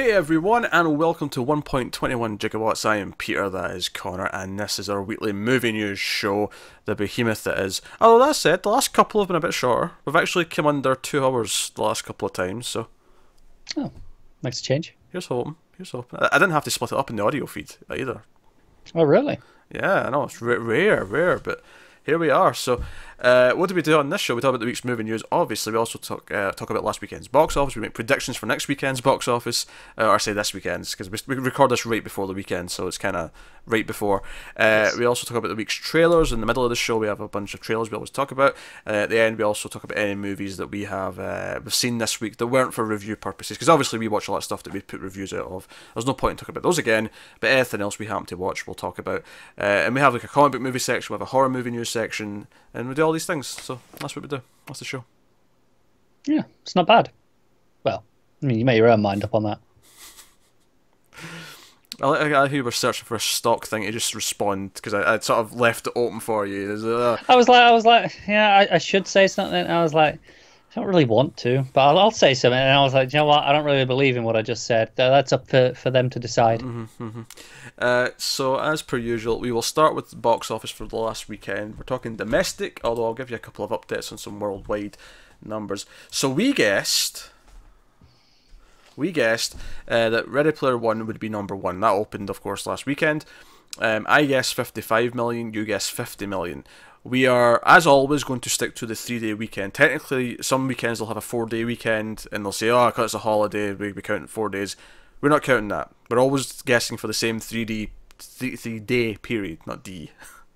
Hey everyone, and welcome to 1.21 Gigawatts. I am Peter, that is Connor, and this is our weekly movie news show, the behemoth that is. Although that said, the last couple have been a bit shorter. We've actually come under 2 hours the last couple of times, so... Oh, nice change. Here's hoping, here's hoping. I didn't have to split it up in the audio feed either. Oh, really? Yeah, I know, it's rare, but here we are. So, what do we do on this show? We talk about the week's movie news. Obviously, we also talk about last weekend's box office. We make predictions for next weekend's box office, or I say this weekend's, because we record this right before the weekend, so it's kind of right before. Yes. We also talk about the week's trailers. In the middle of the show, we have a bunch of trailers we always talk about. At the end, we also talk about any movies that we have we've seen this week that weren't for review purposes, because obviously we watch a lot of stuff that we put reviews out of. There's no point in talking about those again, but anything else we happen to watch, we'll talk about. And we have like a comic book movie section, we have a horror movie news section, and we do all these things. So that's what we do. That's the show. Yeah, it's not bad. Well, I mean, you made your own mind up on that. I hear you were searching for a stock thing to just respond, because I sort of left it open for you. I was like, yeah, I should say something. I was like, I don't really want to, but I'll say something. And I was like, you know what? I don't really believe in what I just said. That's up for them to decide. So, as per usual, we will start with the box office for the last weekend. We're talking domestic, although I'll give you a couple of updates on some worldwide numbers. So we guessed that Ready Player One would be number one. That opened, of course, last weekend. I guessed 55 million, you guessed 50 million. We are, as always, going to stick to the 3-day weekend. Technically, some weekends they'll have a 4-day weekend, and they'll say, oh, because it's a holiday, we count 4 days. We're not counting that. We're always guessing for the same 3-day period, not D.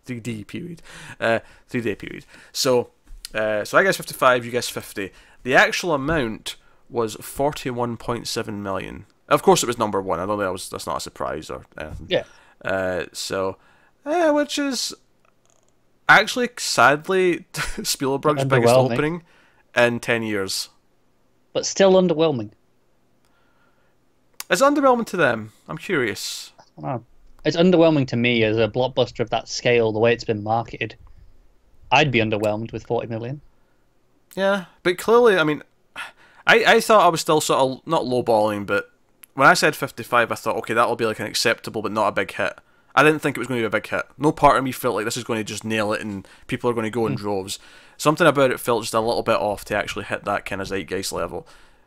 3D period. 3-day period. So I guess 55, you guess 50. The actual amount was 41.7 million. Of course, it was number one. I don't think that's not a surprise or anything. Yeah. Which is actually, sadly, Spielberg's biggest opening in 10 years. But still underwhelming. It's underwhelming to them. I'm curious. I don't know. It's underwhelming to me as a blockbuster of that scale, the way it's been marketed. I'd be underwhelmed with 40 million. Yeah, but clearly, I mean, I thought I was still sort of, not lowballing, but when I said 55, I thought, okay, that'll be like an acceptable but not a big hit. I didn't think it was going to be a big hit. No part of me felt like this is going to just nail it and people are going to go in droves. Something about it felt just a little bit off to actually hit that kind of zeitgeist level.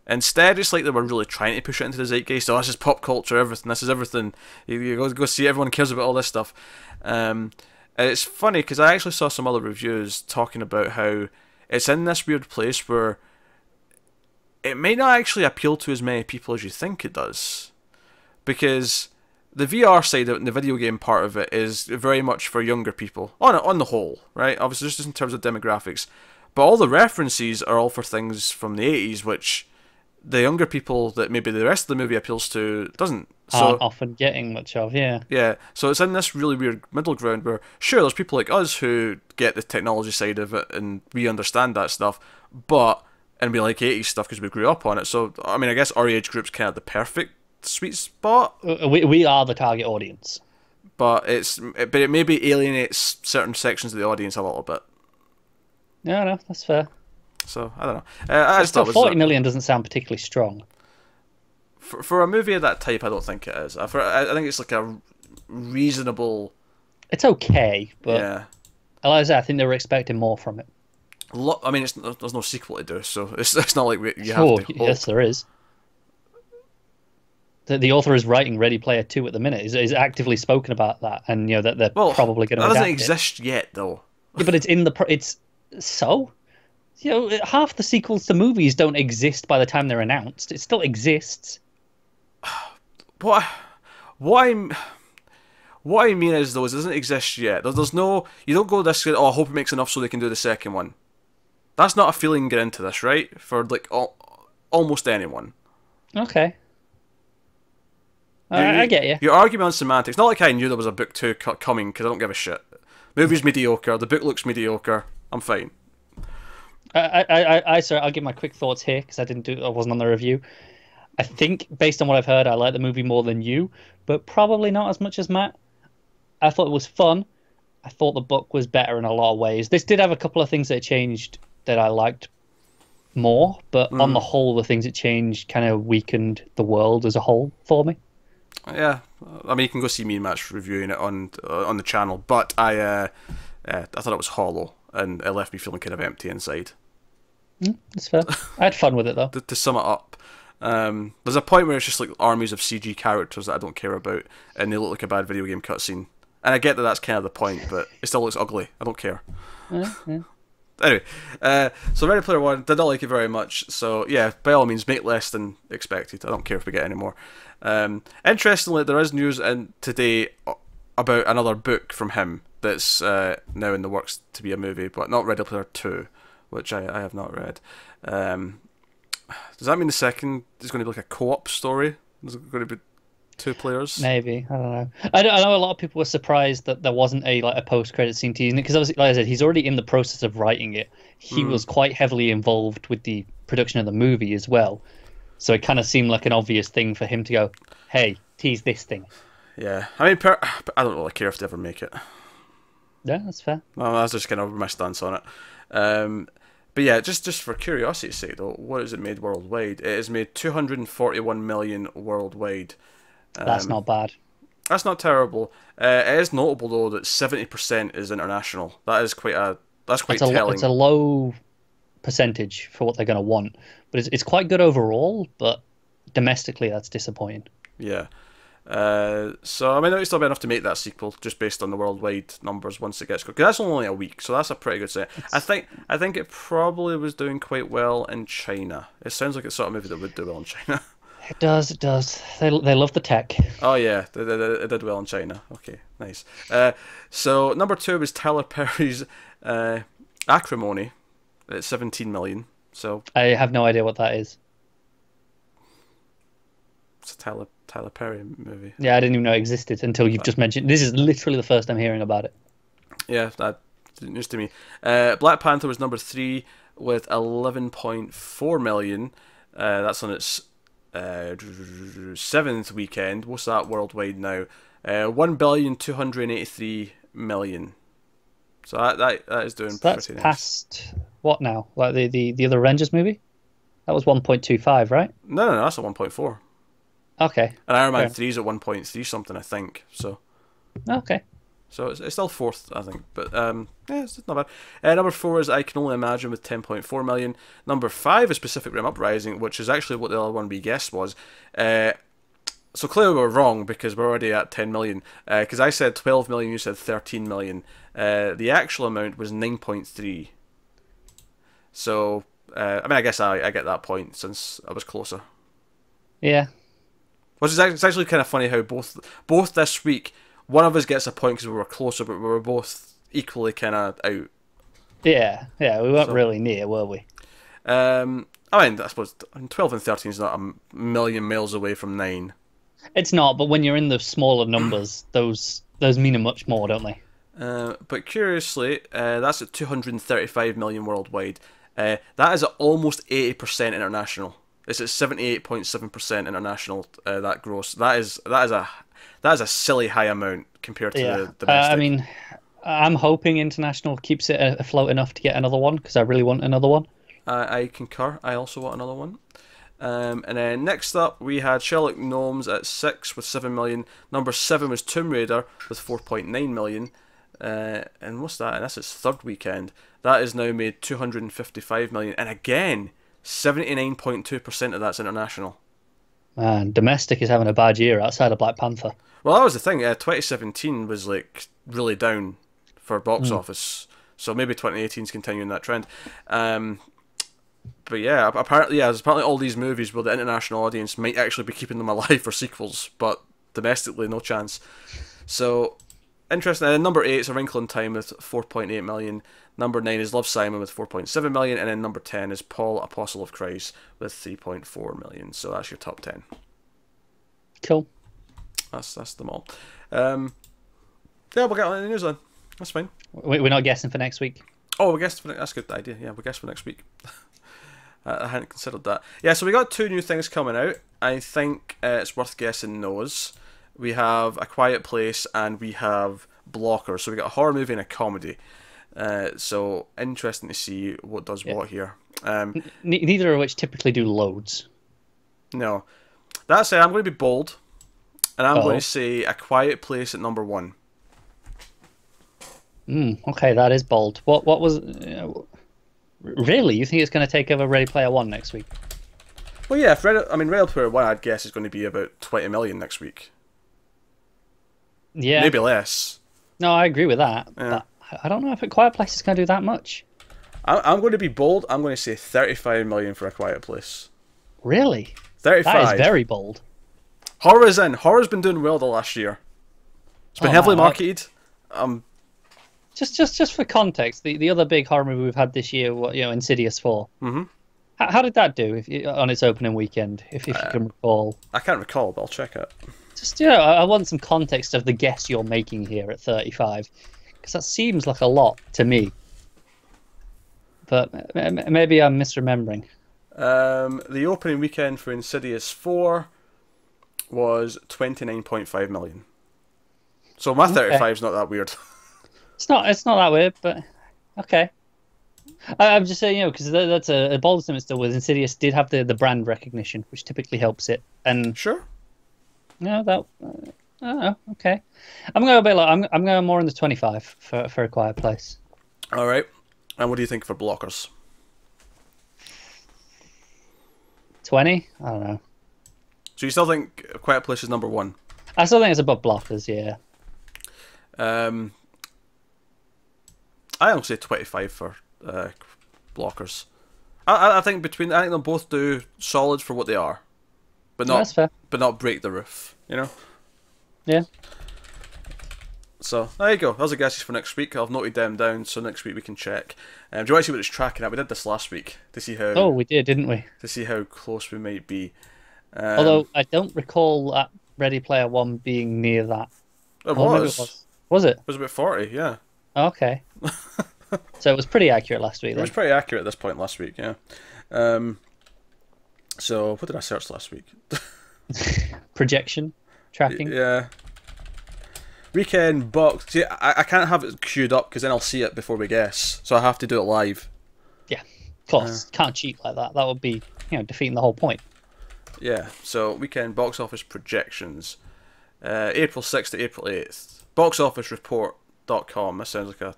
Instead, it's like they were really trying to push it into the zeitgeist. Oh, this is pop culture, everything. This is everything. You go see, everyone cares about all this stuff. And it's funny, because I actually saw some other reviews talking about how it's in this weird place where it may not actually appeal to as many people as you think it does. Because the VR side of it and the video game part of it is very much for younger people, on the whole, right? Obviously, just in terms of demographics. But all the references are all for things from the 80s, which the younger people that maybe the rest of the movie appeals to doesn't. Aren't often getting much of, yeah. Yeah, so it's in this really weird middle ground where, sure, there's people like us who get the technology side of it and we understand that stuff, and we like 80s stuff because we grew up on it. So, I mean, I guess our age group's kind of the perfect sweet spot. We are the target audience. But it maybe alienates certain sections of the audience a little bit. No, that's fair. So, I don't know. I just still, thought 40 million doesn't sound particularly strong. For a movie of that type, I don't think it is. I think it's like a reasonable... It's okay, but yeah. Like I said, I think they were expecting more from it. I mean, there's no sequel to do, so it's not like you have to hope. Yes, there is. The author is writing Ready Player 2 at the minute. He's actively spoken about that, and that they're probably going to. That doesn't exist yet, though. Yeah, but it's in the. It's so. Half the sequels to movies don't exist by the time they're announced. It still exists. What I mean is, though, is it doesn't exist yet. There's no. You don't go this. Oh, I hope it makes enough so they can do the second one. That's not a feeling get into this, right? For like almost anyone. Okay. I get you. You're arguing on semantics. Not like I knew there was a book 2 coming, because I don't give a shit. Movie's mediocre. The book looks mediocre. I'm fine. Sorry, I'll give my quick thoughts here because I wasn't on the review. I think, based on what I've heard, I like the movie more than you, but probably not as much as Matt. I thought it was fun. I thought the book was better in a lot of ways. This did have a couple of things that changed that I liked more, but on the whole, the things it changed kind of weakened the world as a whole for me. Yeah, I mean, you can go see me and Matt's reviewing it on the channel, but I thought it was hollow, and it left me feeling kind of empty inside. That's fair. I had fun with it though. To sum it up, there's a point where it's just like armies of CG characters that I don't care about, and they look like a bad video game cutscene. And I get that that's kind of the point, but it still looks ugly. I don't care. Yeah. Anyway, so Ready Player One, did not like it very much. So yeah, by all means, make less than expected. I don't care if we get any more. Interestingly, there is news today about another book from him that's now in the works to be a movie, but not Ready Player 2, which I have not read. Does that mean the second is going to be like a co-op story? Is it going to be 2 players? Maybe, I don't know. I know a lot of people were surprised that there wasn't a post-credit scene teasing it, because obviously, like I said, he's already in the process of writing it. He was quite heavily involved with the production of the movie as well, so it kind of seemed like an obvious thing for him to go, "Hey, tease this thing." Yeah, I mean, I don't really care if they ever make it. Yeah, that's fair. Well, that's just kind of my stance on it. But yeah, just for curiosity's sake, though, what has it made worldwide? It has made 241 million worldwide. That's not bad. That's not terrible. It is notable though that 70% is international. That's quite telling. It's a low percentage for what they're going to want, but it's quite good overall. But domestically, that's disappointing. Yeah. So I mean, it'll still be enough to make that sequel just based on the worldwide numbers once it gets going. Because that's only a week, so that's a pretty good set. I think it probably was doing quite well in China. It sounds like it's sort of movie that would do well in China. It does. They love the tech. Oh yeah, it did well in China. Okay, nice. So number 2 was Tyler Perry's Acrimony at 17 million. So I have no idea what that is. It's a Tyler Perry movie. Yeah, I didn't even know it existed until you've just mentioned. This is literally the first I'm hearing about it. Yeah, that's news to me. Black Panther was number 3 with 11.4 million. That's on its 7th weekend. What's that worldwide now? 1,283,000,000. So that is doing that's pretty nice. Past what now? Like the other Avengers movie? That was 1.25, right? No, that's a 1.4. Okay. And Iron Man 3 is at 1.3 something, I think. So. Okay. So it's still 4th, I think, but yeah, it's not bad. Number 4 is I Can Only Imagine with 10.4 million. Number 5 is Pacific Rim Uprising, which is actually what the other one we guessed was. So clearly we're wrong because we're already at 10 million. Because I said 12 million, you said 13 million. The actual amount was 9.3. So I mean, I guess I get that point since I was closer. Yeah. Which is it's actually kind of funny how both this week. One of us gets a point because we were closer, but we were both equally kind of out. Yeah, we weren't really near, were we? I mean, I suppose 12 and 13 is not a million miles away from 9. It's not, but when you're in the smaller numbers, those mean much more, don't they? But curiously, that's at 235 million worldwide. That is at almost 80% international. It's at 78.7% international. That gross. That is a silly high amount compared to the domestic. I mean, I'm hoping international keeps it afloat enough to get another one because I really want another one. I concur. I also want another one. And then next up we had Sherlock Gnomes at 6 with 7 million. Number 7 was Tomb Raider with 4.9 million. And what's that? And that's its 3rd weekend. That has now made 255 million. And again, 79.2% of that's international. Man, domestic is having a bad year outside of Black Panther. Well, that was the thing. 2017 was like really down for box office, so maybe 2018 is continuing that trend. But yeah, apparently all these movies where the international audience might actually be keeping them alive for sequels, but domestically, no chance. So interesting. Number 8 is A Wrinkle in Time with 4.8 million. Number 9 is Love, Simon with 4.7 million, and then number 10 is Paul, Apostle of Christ with 3.4 million. So that's your top 10. Cool. That's them all. Yeah, we'll get on the news then. That's fine. We're not guessing for next week. Oh, we guessed for that's a good idea. Yeah, we guessed for next week. I hadn't considered that. Yeah, so we got 2 new things coming out. I think it's worth guessing those. We have A Quiet Place and we have Blocker. So we got a horror movie and a comedy. So interesting to see what does what here. Neither of which typically do loads. No. That said, I'm going to be bold, and I'm Oh. going to say A Quiet Place at number 1. Okay, that is bold. What was... really? You think it's going to take over Ready Player One next week? Well, yeah, if Ready Player One, I'd guess is going to be about 20 million next week. Yeah. Maybe less. No, I agree with that. Yeah. But I don't know if A Quiet Place is going to do that much. I'm going to be bold. I'm going to say 35 million for A Quiet Place. Really? 35. That is very bold. Horror is in. Horror's been doing well the last year. It's been heavily marketed. Just for context, the other big horror movie we've had this year, Insidious 4. Mm-hmm. How did that do on its opening weekend, if you can recall? I can't recall, but I'll check it. Just, I want some context of the guess you're making here at 35, because that seems like a lot to me. But maybe I'm misremembering. The opening weekend for Insidious 4 was 29.5 million. So my 35 is not that weird. It's not that weird, but okay. I'm just saying, because that's a bold statement still. With Insidious did have the brand recognition, which typically helps it. And Sure. I don't know. Okay, I'm going a bit like I'm going more in the 25 for A Quiet Place. All right. And what do you think for Blockers? 20? I don't know. So you still think A Quiet Place is number 1? I still think it's above Blockers. Yeah. I'll say 25 for Blockers. I think they'll both do solid for what they are, but not That's fair. but not break the roof. Yeah. So there you go. Those are guesses for next week. I've noted them down, so next week we can check. Do you want to see what it's tracking at? We did this last week to see how. Oh, we did, didn't we? To see how close we might be. Although I don't recall that Ready Player One being near that. It Maybe was. Was it? It was about 40. Yeah. Okay. So it was pretty accurate last week. It was pretty accurate at this point last week. Yeah. So what did I search last week? Projection tracking. Yeah. Weekend box. See, I can't have it queued up because then I'll see it before we guess. So I have to do it live. Yeah, of course. Can't cheat like that. That would be, defeating the whole point. Yeah. So weekend box office projections. April 6th to April 8th. Boxofficereport.com. That sounds like a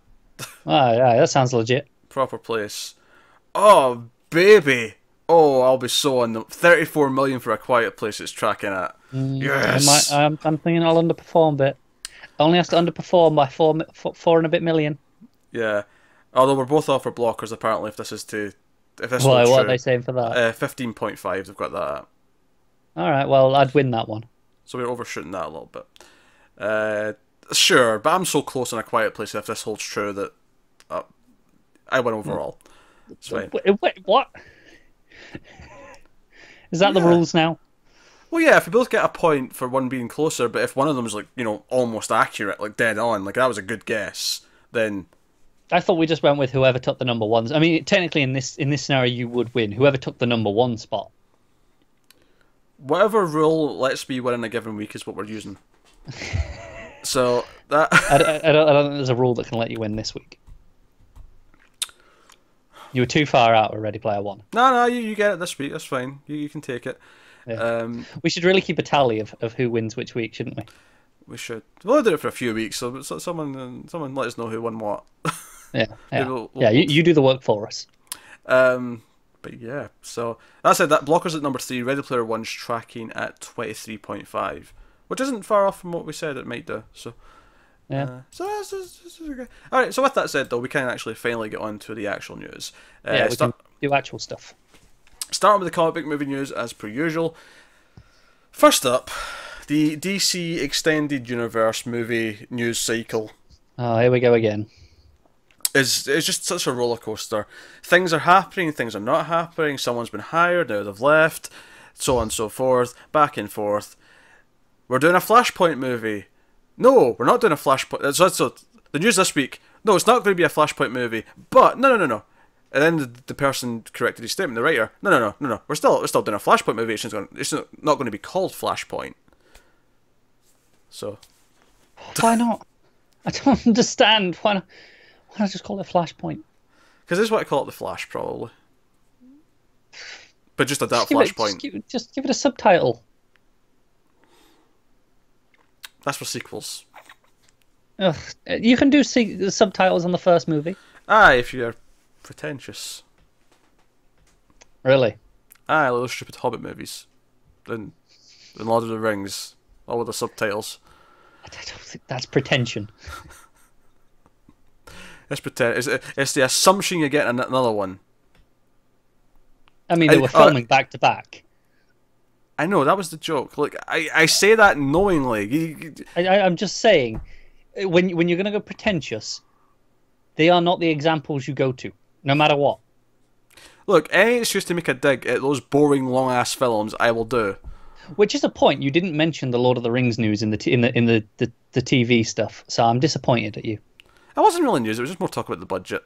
Oh, yeah, that sounds legit. proper place. Oh, baby. Oh, I'll be so on the 34 million for A Quiet Place it's tracking at. Yes. I'm thinking I'll underperform a bit. Only has to underperform by four and a bit million. Yeah. Although we're both off for Blockers apparently if this is Why? true. What are they saying for that? 15.5 they've got that at. All right. Well, I'd win that one. So we're overshooting that a little bit. Sure, but I'm so close on A Quiet Place if this holds true that I win overall. It's fine. Wait, what? Is that the rules now? Well, yeah, if we both get a point for one being closer, but if one of them is almost accurate, like dead on, like that was a good guess, then I thought we just went with whoever took the number ones. I mean, technically in this scenario, you would win. Whoever took the number one spot. whatever rule lets me win in a given week is what we're using. So that I don't think there's a rule that can let you win this week. You were too far out with Ready Player One. no, you get it this week. That's fine. You can take it. Yeah. We should really keep a tally of who wins which week, shouldn't we? We should. We'll do it for a few weeks. So someone let us know who won what. Yeah, we'll you do the work for us. But yeah, so that's it. That Blockers at number 3. Ready Player One's tracking at 23.5, which isn't far off from what we said it might do. So yeah. So that's okay. All right. So with that said, though, we can actually finally get on to the actual news. Yeah, we can do actual stuff. Starting with the comic book movie news as per usual. First up, the DC Extended Universe movie news cycle. Oh, here we go again. It's just such a roller coaster. Things are happening, things are not happening. Someone's been hired, now they've left, so on and so forth, back and forth. We're doing a Flashpoint movie. No, we're not doing a Flashpoint. So the news this week. No, it's not going to be a Flashpoint movie. But no. And then the person corrected his statement. The writer. No. We're still doing a Flashpoint movie. It's not going to be called Flashpoint. So why not? I don't understand. Why not just call it Flashpoint? because this is what I call it, the Flash, probably. but just adapt Just Flashpoint. just give it a subtitle. That's for sequels. Ugh. You can do subtitles on the first movie. Aye, if you're pretentious. Really? Aye, like those stupid Hobbit movies. And Lord of the Rings. All with the subtitles. I don't think that's pretension. It's the assumption you get in another one. I mean, they were filming back to back. I know, that was the joke. Look, I say that knowingly. I'm just saying, when you're going to go pretentious, they are not the examples you go to, no matter what. Look, any excuse to make a dig at those boring, long-ass films, I will do. Which is a point. You didn't mention the Lord of the Rings news in the TV stuff, so I'm disappointed at you. It wasn't really news, it was just more talk about the budget.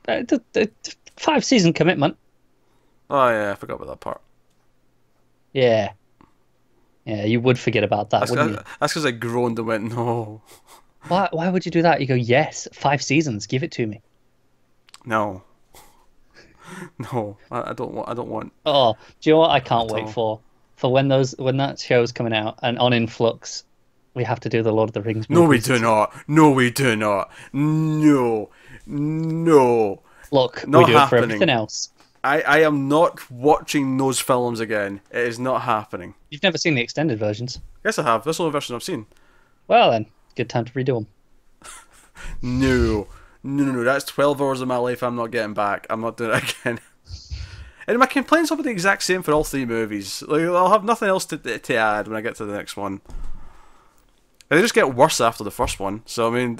The 5-season commitment. Oh yeah, I forgot about that part. Yeah. Yeah, you would forget about that, wouldn't you? That's because I groaned and went, no. Why would you do that? You go, yes, 5 seasons, give it to me. No. No, I don't want. Oh, do you know what I can't wait for? For when that show's coming out and on Influx, we have to do the Lord of the Rings movies. No, we do not. No, we do not. No. No. Look, not we do happening. it for everything else. I am not watching those films again. It is not happening. You've never seen the extended versions? Yes, I have. That's the only version I've seen. Well then, good time to redo them. No. That's 12 hours of my life I'm not getting back. I'm not doing it again. And my complaints will be the exact same for all 3 movies. Like, I'll have nothing else to add when I get to the next one. They just get worse after the first one. So, I mean...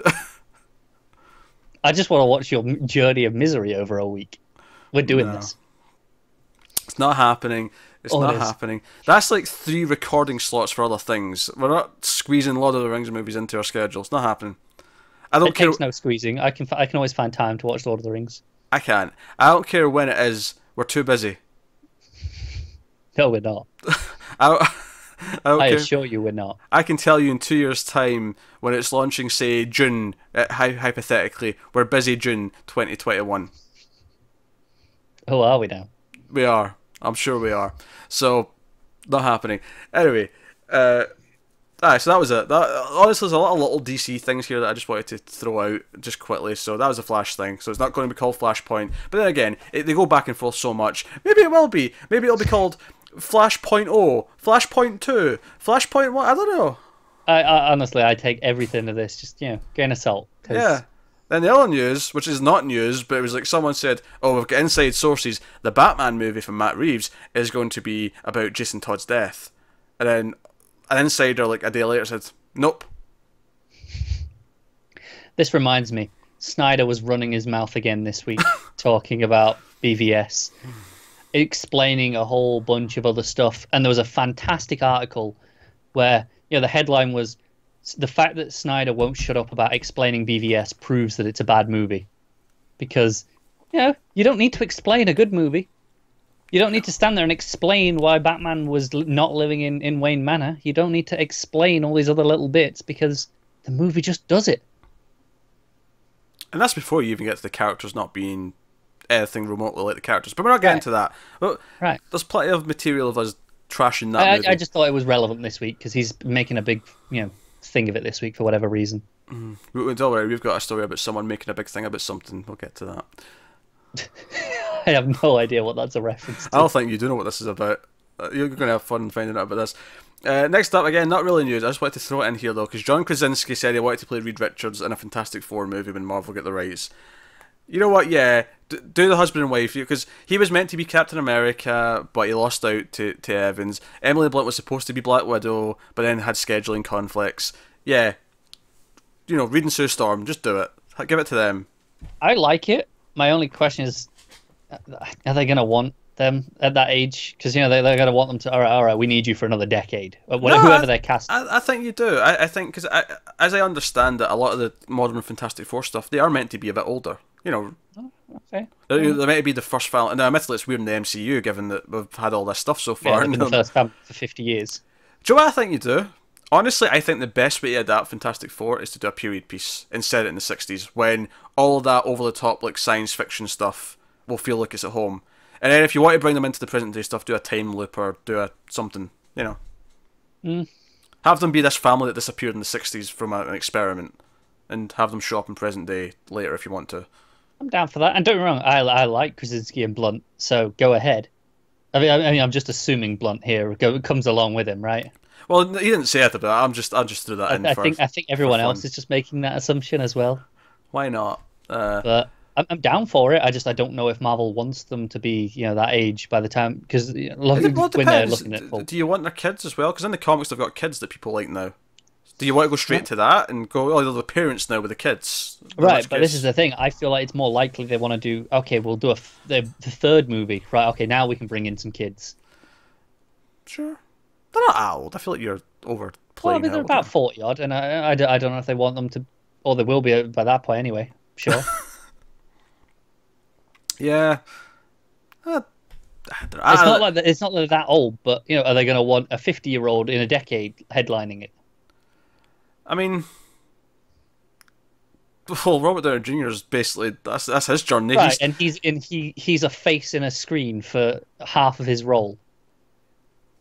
I just want to watch your journey of misery over a week. We're doing this. It's not happening. It's not happening. That's like 3 recording slots for other things. We're not squeezing Lord of the Rings movies into our schedule. It's not happening. I don't care. It takes no squeezing. I can always find time to watch Lord of the Rings. I can't. I don't care when it is. We're too busy. No, we're not. I assure you we're not. I can tell you in 2 years' time, when it's launching, say, June, hypothetically, we're busy June 2021. Who are we now? We are. I'm sure we are. So, not happening. Anyway, so that was it. Honestly, there's a lot of little DC things here that I just wanted to throw out just quickly. So that was a Flash thing. So it's not going to be called Flashpoint. But then again, they go back and forth so much. Maybe it will be. Maybe it'll be called Flashpoint O, Flashpoint 2, Flashpoint 1. I don't know. I honestly, I take everything of this just, grain of salt. Yeah. Then the other news, which is not news, but it was like someone said, oh, we've got inside sources. The Batman movie from Matt Reeves is going to be about Jason Todd's death. And then an insider, like a day later, said, nope. This reminds me, Snyder was running his mouth again this week, talking about BVS, explaining a whole bunch of other stuff. And there was a fantastic article where, the headline was, the fact that Snyder won't shut up about explaining BVS proves that it's a bad movie. Because, you don't need to explain a good movie. You don't need to stand there and explain why Batman was not living in Wayne Manor. You don't need to explain all these other little bits because the movie just does it. And that's before you even get to the characters not being anything remotely like the characters. But we're not getting to that. But there's plenty of material of us trashing that movie. I just thought it was relevant this week because he's making a big, thing of it this week for whatever reason. Don't worry, we've got a story about someone making a big thing about something. We'll get to that. I have no idea what that's a reference to. I don't think you do know what this is about. You're going to have fun finding out about this. Next up, again, not really news. I just wanted to throw it in here, though, because John Krasinski said he wanted to play Reed Richards in a Fantastic Four movie when Marvel get the rights. You know what, yeah, do the husband and wife, because he was meant to be Captain America, but he lost out to Evans. Emily Blunt was supposed to be Black Widow, but then had scheduling conflicts. Yeah, Reed and Sue Storm, just do it. Give it to them. I like it. My only question is, are they going to want them at that age? Because, they're going to want them to, all right, we need you for another decade. Whoever they cast. I think you do. I think, because as I understand it, a lot of the modern Fantastic Four stuff, they are meant to be a bit older. Okay. They're meant to be the first film. Now, admittedly, it's weird in the MCU, given that we've had all this stuff so far. Yeah, the first film for 50 years. Do you know what I think you do? Honestly, I think the best way to adapt Fantastic Four is to do a period piece and set it in the 60s, when all of that over-the-top, like, science fiction stuff will feel like it's at home. And then if you want to bring them into the present day stuff, do a time loop or do a something, you know. Have them be this family that disappeared in the 60s from an experiment, and have them show up in present day later if you want to. I'm down for that. And don't get me wrong, I like Krasinski and Blunt, so go ahead. I mean, I'm just assuming Blunt here comes along with him, right? Well, he didn't say it, but I just threw that in. I think everyone else is just making that assumption as well. Why not? But I'm down for it. I don't know if Marvel wants them to be, that age by the time, because when they're looking at. Do you want their kids as well? Because in the comics they've got kids that people like now. Do you want to go straight to that and go, oh, they're the parents now with the kids? Right, but this is the thing. I feel like it's more likely they want to do, okay, we'll do the third movie. Right, okay, now we can bring in some kids. Sure. They're not old. I feel like you're overplaying. Well, I mean, they're about 40 odd, and I don't know if they want them to, or they will be by that point anyway. Sure. Yeah. It's not like they're that old, but are they going to want a 50-year-old in a decade headlining it? I mean, well, Robert Downey Jr. is basically that's his journey. Right, and he's a face in a screen for half of his role.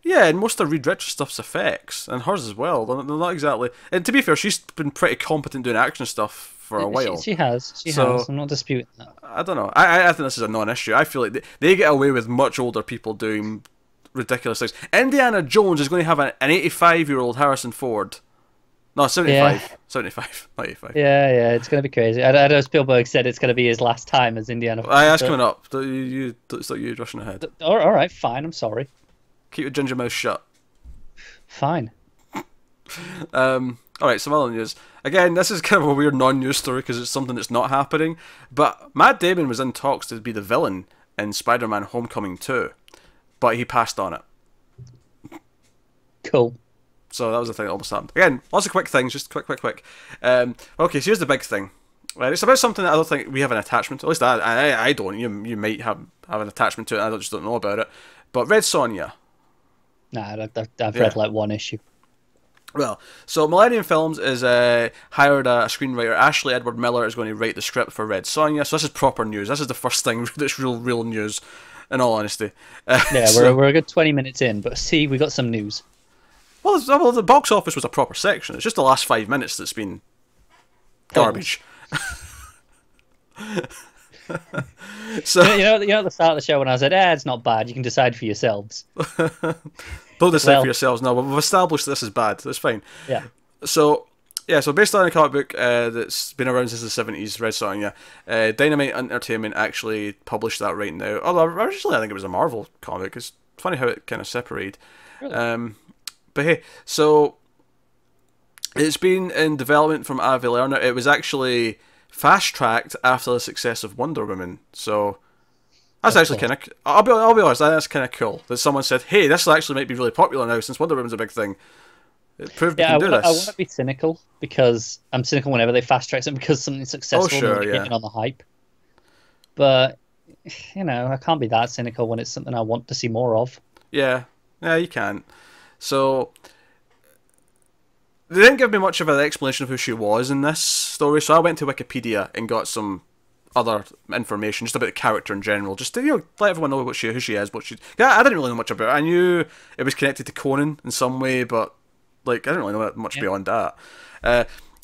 Yeah, and most of Reed Richards' stuff's effects, and hers as well. They're not exactly. And to be fair, she's been pretty competent doing action stuff for a while. She has. I'm not disputing that. I don't know. I think this is a non-issue. I feel like they get away with much older people doing ridiculous things. Indiana Jones is going to have an 85-year-old Harrison Ford. No, 75. Yeah. 75, not 85. Yeah, it's going to be crazy. I know Spielberg said it's going to be his last time as Indiana. That's coming up. It's like you rushing ahead. All right, fine. I'm sorry. Keep your ginger mouth shut. Fine. Alright, some other news. Again, this is kind of a weird non-news story because it's something that's not happening. But Matt Damon was in talks to be the villain in Spider-Man Homecoming 2. But he passed on it. Cool. So that was the thing that almost happened. Again, lots of quick things, just quick. Okay, so here's the big thing. It's about something that I don't think we have an attachment to. At least I don't. You might have an attachment to it, and I just don't know about it. But Red Sonja. Nah, I've read like one issue. Well, so Millennium Films is hired a screenwriter. Ashley Edward Miller is going to write the script for Red Sonja. So this is proper news. This is the first thing that's real news, in all honesty. Yeah, we're a good 20 minutes in, but see, we got some news. Well, the box office was a proper section. It's just the last 5 minutes that's been garbage. So at the start of the show when I said, it's not bad, you can decide for yourselves. Don't decide for yourselves. No, but we've established this is bad. That's fine. Yeah. So based on a comic book that's been around since the 70s, Red Sonja, Dynamite Entertainment actually published that right now. Although originally I think it was a Marvel comic. It's funny how it kind of separated. Really? But hey, so it's been in development from Avi Lerner. It was actually fast-tracked after the success of Wonder Woman. So that's actually kind of... I'll be honest, that's kind of cool. That someone said, hey, this actually might be really popular now since Wonder Woman's a big thing. It proved we can do this. I want to be cynical because I'm cynical whenever they fast-track something because something's successful and they're hitting on the hype. But, I can't be that cynical when it's something I want to see more of. Yeah, you can't. So, they didn't give me much of an explanation of who she was in this story, so I went to Wikipedia and got some other information just about the character in general, just to let everyone know who she is, I didn't really know much about her. I knew it was connected to Conan in some way, but I didn't really know much beyond that.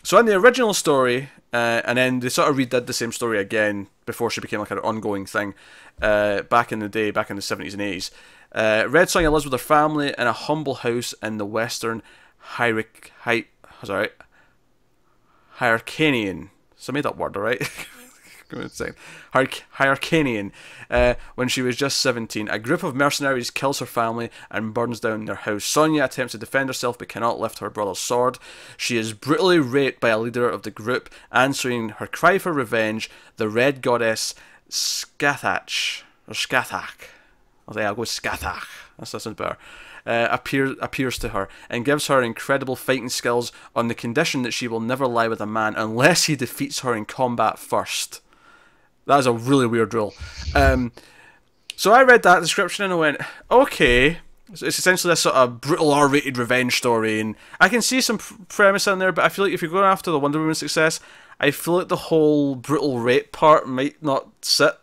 So in the original story, and then they sort of redid the same story again before she became like an ongoing thing, back in the day, back in the 70s and 80s. Red Sonja lives with her family in a humble house in the western Hyrcanian. So I made that word, alright? Hyrcanian. When she was just 17, a group of mercenaries kills her family and burns down their house. Sonja attempts to defend herself but cannot lift her brother's sword. She is brutally raped by a leader of the group, answering her cry for revenge. The red goddess Skathach. I'll go with Skathach. That sounds better. Appears to her and gives her incredible fighting skills on the condition that she will never lie with a man unless he defeats her in combat first. That is a really weird rule. So I read that description and I went, okay. So it's essentially this sort of brutal R-rated revenge story, and I can see some premise in there, but I feel like if you're going after the Wonder Woman success, I feel like the whole brutal rape part might not sit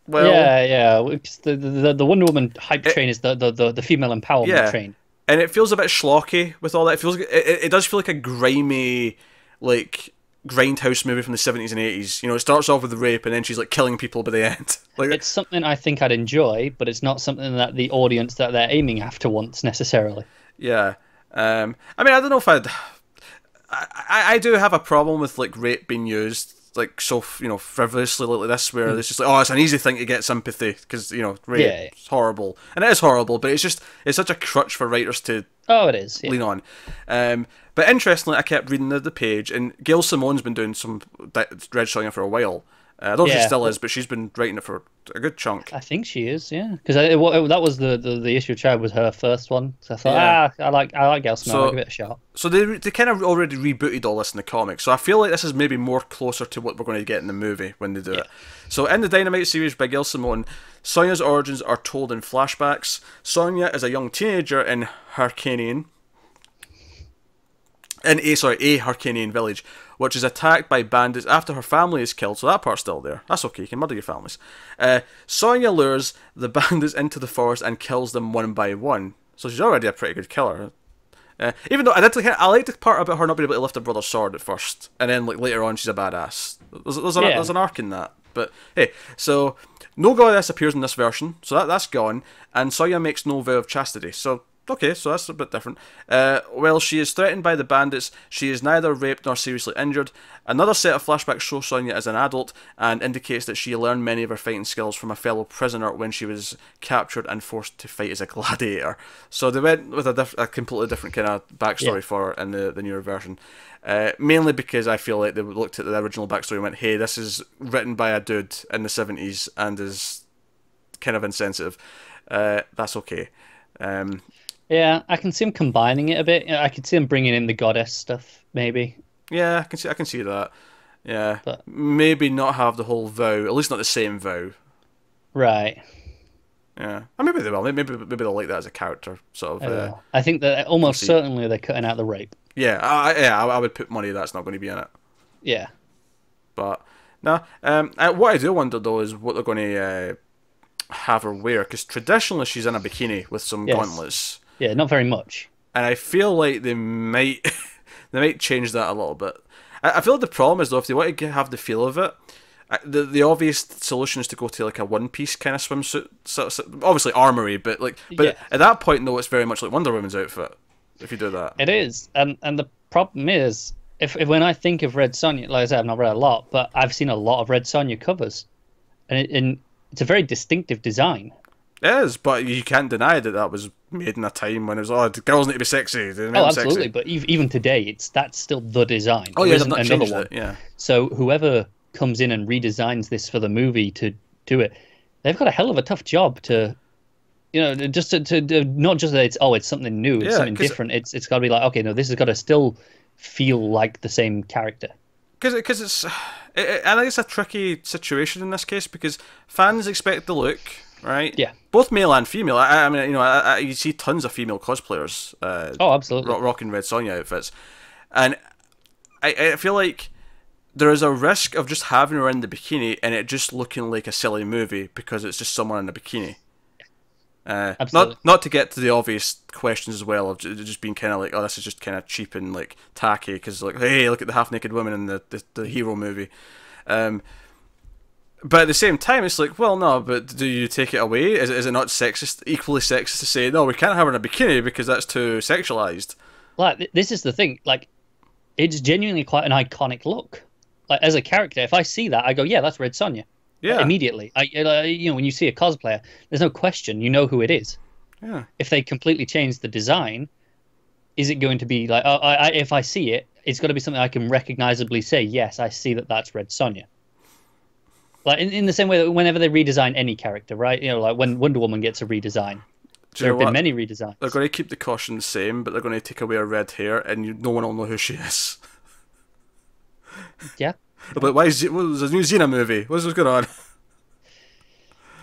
Well, yeah. The Wonder Woman hype it, train is the female empowerment yeah, train. and it feels a bit schlocky with all that. It feels like, it does feel like a grimy, like grindhouse movie from the 70s and 80s. You know, it starts off with the rape and then she's like killing people by the end. Like It's something I think I'd enjoy, but it's not something that the audience that they're aiming after wants necessarily. yeah. I mean, I don't know if I do have a problem with like rape being used like so frivolously like this, where it's just like, oh, it's an easy thing to get sympathy because rape is horrible, and it is horrible, but it's such a crutch for writers to it is lean on. But interestingly, I kept reading the page, and Gail Simone's been doing some Red Sonja for a while. I don't know if she still is, but she's been writing it for a good chunk. I think she is, yeah. Because that was the issue of Child was her first one. So I thought, I like Gail Simone, I'll give it a shot. So they kind of already rebooted all this in the comics. So I feel like this is maybe more closer to what we're going to get in the movie when they do it. So in the Dynamite series by Gail Simone, Sonja's origins are told in flashbacks. Sonja is a young teenager in Hyrcanian. In a Hyrcanian village, which is attacked by bandits after her family is killed, so that part's still there. That's okay, you can murder your families. Sonja lures the bandits into the forest and kills them one by one. So she's already a pretty good killer. Even though I liked the part about her not being able to lift her brother's sword at first, and then like later on she's a badass. There's an arc in that. But hey, so no goddess appears in this version, so that's gone, and Sonja makes no vow of chastity. So okay, so that's a bit different. While she is threatened by the bandits, she is neither raped nor seriously injured. Another set of flashbacks show Sonja as an adult and indicates that she learned many of her fighting skills from a fellow prisoner when she was captured and forced to fight as a gladiator. So they went with a completely different kind of backstory for her in the newer version. Mainly because I feel like they looked at the original backstory and went, hey, this is written by a dude in the 70s and is kind of insensitive. That's okay. Yeah, I can see him combining it a bit. I could see him bringing in the goddess stuff, maybe. Yeah, I can see that. Yeah, but maybe not have the whole vow, at least not the same vow. Right. Yeah, or maybe they will. Maybe they'll like that as a character, sort of. I think that almost certainly they're cutting out the rape. Yeah, I would put money that's not going to be in it. Yeah. But no, what I do wonder though is what they're going to have her wear, because traditionally she's in a bikini with some gauntlets. Yeah, not very much. And I feel like they might change that a little bit. I feel like the problem is though, if they want to have the feel of it, the obvious solution is to go to like a one-piece kind of swimsuit, so obviously armory, but at that point though, it's very much like Wonder Woman's outfit. If you do that, it is, and the problem is, if when I think of Red Sonja, like I said, I've not read a lot, but I've seen a lot of Red Sonja covers, and it's a very distinctive design. It is, but you can't deny that was made in a time when it was, the girls need to be sexy. Absolutely, sexy. But even today, that's still the design. Oh, yeah, they've not changed it, yeah. So whoever comes in and redesigns this for the movie to do it, they've got a hell of a tough job to, just to not just that it's something new, it's something different. It's got to be like, okay, no, this has got to still feel like the same character. Because I think it's a tricky situation in this case, because fans expect the look. Right. Yeah. Both male and female. I mean, you see tons of female cosplayers. Absolutely. Rocking Red Sonja outfits, and I feel like there is a risk of just having her in the bikini and it just looking like a silly movie because it's just someone in a bikini. Absolutely. Not to get to the obvious questions as well of just being kind of like, oh, this is just kind of cheap and like tacky because like, hey, look at the half-naked woman in the hero movie. But at the same time, it's like, well, no, but do you take it away? Is it not equally sexist to say, no, we can't have her in a bikini because that's too sexualized? Like, this is the thing, like, it's genuinely quite an iconic look. Like, as a character, if I see that, I go, yeah, that's Red Sonja. Yeah. Immediately. When you see a cosplayer, there's no question, you know who it is. Yeah. If they completely change the design, is it going to be like, if I see it, it's got to be something I can recognizably say, yes, I see that's Red Sonja. Like in the same way that whenever they redesign any character, right? Like when Wonder Woman gets a redesign, there have been many redesigns. They're going to keep the costume the same, but they're going to take away her red hair, and no one will know who she is. Yeah. But why is it? Was a new Xena movie? What's going on?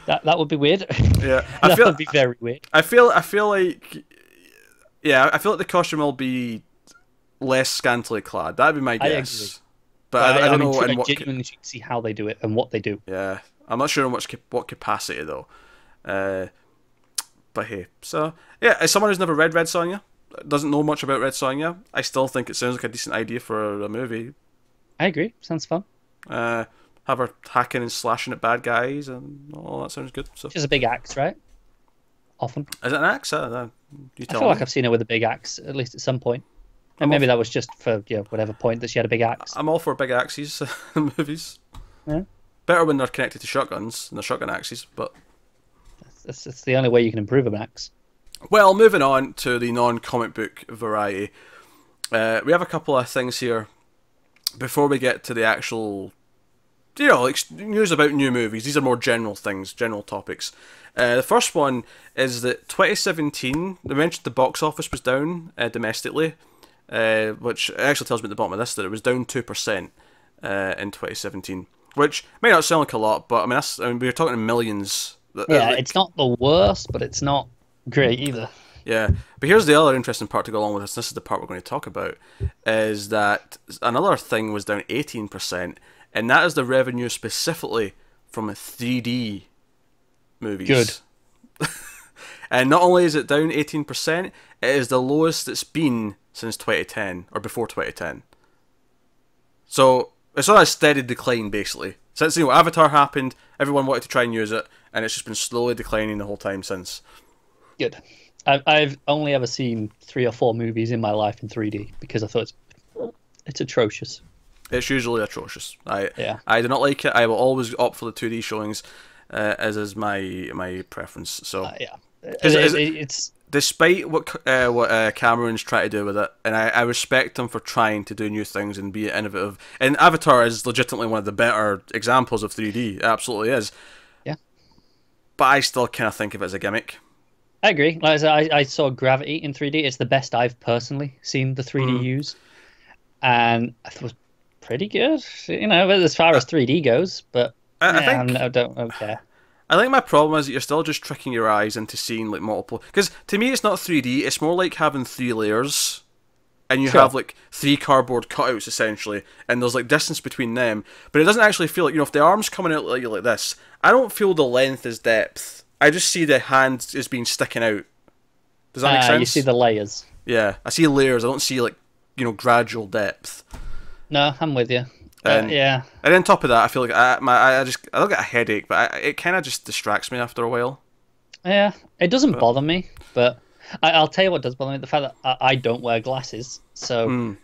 That would be weird. Yeah, that would be very weird. I feel like, I feel like the costume will be less scantily clad. That'd be my guess. I agree. But I don't know. I genuinely see how they do it and what they do. Yeah, I'm not sure in what capacity though. But hey, so yeah, as someone who's never read Red Sonja, doesn't know much about Red Sonja, I still think it sounds like a decent idea for a movie. I agree. Sounds fun. Have her hacking and slashing at bad guys and all that sounds good. So She's a big axe, right? Often. is it an axe? You I tell feel me. like I've seen her with a big axe at least at some point. And maybe that was just for whatever point that she had a big axe. I'm all for big axes in movies. Yeah. Better when they're connected to shotguns and they're shotgun axes, but That's the only way you can improve an axe. well, moving on to the non-comic book variety, we have a couple of things here before we get to the actual, like news about new movies. These are more general things, general topics. The first one is that 2017, they mentioned the box office was down domestically, which actually tells me at the bottom of this that it was down 2% in 2017, which may not sound like a lot, but I mean we're talking millions. Yeah, it's not the worst, but it's not great either. Yeah, but here's the other interesting part to go along with this. This is the part we're going to talk about, is that another thing was down 18%, and that is the revenue specifically from 3D movies. Good. And not only is it down 18%, it is the lowest it's been since 2010, or before 2010. So it's on a steady decline, basically. Since Avatar happened, everyone wanted to try and use it, and it's just been slowly declining the whole time since. Good. I've only ever seen 3 or 4 movies in my life in 3D because I thought it's atrocious. It's usually atrocious. I do not like it. I will always opt for the 2D showings, as is my preference. So yeah, it's despite what Cameron's trying to do with it, and I respect him for trying to do new things and be innovative. And Avatar is legitimately one of the better examples of 3D. It absolutely is. Yeah. But I still kind of think of it as a gimmick. I agree. Like I said, I saw Gravity in 3D. It's the best I've personally seen the 3D use, and I thought it was pretty good. As far as 3D goes, but I don't care. I think my problem is that you're still just tricking your eyes into seeing like multiple. Because to me, it's not 3D. It's more like having 3 layers, and you have like 3 cardboard cutouts essentially, and there's like distance between them. But it doesn't actually feel like if the arm's coming out like this, I don't feel the length as depth. I just see the hand as being sticking out. Does that make sense? You see the layers. Yeah, I see layers. I don't see like gradual depth. No, I'm with you. Yeah. And on top of that, I feel like I don't get a headache, but it kind of just distracts me after a while. Yeah, it doesn't bother me, but I'll tell you what does bother me: the fact that I don't wear glasses. So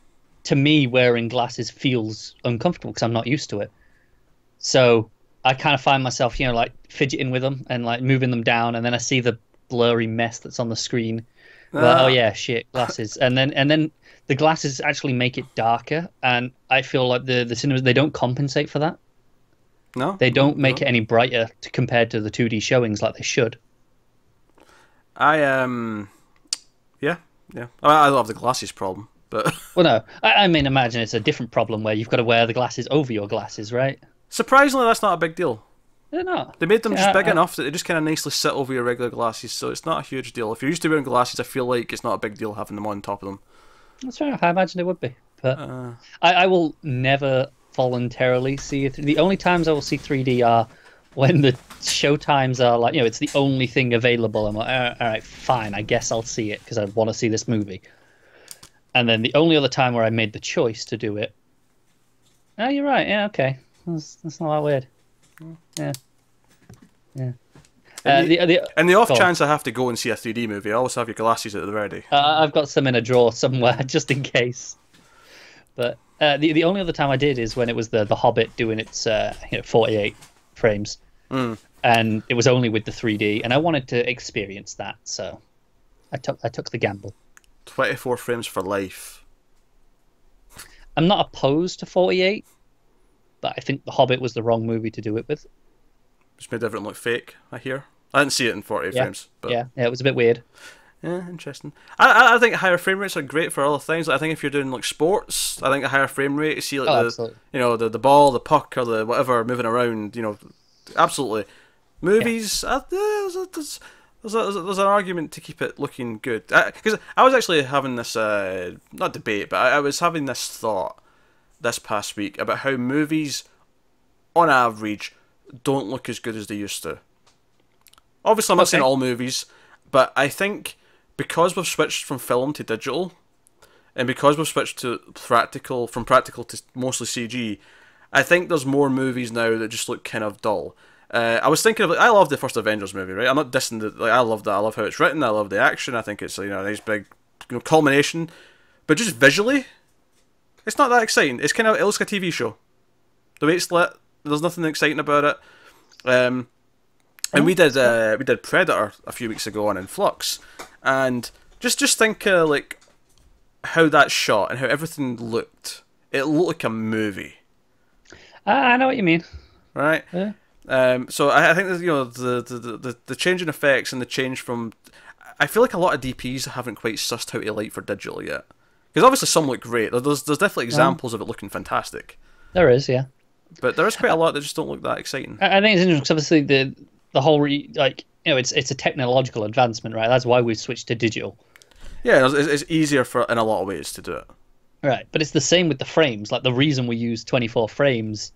to me, wearing glasses feels uncomfortable because I'm not used to it. So I kind of find myself, like fidgeting with them and like moving them down, and then I see the blurry mess that's on the screen. Like, oh yeah, shit, glasses, and then the glasses actually make it darker, and I feel like the cinemas, they don't compensate for that. No, they don't make it any brighter compared to the 2D showings like they should. Yeah. I love the glasses problem, but well, no, I mean, imagine it's a different problem where you've got to wear the glasses over your glasses, right? Surprisingly, that's not a big deal. They're not. They made them just big enough that they just kind of nicely sit over your regular glasses, so it's not a huge deal. If you're used to wearing glasses, I feel like it's not a big deal having them on top of them. That's fair enough. I imagine it would be, but I will never voluntarily see it. The only times I will see 3D are when the show times are like, it's the only thing available. I'm like, all right, fine, I guess I'll see it because I want to see this movie. And then the only other time where I made the choice to do it, you're right. Yeah, okay, that's not that weird. Yeah. And the off chance I have to go and see a 3D movie, I always have your glasses at the ready. I've got some in a drawer somewhere just in case. But the only other time I did is when it was the Hobbit doing its 48 frames, and it was only with the 3D, and I wanted to experience that, so I took the gamble. 24 frames for life. I'm not opposed to 48, but I think the Hobbit was the wrong movie to do it with. Just made everything look fake, I hear. I didn't see it in 48 frames. But yeah, it was a bit weird. Yeah, interesting. I think higher frame rates are great for other things. Like, I think if you're doing like sports, I think a higher frame rate, you see like the ball, the puck, or the whatever moving around. Absolutely. Movies, there's an argument to keep it looking good. Because I was actually having this not debate, but I was having this thought this past week about how movies, on average, don't look as good as they used to. Obviously, I'm not saying all movies, but I think because we've switched from film to digital, and because we've switched to from practical to mostly CG, I think there's more movies now that just look kind of dull. I was thinking of, I love the first Avengers movie, right? I'm not dissing it. Like, I love that. I love how it's written. I love the action. I think it's, you know, a nice big, you know, culmination. But just visually, it's not that exciting. It's kind of, it looks like a TV show. The way it's lit, there's nothing exciting about it. And we did Predator a few weeks ago on Influx, and just think like how that's shot and how everything looked. It looked like a movie. I know what you mean. Right. Yeah. So I think that, you know, the change in effects and the change from, I feel like a lot of DPs haven't quite sussed how to light for digital yet, because obviously some look great. There's definitely examples of it looking fantastic. There is, yeah, but there is quite a lot that just don't look that exciting. I think it's interesting because obviously the whole like, you know, it's a technological advancement, right? That's why we switched to digital. Yeah, it's easier in a lot of ways to do it. Right, but it's the same with the frames. Like the reason we use 24 frames.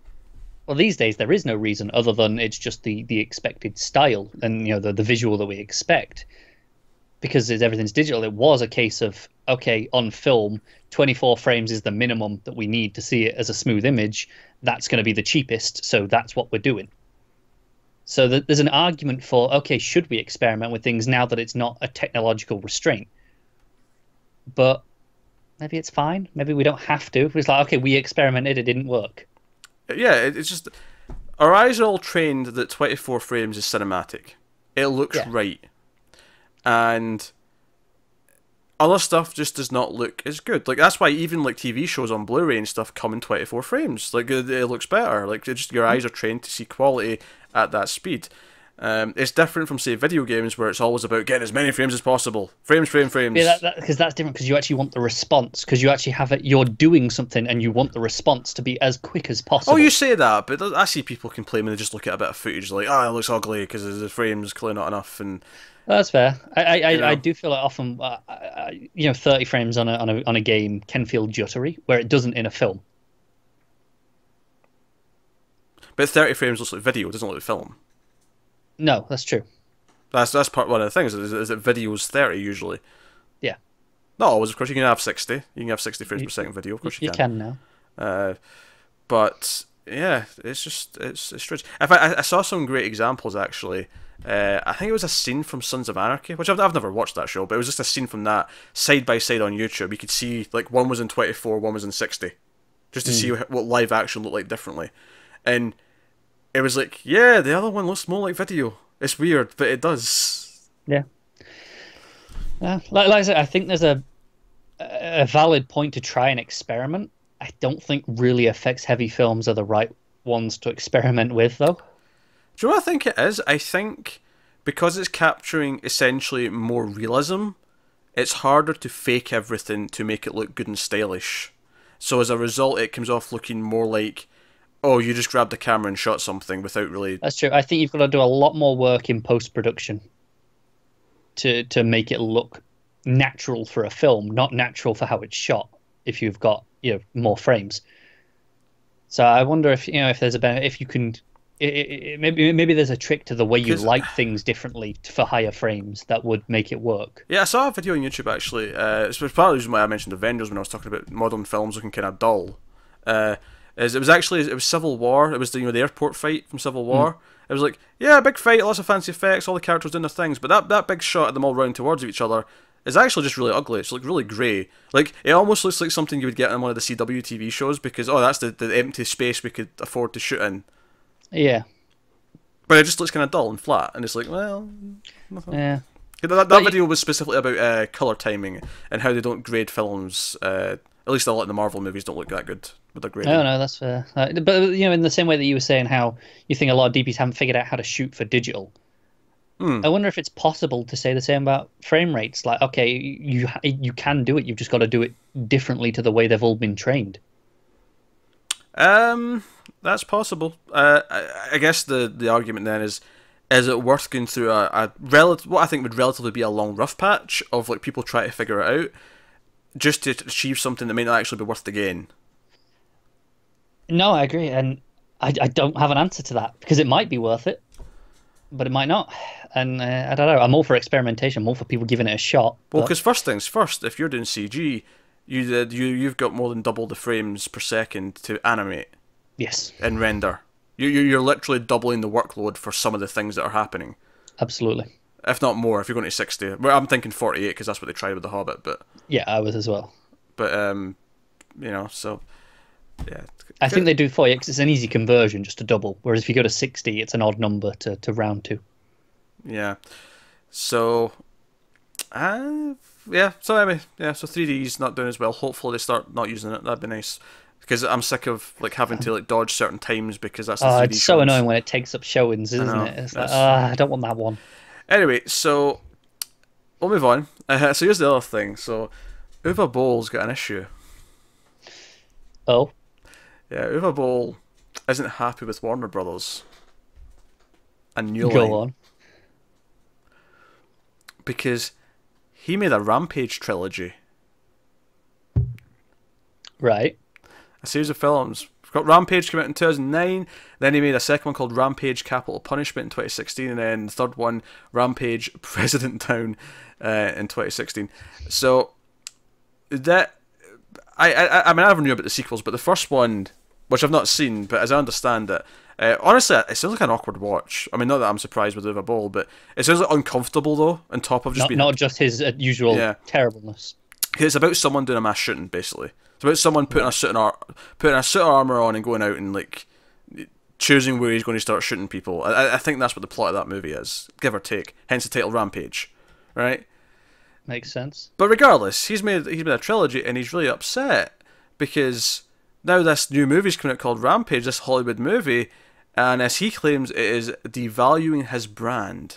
Well, these days there is no reason other than it's just the expected style and, you know, the visual that we expect, because everything's digital. It was a case of, okay, on film, 24 frames is the minimum that we need to see it as a smooth image. That's going to be the cheapest, so that's what we're doing. So there's an argument for, okay, should we experiment with things now that it's not a technological restraint? But maybe it's fine. Maybe we don't have to. It's like, okay, we experimented, it didn't work. Yeah, it's just, our eyes are all trained that 24 frames is cinematic. It looks right. And other stuff just does not look as good. Like, that's why even like TV shows on Blu-ray and stuff come in 24 frames. Like, it looks better. Like, just your eyes are trained to see quality at that speed. It's different from, say, video games where it's always about getting as many frames as possible. Frames. Yeah, because that's different, because you actually want the response, because you actually have it, you're doing something and you want the response to be as quick as possible. Oh, you say that, but I see people complain when they just look at a bit of footage like, oh, it looks ugly because the frame's clearly not enough. And that's fair. I do feel like often, you know, 30 frames on a game can feel juttery, where it doesn't in a film. But 30 frames looks like video, it doesn't look like film. No, that's true. That's one of the things, is that video's 30 usually. Yeah. Not always, of course. You can have 60. You can have 60 frames per second video, of course you can. You can now. But yeah, it's strange. I saw some great examples actually. I think it was a scene from Sons of Anarchy, which I've never watched that show, but it was just a scene from that side by side on YouTube. You could see like one was in 24, one was in 60, just to see what live action looked like differently, and it was like, yeah, the other one looks more like video. It's weird, but it does. Yeah. Yeah. Like I said, I think there's a valid point to try and experiment. I don't think really effects heavy films are the right ones to experiment with, though. Do you know what I think it is? I think because it's capturing essentially more realism, it's harder to fake everything to make it look good and stylish. So as a result, it comes off looking more like, oh, you just grabbed the camera and shot something without really... That's true. I think you've got to do a lot more work in post-production to make it look natural for a film, not natural for how it's shot, if you've got, you know, more frames. So I wonder if, you know, if there's if you can... maybe there's a trick to the way you light things differently for higher frames that would make it work. Yeah, I saw a video on YouTube actually. It's part of the reason why I mentioned Avengers when I was talking about modern films looking kind of dull. It was Civil War. It was the airport fight from Civil War. It was like, yeah, big fight, lots of fancy effects, all the characters doing their things, but that big shot of them all running towards each other is actually just really ugly. It's like really grey. Like, it almost looks like something you would get on one of the CW TV shows because, oh, that's the empty space we could afford to shoot in. Yeah. But it just looks kind of dull and flat, and it's like, well, nothing. Yeah. That video was specifically about colour timing and how they don't grade films. At least a lot of the Marvel movies don't look that good with their grading. No, that's fair. But, you know, in the same way that you were saying how you think a lot of DPs haven't figured out how to shoot for digital, I wonder if it's possible to say the same about frame rates. Like, okay, you can do it, you've just got to do it differently to the way they've all been trained. That's possible. I guess the argument then is it worth going through what I think would relatively be a long rough patch of like people try to figure it out just to achieve something that may not actually be worth the gain? No, I agree, and I don't have an answer to that because it might be worth it, but it might not. And I don't know. I'm all for experimentation. I'm all for people giving it a shot. Well, but- because first things first, if you're doing CG, you've got more than double the frames per second to animate Yes, and render. You're literally doubling the workload for some of the things that are happening. absolutely. If not more, if you're going to 60. Well, I'm thinking 48 because that's what they tried with The Hobbit. But Yeah, I was as well. you know, so yeah. I think they do 40 because it's an easy conversion just to double. Whereas if you go to 60, it's an odd number to round to. Yeah. So, yeah. So anyway, yeah. So 3D's not doing as well. Hopefully they start not using it. That'd be nice. Because I'm sick of like having to like dodge certain times because that's the 3D It's so shows. annoying when it takes up showings, isn't it? It's like, I don't want that one. Anyway, so we'll move on. So here's the other thing. So Uwe Boll's got an issue. Oh, Yeah, Uwe Boll isn't happy with Warner Brothers and New Line. go on. Because he made a Rampage trilogy. Right. A series of films. We've got Rampage came out in 2009, then he made a second one called Rampage Capital Punishment in 2016, and then the third one, Rampage President Town, in 2016. So, that... I mean, I never knew about the sequels, but the first one, which I've not seen, but as I understand it, honestly, it sounds like an awkward watch. I mean, not that I'm surprised with Uwe Boll, but it sounds like uncomfortable, though, on top of just being... Not just his usual terribleness. It's about someone doing a mass shooting, basically. It's about someone putting a suit of armor on and going out and like choosing where he's going to start shooting people. I think that's what the plot of that movie is, give or take. Hence the title Rampage, right? Makes sense. But regardless, he's made a trilogy and he's really upset because now this new movie's coming out called Rampage, this Hollywood movie, and as he claims, it is devaluing his brand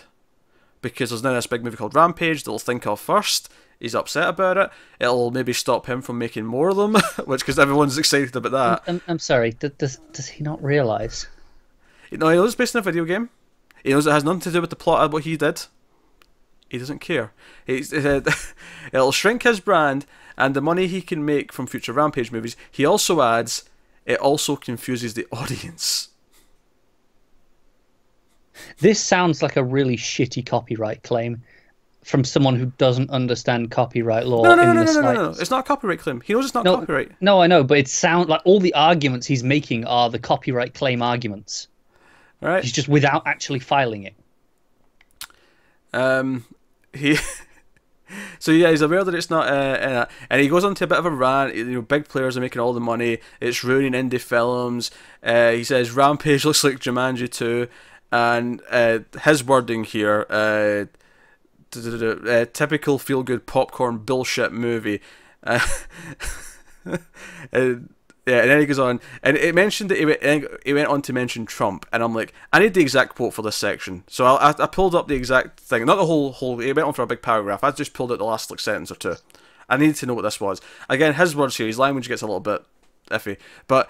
because there's now this big movie called Rampage that we'll think of first. He's upset about it. It'll maybe stop him from making more of them, which because everyone's excited about that. I'm sorry. Does he not realise? No, he knows it's based on a video game. He knows it has nothing to do with the plot of what he did. He doesn't care. He said it'll shrink his brand and the money he can make from future Rampage movies. He also adds, it also confuses the audience. This sounds like a really shitty copyright claim from someone who doesn't understand copyright law. No. It's not a copyright claim. He knows it's not copyright. No, I know, but it sounds like all the arguments he's making are the copyright claim arguments. Right. He's just without actually filing it. So yeah, he's aware that it's not, and he goes on to a bit of a rant. You know, big players are making all the money. It's ruining indie films. He says Rampage looks like Jumanji 2, and his wording here. Typical feel-good popcorn bullshit movie. Yeah, and then he goes on, and it mentioned that he went on to mention Trump, and I'm like, I need the exact quote for this section. So I pulled up the exact thing, not the whole. He went on for a big paragraph. I just pulled out the last like sentence or two. I needed to know what this was. Again, his words here, his language gets a little bit iffy, but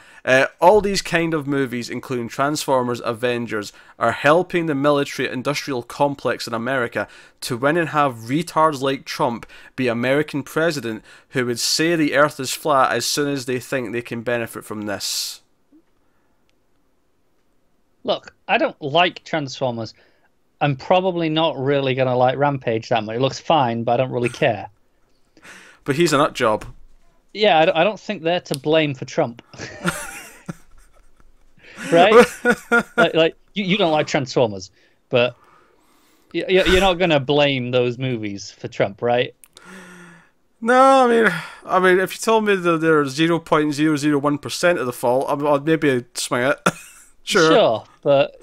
all these kind of movies, including Transformers, Avengers, are helping the military-industrial complex in America to win and have retards like Trump be American president who would say the earth is flat as soon as they think they can benefit from this. Look, I don't like Transformers. I'm probably not really going to like Rampage that much. It looks fine, but I don't really care. But he's a nut job. Yeah, I don't think they're to blame for Trump. Right? like you don't like Transformers, but you're not going to blame those movies for Trump, right? No, I mean, if you told me that they're 0.001% of the fault, I'd maybe swing it. Sure, but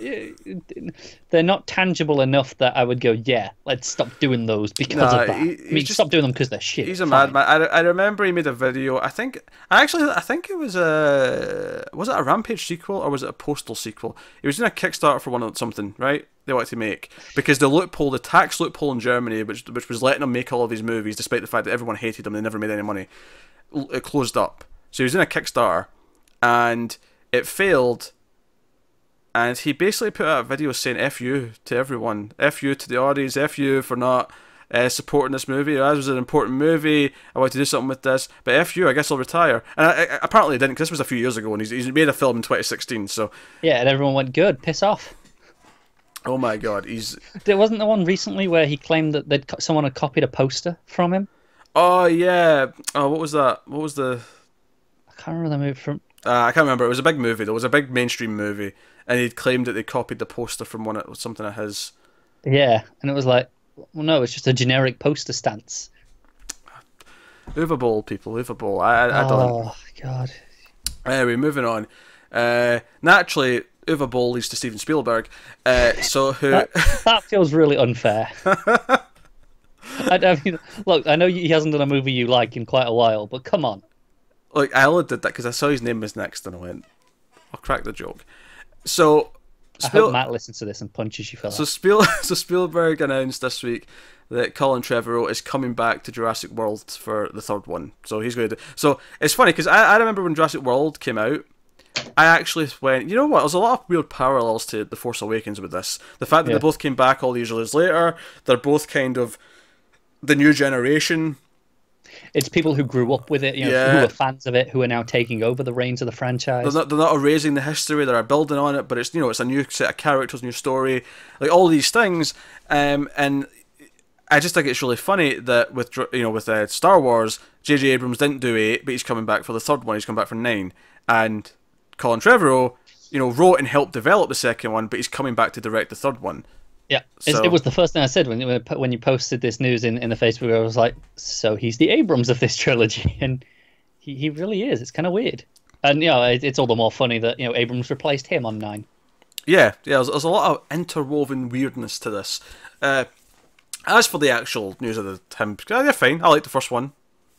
they're not tangible enough that I would go, yeah, let's stop doing those because of that. Stop doing them because they're shit. He's a madman. I remember he made a video. I think it was it a Rampage sequel or was it a Postal sequel? He was doing a Kickstarter for one of something, right? They wanted to make because the tax loophole in Germany, which was letting them make all of these movies, despite the fact that everyone hated them, they never made any money. It closed up. So he was in a Kickstarter, and it failed. And he basically put out a video saying F you to everyone. F you to the audience. F you for not supporting this movie. This was an important movie. I want to do something with this. But F you, I guess I'll retire. And I apparently didn't, because this was a few years ago, and he's made a film in 2016. So yeah, and everyone went, good, piss off. oh my god, There wasn't the one recently where he claimed that someone had copied a poster from him? Oh yeah. Oh, what was that? What was the? I can't remember the movie from. I can't remember. It was a big movie. Though. It was a big mainstream movie, and he'd claimed that they copied the poster from something of his. Yeah, and it was like, well, no, it's just a generic poster stance. Boll, people, Boll. I don't. Oh god. Anyway, moving on. Naturally, Boll leads to Steven Spielberg. So who? That feels really unfair. I mean, look, I know he hasn't done a movie you like in quite a while, but come on. Like, I only did that because I saw his name was next, and I went, "I'll crack the joke." So, I hope Matt listens to this and punches you for that. So Spielberg announced this week that Colin Trevorrow is coming back to Jurassic World for the third one. So he's going to. So it's funny because I remember when Jurassic World came out, I actually went, you know what? There's a lot of weird parallels to The Force Awakens with this. The fact that they both came back all these years later, they're both kind of the new generation. It's people who grew up with it, who are fans of it, who are now taking over the reins of the franchise. They're not erasing the history; they're building on it. But it's it's a new set of characters, new story, like all these things. And I just think it's really funny that with Star Wars, J.J. Abrams didn't do 8, but he's coming back for the third one. He's coming back for 9, and Colin Trevorrow, wrote and helped develop the second one, but he's coming back to direct the third one. Yeah, it was the first thing I said when you posted this news in the Facebook. I was like, so he's the Abrams of this trilogy, and he really is. It's kind of weird, and it's all the more funny that Abrams replaced him on 9. Yeah. There's a lot of interwoven weirdness to this. As for the actual news of him, they're fine. I like the first one.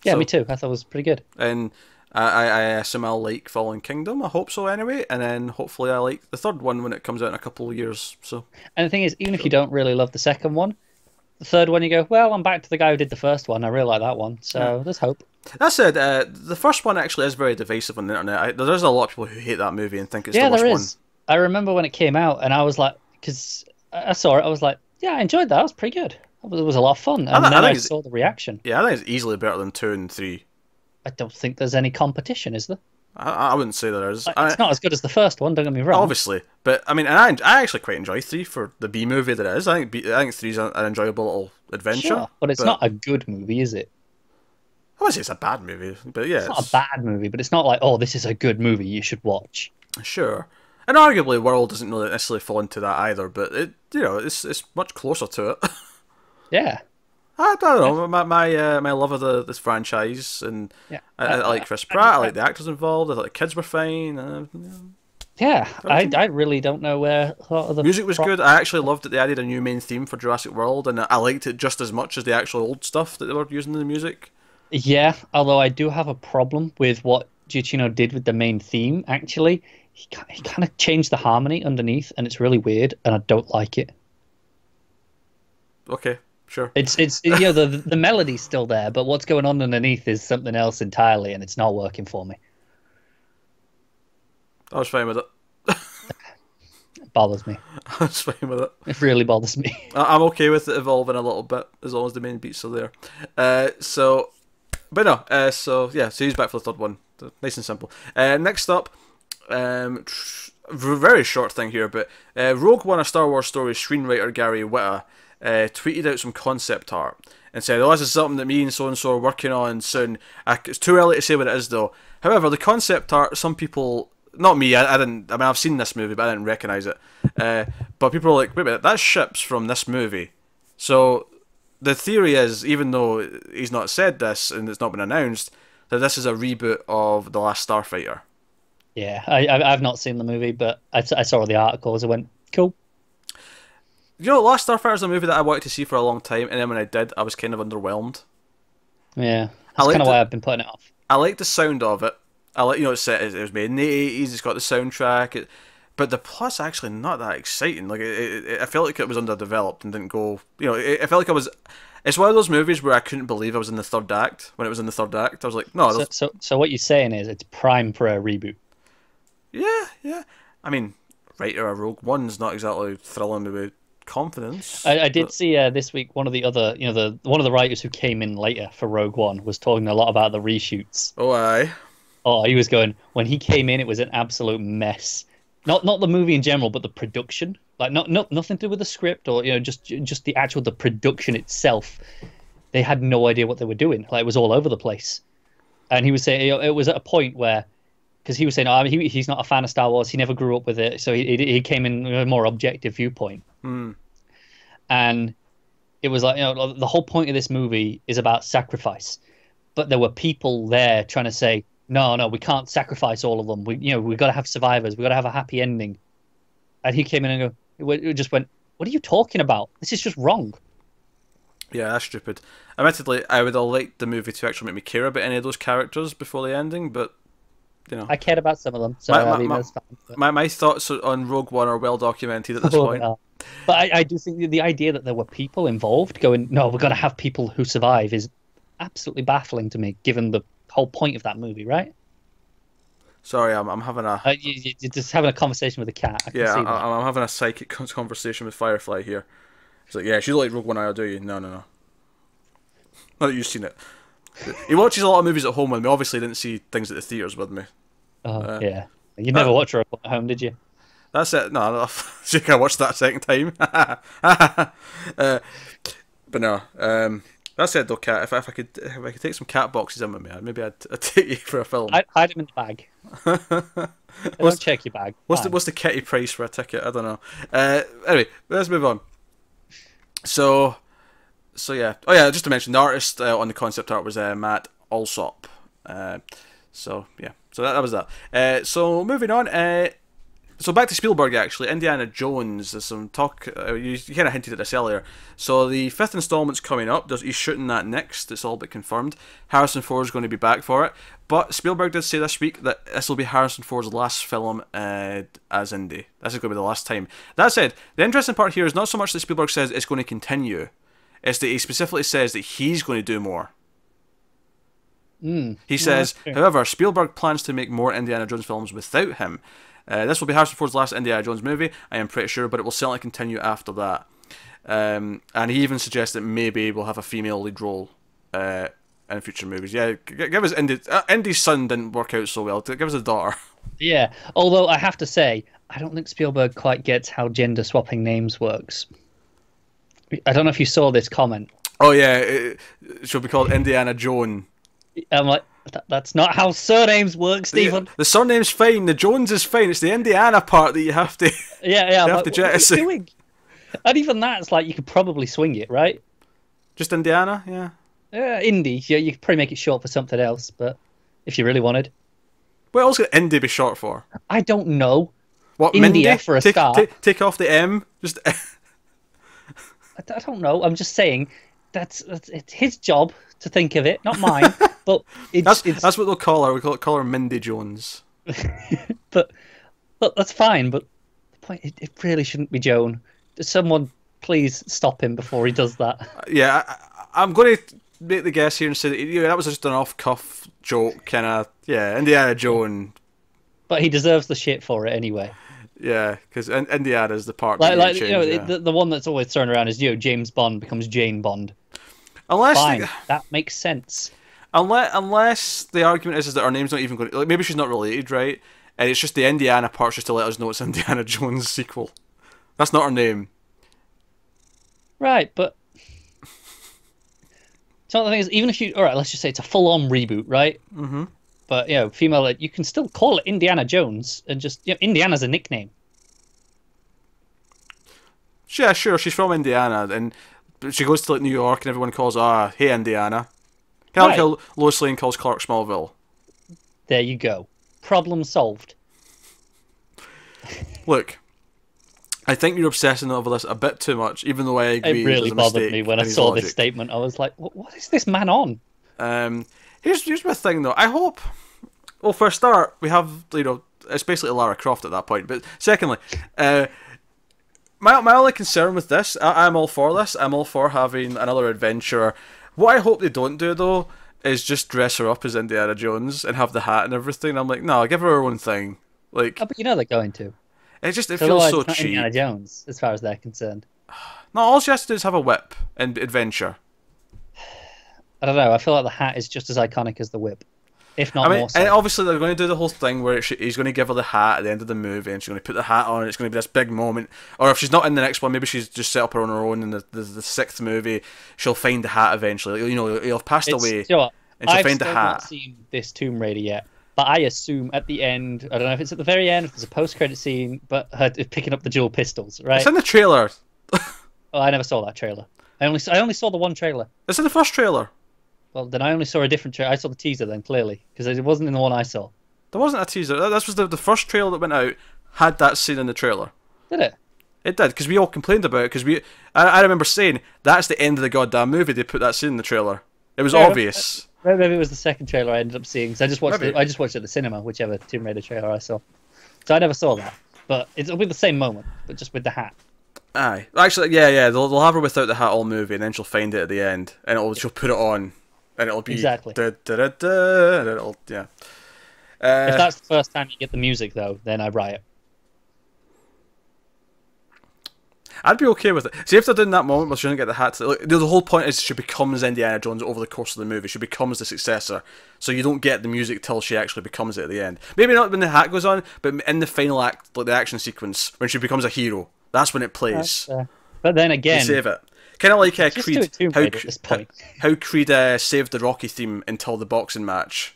Yeah, me too. I thought it was pretty good. And I assume I'll like Fallen Kingdom. I hope so anyway. And then hopefully I like the third one when it comes out in a couple of years. So. And the thing is, even if you don't really love the second one, the third one you go, well, I'm back to the guy who did the first one. I really like that one. So there's hope. That said, the first one actually is very divisive on the internet. There's a lot of people who hate that movie and think it's the worst one. I remember when it came out, and I was like, because I saw it, I was like, yeah, I enjoyed that. It was pretty good. It was a lot of fun. And then I saw the reaction. Yeah, I think it's easily better than 2 and 3. I don't think there's any competition, is there? I wouldn't say there is. It's not as good as the first one, don't get me wrong. Obviously. But, I mean, I actually quite enjoy 3 for the B movie that it is. I think 3's an enjoyable little adventure. Sure, but it's not a good movie, is it? I wouldn't say it's a bad movie, but yeah. It's not a bad movie, but it's not like, oh, this is a good movie you should watch. Sure. And arguably, World doesn't really necessarily fall into that either, but it's much closer to it. Yeah. I don't know. My love of this franchise, and I like Chris Pratt. I like the actors involved. I thought the kids were fine. Yeah, I really don't know where a lot of the music was good. I actually loved that they added a new main theme for Jurassic World, and I liked it just as much as the actual old stuff that they were using in the music. Yeah, although I do have a problem with what Giacchino did with the main theme. Actually, he kind of changed the harmony underneath, and it's really weird, and I don't like it. Okay. Sure. It's the melody's still there, but what's going on underneath is something else entirely, and it's not working for me. I was fine with it. It bothers me. I was fine with it. It really bothers me. I'm okay with it evolving a little bit as long as the main beats are there. So he's back for the third one. Nice and simple. Next up, very short thing here, but Rogue One: A Star Wars Story screenwriter Gary Whitta tweeted out some concept art and said, "Oh, this is something that me and so are working on soon. It's too early to say what it is, though." However, the concept art, some people, not me, I didn't. I mean, I've seen this movie, but I didn't recognize it. But people are like, "Wait a minute, that's ships from this movie." So the theory is, even though he's not said this and it's not been announced, that this is a reboot of The Last Starfighter. Yeah, I've not seen the movie, but I saw the articles. I went, cool. Last Starfighter is a movie that I wanted to see for a long time, and then when I did, I was kind of underwhelmed. Yeah, that's kind of why I've been putting it off. I like the sound of it. I like, it was made in the 80s, it's got the soundtrack, but the plot's actually not that exciting. Like, I felt like it was underdeveloped and didn't go, I felt like it's one of those movies where I couldn't believe I was in the third act. When it was in the third act, I was like, no. So what you're saying is it's prime for a reboot. Yeah. I mean, writer of Rogue One's not exactly thrilling me with confidence. I did see this week one of the other, one of the writers who came in later for Rogue One was talking a lot about the reshoots. Oh, aye. Oh, he was going, when he came in, it was an absolute mess. Not the movie in general, but the production. Like nothing to do with the script or just the production itself. They had no idea what they were doing. Like it was all over the place. And he was saying it was at a point where, because he was saying, he's not a fan of Star Wars. He never grew up with it, so he came in with a more objective viewpoint. And it was like, the whole point of this movie is about sacrifice, but there were people there trying to say, no, we can't sacrifice all of them. We got to have survivors. We got to have a happy ending. And he came in and just went, what are you talking about? This is just wrong. Yeah, that's stupid. Admittedly, I would have liked the movie to actually make me care about any of those characters before the ending, but I cared about some of them. So that's fine. My thoughts on Rogue One are well documented at this point. But I do think the idea that there were people involved going, no, we've got to have people who survive is absolutely baffling to me, given the whole point of that movie, right? Sorry, I'm having a... You're just having a conversation with a cat. I'm having a psychic conversation with Firefly here. It's like, yeah, she's like Rogue One, do you? No. Not that you've seen it. He watches a lot of movies at home with me. Obviously, didn't see things at the theatres with me. Oh, yeah. You never watched Rogue One at home, did you? That's it. No, so I watched that a second time. But no. That said, though, Cat, if I could take some cat boxes in with me, maybe I'd take you for a film. I'd hide them in the bag. Don't check your bag. What's the kitty price for a ticket? I don't know. Anyway, let's move on. So yeah. Oh yeah, just to mention, the artist on the concept art was Matt Alsop. So yeah, so that was that. So moving on. So back to Spielberg, actually. Indiana Jones, there's some talk, you kind of hinted at this earlier. So the 5th installment's coming up, he's shooting that next, it's all but confirmed. Harrison Ford's going to be back for it. But Spielberg did say this week that this will be Harrison Ford's last film as Indy. This is going to be the last time. That said, the interesting part here is not so much that Spielberg says it's going to continue, it's that he specifically says that he's going to do more. He says, however, Spielberg plans to make more Indiana Jones films without him. This will be Harrison Ford's last Indiana Jones movie, I am pretty sure, but it will certainly continue after that. And he even suggests that maybe we'll have a female lead role in future movies. Yeah, give us Indy. Indy's son didn't work out so well. Give us a daughter. Yeah, although I have to say, I don't think Spielberg quite gets how gender swapping names works. I don't know if you saw this comment. Oh yeah, it should be called Indiana Joan. I'm like, that's not how surnames work, Stephen. The surname's fine. The Jones is fine. It's the Indiana part that you have to. Yeah. You have to jettison. What are you doing? And even that's like you could probably swing it, right? Just Indiana, yeah. Indy. Yeah, you could probably make it short for something else, but if you really wanted. What else could Indy be short for? I don't know. What, India Mindy? For a start. Take off the M. Just. I don't know. I'm just saying it's his job to think of it, not mine. But that's what they'll call her. We call her Mindy Jones. but that's fine. But the point, it really shouldn't be Joan. Someone please stop him before he does that. Yeah, I'm going to make the guess here and say that was just an off-cuff joke, kind of. Yeah, Indiana Jones. But he deserves the shit for it anyway. Yeah, because Indiana's the part. Like the one that's always thrown around is James Bond becomes Jane Bond. Fine, that makes sense. Unless the argument is that her name's not even going to... Like, maybe she's not related, right? And it's just the Indiana part just to let us know it's Indiana Jones sequel. That's not her name. Right, but... So the thing is, even if you... Alright, let's just say it's a full-on reboot, right? Mm-hmm. But, female... You can still call it Indiana Jones and just... Indiana's a nickname. Yeah, sure, she's from Indiana, and she goes to New York and everyone calls her, hey, Indiana. Kind of like how Lois Lane calls Clark Smallville. There you go. Problem solved. Look, I think you're obsessing over this a bit too much, even though I agree. It really bothered me when I saw this statement. I was like, what is this man on? Here's my thing, though. I hope... Well, for a start, we have, it's basically Lara Croft at that point. But secondly, my only concern with this, I'm all for this. I'm all for having another adventure. What I hope they don't do, though, is just dress her up as Indiana Jones and have the hat and everything. I'm like, no, give her own thing. Like, but they're going to. It feels so cheap. Indiana Jones, as far as they're concerned. No, all she has to do is have a whip and adventure. I don't know. I feel like the hat is just as iconic as the whip, if not more so. And obviously they're going to do the whole thing where he's going to give her the hat at the end of the movie, and she's going to put the hat on, and it's going to be this big moment. Or if she's not in the next one, maybe she's just set up her on her own in the sixth movie. She'll find the hat eventually. You know, he'll have passed away, You know what? and she'll I've find the still hat. not seen this Tomb Raider yet, but I assume at the end, I don't know if it's at the very end, if there's a post-credit scene, but her picking up the dual pistols, right? It's in the trailer. Oh, I never saw that trailer. I only saw the one trailer. It's in the first trailer. Well, then I only saw a different trailer. I saw the teaser then, clearly, because it wasn't in the one I saw. There wasn't a teaser. This was the first trailer that went out, had that scene in the trailer. Did it? It did, because we all complained about it, because I remember saying, that's the end of the goddamn movie, they put that scene in the trailer. It was obvious. Maybe it was the second trailer I ended up seeing, because I just watched Maybe. it. I just watched it at the cinema, whichever Tomb Raider trailer I saw. So I never saw that, but it'll be the same moment, but just with the hat. Aye. Actually, yeah, they'll have her without the hat all movie, and then she'll find it at the end, and she'll put it on, and it'll be... Exactly. And it'll, yeah. If that's the first time you get the music, though, then I riot. I'd be okay with it. See, if they're doing that moment where she doesn't get the hat... the whole point is she becomes Indiana Jones over the course of the movie. She becomes the successor, so you don't get the music till she actually becomes it at the end. Maybe not when the hat goes on, but in the final act, like the action sequence, when she becomes a hero. That's when it plays. But then again, they save it. Kind of like just Creed. do it Tomb Raider at this point. How Creed saved the Rocky theme until the boxing match,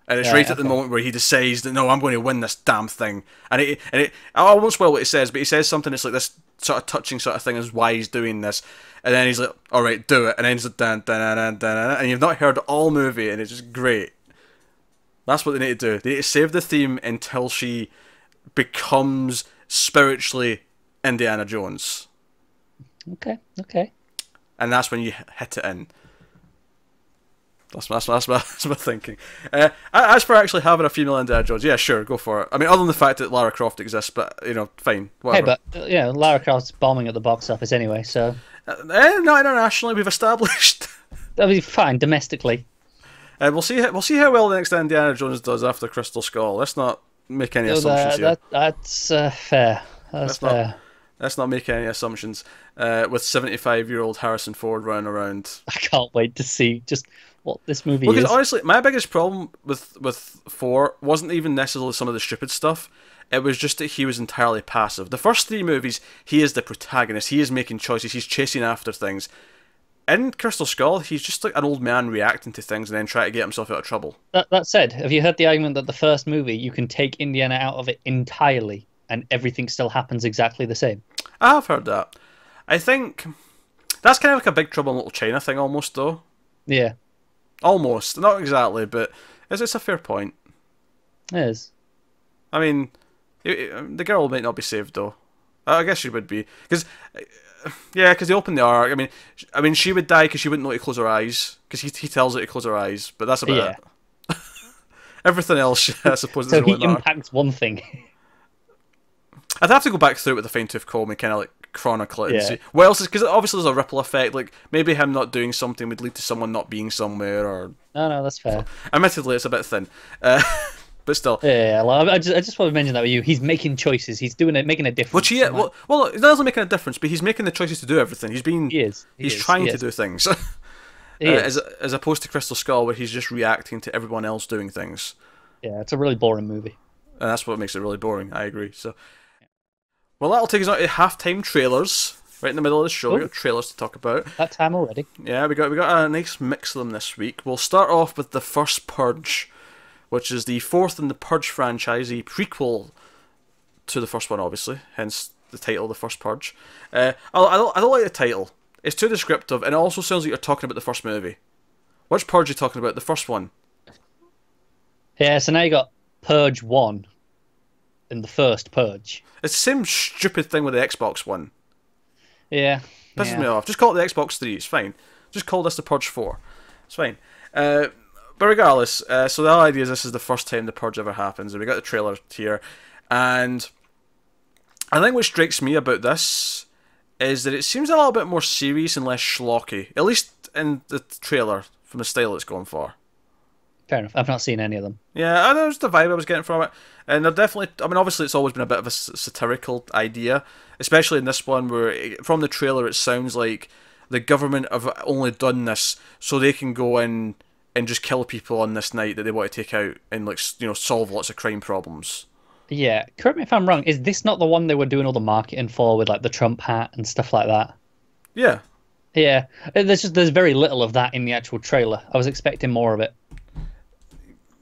and it's right at the moment where he decides that no, I'm going to win this damn thing. And I won't spoil what he says, but he says something that's like this sort of touching sort of thing as why he's doing this, and then he's like, all right, do it, and then he's like, dun, dun, dun, dun, dun, dun, and you've not heard all movie, and it's just great. That's what they need to do. They need to save the theme until she becomes spiritually Indiana Jones. Okay. And that's when you hit it in. That's my thinking. As for actually having a female Indiana Jones, yeah, sure, go for it. I mean, other than the fact that Lara Croft exists, but, you know, fine, whatever. Hey, but, Lara Croft's bombing at the box office anyway, so... Not internationally, we've established. That'll be fine, domestically. We'll see how well the next Indiana Jones does after Crystal Skull. Let's not make any assumptions here. That's fair. That's fair. Let's not make any assumptions. With 75-year-old Harrison Ford running around. I can't wait to see just what this movie is. Because honestly, my biggest problem with 4 wasn't even necessarily some of the stupid stuff. It was just that he was entirely passive. The first 3 movies, he is the protagonist. He is making choices. He's chasing after things. In Crystal Skull, he's just like an old man reacting to things and then trying to get himself out of trouble. That said, have you heard the argument that the first movie, you can take Indiana out of it entirely and everything still happens exactly the same? I have heard that. I think that's kind of like a Big Trouble in Little China thing almost, though. Yeah. Almost. Not exactly, but it's a fair point. It is. I mean, the girl might not be saved, though. I guess she would be. Because they open the ark. I mean, she would die because she wouldn't know to close her eyes. Because he tells her to close her eyes, but that's about it. Everything else, I suppose, doesn't so really he matter. impacts one thing. I'd have to go back through it with a fine-tooth comb and kind of like chronicle it and Yeah. see what else is, because obviously there's a ripple effect. Like maybe him not doing something would lead to someone not being somewhere, or No, that's fair. admittedly it's a bit thin, but still. Yeah, well, I just want to mention that with you. He's making choices. He's doing it, making a difference. Which he well, it doesn't make a difference, but he's making the choices to do everything. He's trying to do things, as opposed to Crystal Skull, where he's just reacting to everyone else doing things. Yeah, it's a really boring movie. And that's what makes it really boring. I agree. So, well, that'll take us on to halftime trailers. Right in the middle of the show, we got trailers to talk about. That time already. Yeah, we got a nice mix of them this week. We'll start off with The First Purge, which is the 4th in the Purge franchise, a prequel to the first one, obviously, hence the title, The First Purge. I don't like the title. It's too descriptive, and it also sounds like you're talking about the first movie. Which Purge are you talking about? The first one? Yeah, so now you got Purge 1 and the first Purge. It's the same stupid thing with the Xbox One. Yeah. Pisses me off. Just call it the Xbox 3, it's fine. Just call this the Purge 4. It's fine. But regardless, so the idea is this is the first time the Purge ever happens, and we got the trailer here, and I think what strikes me about this is that it seems a little bit more serious and less schlocky, at least in the trailer, from the style it's going for. Fair enough. I've not seen any of them. Yeah, I know it's the vibe I was getting from it, and they're definitely. I mean, obviously, it's always been a bit of a satirical idea, especially in this one, where from the trailer it sounds like the government have only done this so they can go in and just kill people on this night that they want to take out and like solve lots of crime problems. Yeah, correct me if I'm wrong. Is this not the one they were doing all the marketing for with like the Trump hat and stuff like that? Yeah. Yeah, there's very little of that in the actual trailer. I was expecting more of it.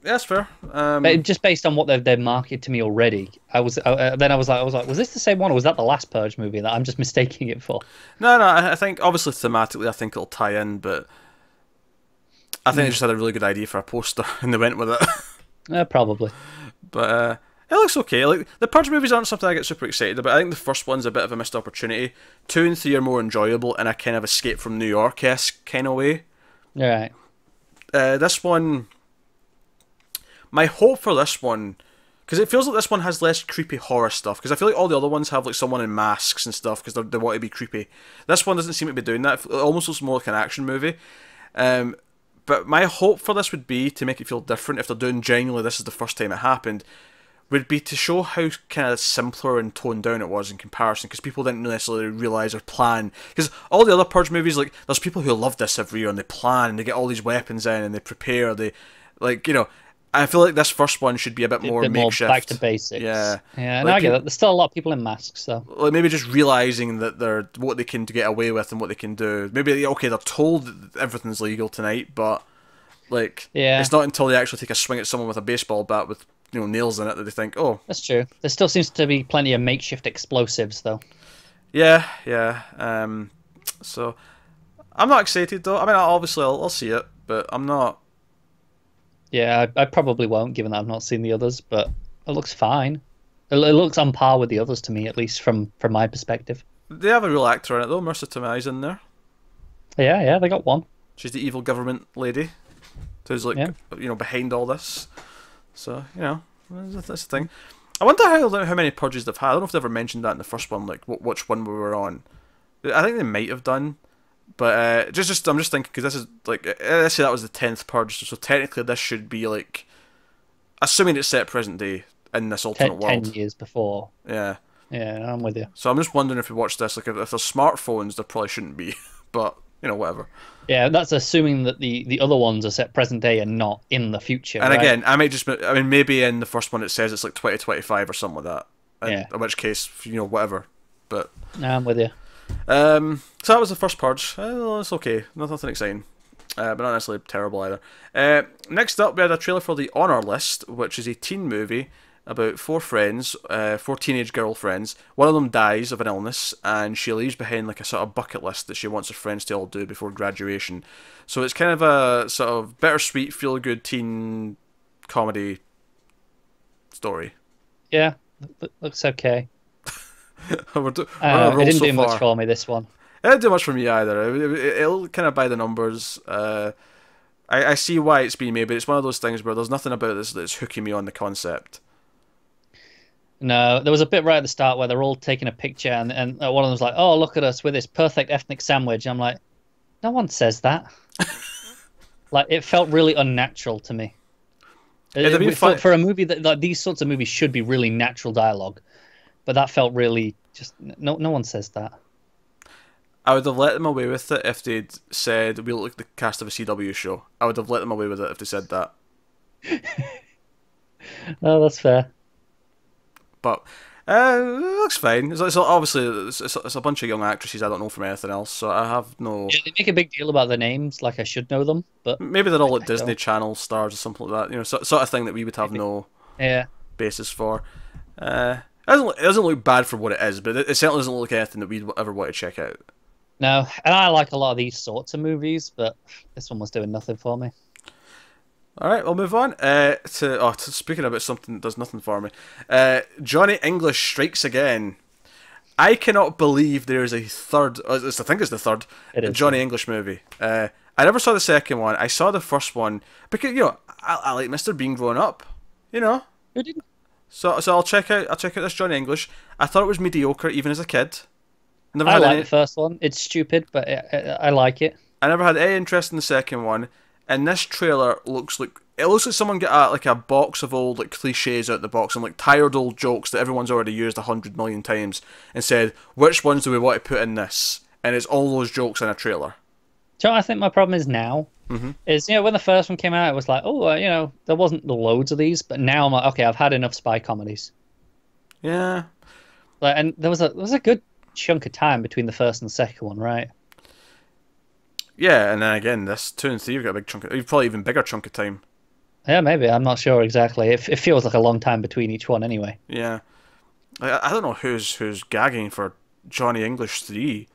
Yeah, that's fair. But just based on what they've marketed to me already, I was like, was this the same one, or was that the last Purge movie that I'm just mistaking it for? No, I think obviously thematically, I think it'll tie in, but I think they just had a really good idea for a poster and they went with it. Probably. But it looks okay. Like the Purge movies aren't something I get super excited about. I think the first one's a bit of a missed opportunity. 2 and 3 are more enjoyable in a kind of escape from New York-esque kind of way. Right. This one, my hope for this one, because it feels like this one has less creepy horror stuff. Because I feel like all the other ones have like someone in masks and stuff because they want to be creepy. This one doesn't seem to be doing that. It almost looks more like an action movie. But my hope for this would be to make it feel different. If they're doing genuinely, this is the first time it happened, would be to show how kind of simpler and toned down it was in comparison, because people didn't necessarily realise or plan. Because all the other Purge movies, like, there's people who love this every year and they plan and they get all these weapons in and they prepare. They, like, I feel like this first one should be a bit more makeshift. More back to basics. Yeah. Yeah, no, I get it. There's still a lot of people in masks, so. Like, maybe just realising that they're what they can get away with and what they can do. Maybe, okay, they're told that everything's legal tonight, but, like, it's not until they actually take a swing at someone with a baseball bat with, nails in it that they think, oh. That's true. There still seems to be plenty of makeshift explosives, though. Yeah. So, I'm not excited, though. I mean, obviously, I'll see it, but I'm not. Yeah, I probably won't, given that I've not seen the others, but it looks fine. It looks on par with the others to me, at least from my perspective. They have a real actor in it, though. Marissa Tomei's in there. Yeah, they got one. She's the evil government lady who's, like, behind all this. So, that's the thing. I wonder how many purges they've had. I don't know if they ever mentioned that in the first one, like, which one we were on. I think they might have done. But I'm just thinking, because this is, like, let's say that was the 10th purge, so technically this should be, like, assuming it's set present day in this alternate world. 10 years before. Yeah. Yeah, I'm with you. So I'm just wondering if we watch this, like, if there's smartphones, there probably shouldn't be, but, whatever. Yeah, that's assuming that the other ones are set present day and not in the future. And right? again, maybe in the first one it says it's, like, 2025 or something like that. In which case, whatever. But. No, I'm with you. So that was the first purge. It's okay, nothing exciting, but not necessarily terrible either. Next up, we had a trailer for The Honor List, which is a teen movie about 4 friends, 4 teenage girlfriends. One of them dies of an illness, and she leaves behind like a sort of bucket list that she wants her friends to all do before graduation. So it's kind of a sort of bittersweet, feel-good teen comedy story. Yeah, looks okay. It didn't do much for me, this one. It didn't do much for me either. It'll kind of by the numbers. I see why it's being made, but it's one of those things where there's nothing about this that's hooking me on the concept. No, there was a bit right at the start where they're all taking a picture, and one of them's like, "Oh, look at us with this perfect ethnic sandwich." I'm like, no one says that. Like, it felt really unnatural to me. For a movie that, like, these sorts of movies should be really natural dialogue. But that felt really just no one says that. I would have let them away with it if they'd said we look like the cast of a CW show. I would have let them away with it if they said that. Oh, that's fair. But it looks fine. It's obviously it's a bunch of young actresses I don't know from anything else, so I have no. Yeah, they make a big deal about their names, like I should know them, but maybe they're all at Disney Channel stars or something like that. Sort of thing that we would have no basis for. It doesn't look bad for what it is, but it certainly doesn't look like anything that we'd ever want to check out. No, and I like a lot of these sorts of movies, but this one was doing nothing for me. Alright, we'll move on to speaking about something that does nothing for me. Johnny English Strikes Again. I cannot believe there is a third, I think it's the third, Johnny English movie. I never saw the second one. I saw the first one because, I like Mr. Bean growing up, Who didn't? So I'll check out this Johnny English. I thought it was mediocre even as a kid. I like the first one. It's stupid, but I like it. I never had any interest in the second one, and this trailer looks like it looks like someone got like a box of old like cliches out the box and like tired old jokes that everyone's already used 100 million times and said, which ones do we want to put in this? And it's all those jokes in a trailer. Do you know what I think my problem is now? Is, when the first one came out, it was like, oh, there wasn't loads of these, but now I'm like, okay, I've had enough spy comedies. Yeah. And there was a good chunk of time between the first and the second one, right? Yeah, and then again, this 2 and 3, you've got a big chunk. You've probably even bigger chunk of time. Yeah, maybe. I'm not sure exactly. It feels like a long time between each one, anyway. Yeah, I don't know who's gagging for Johnny English 3.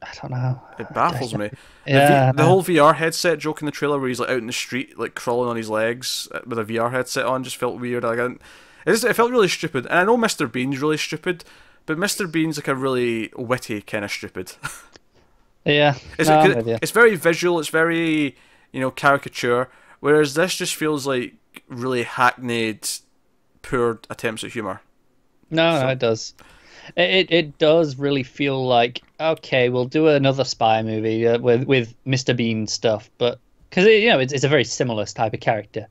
I don't know. It baffles me. Yeah, the whole VR headset joke in the trailer where he's like out in the street, like crawling on his legs with a VR headset on, just felt weird. It felt really stupid. And I know Mr. Bean's really stupid, but Mr. Bean's like a really witty kind of stupid. Yeah, it's very visual. It's very caricature. Whereas this just feels like really hackneyed, poor attempts at humor. No, it does. It does really feel like, okay, we'll do another spy movie with Mr. Bean stuff, but because it's a very similar type of character.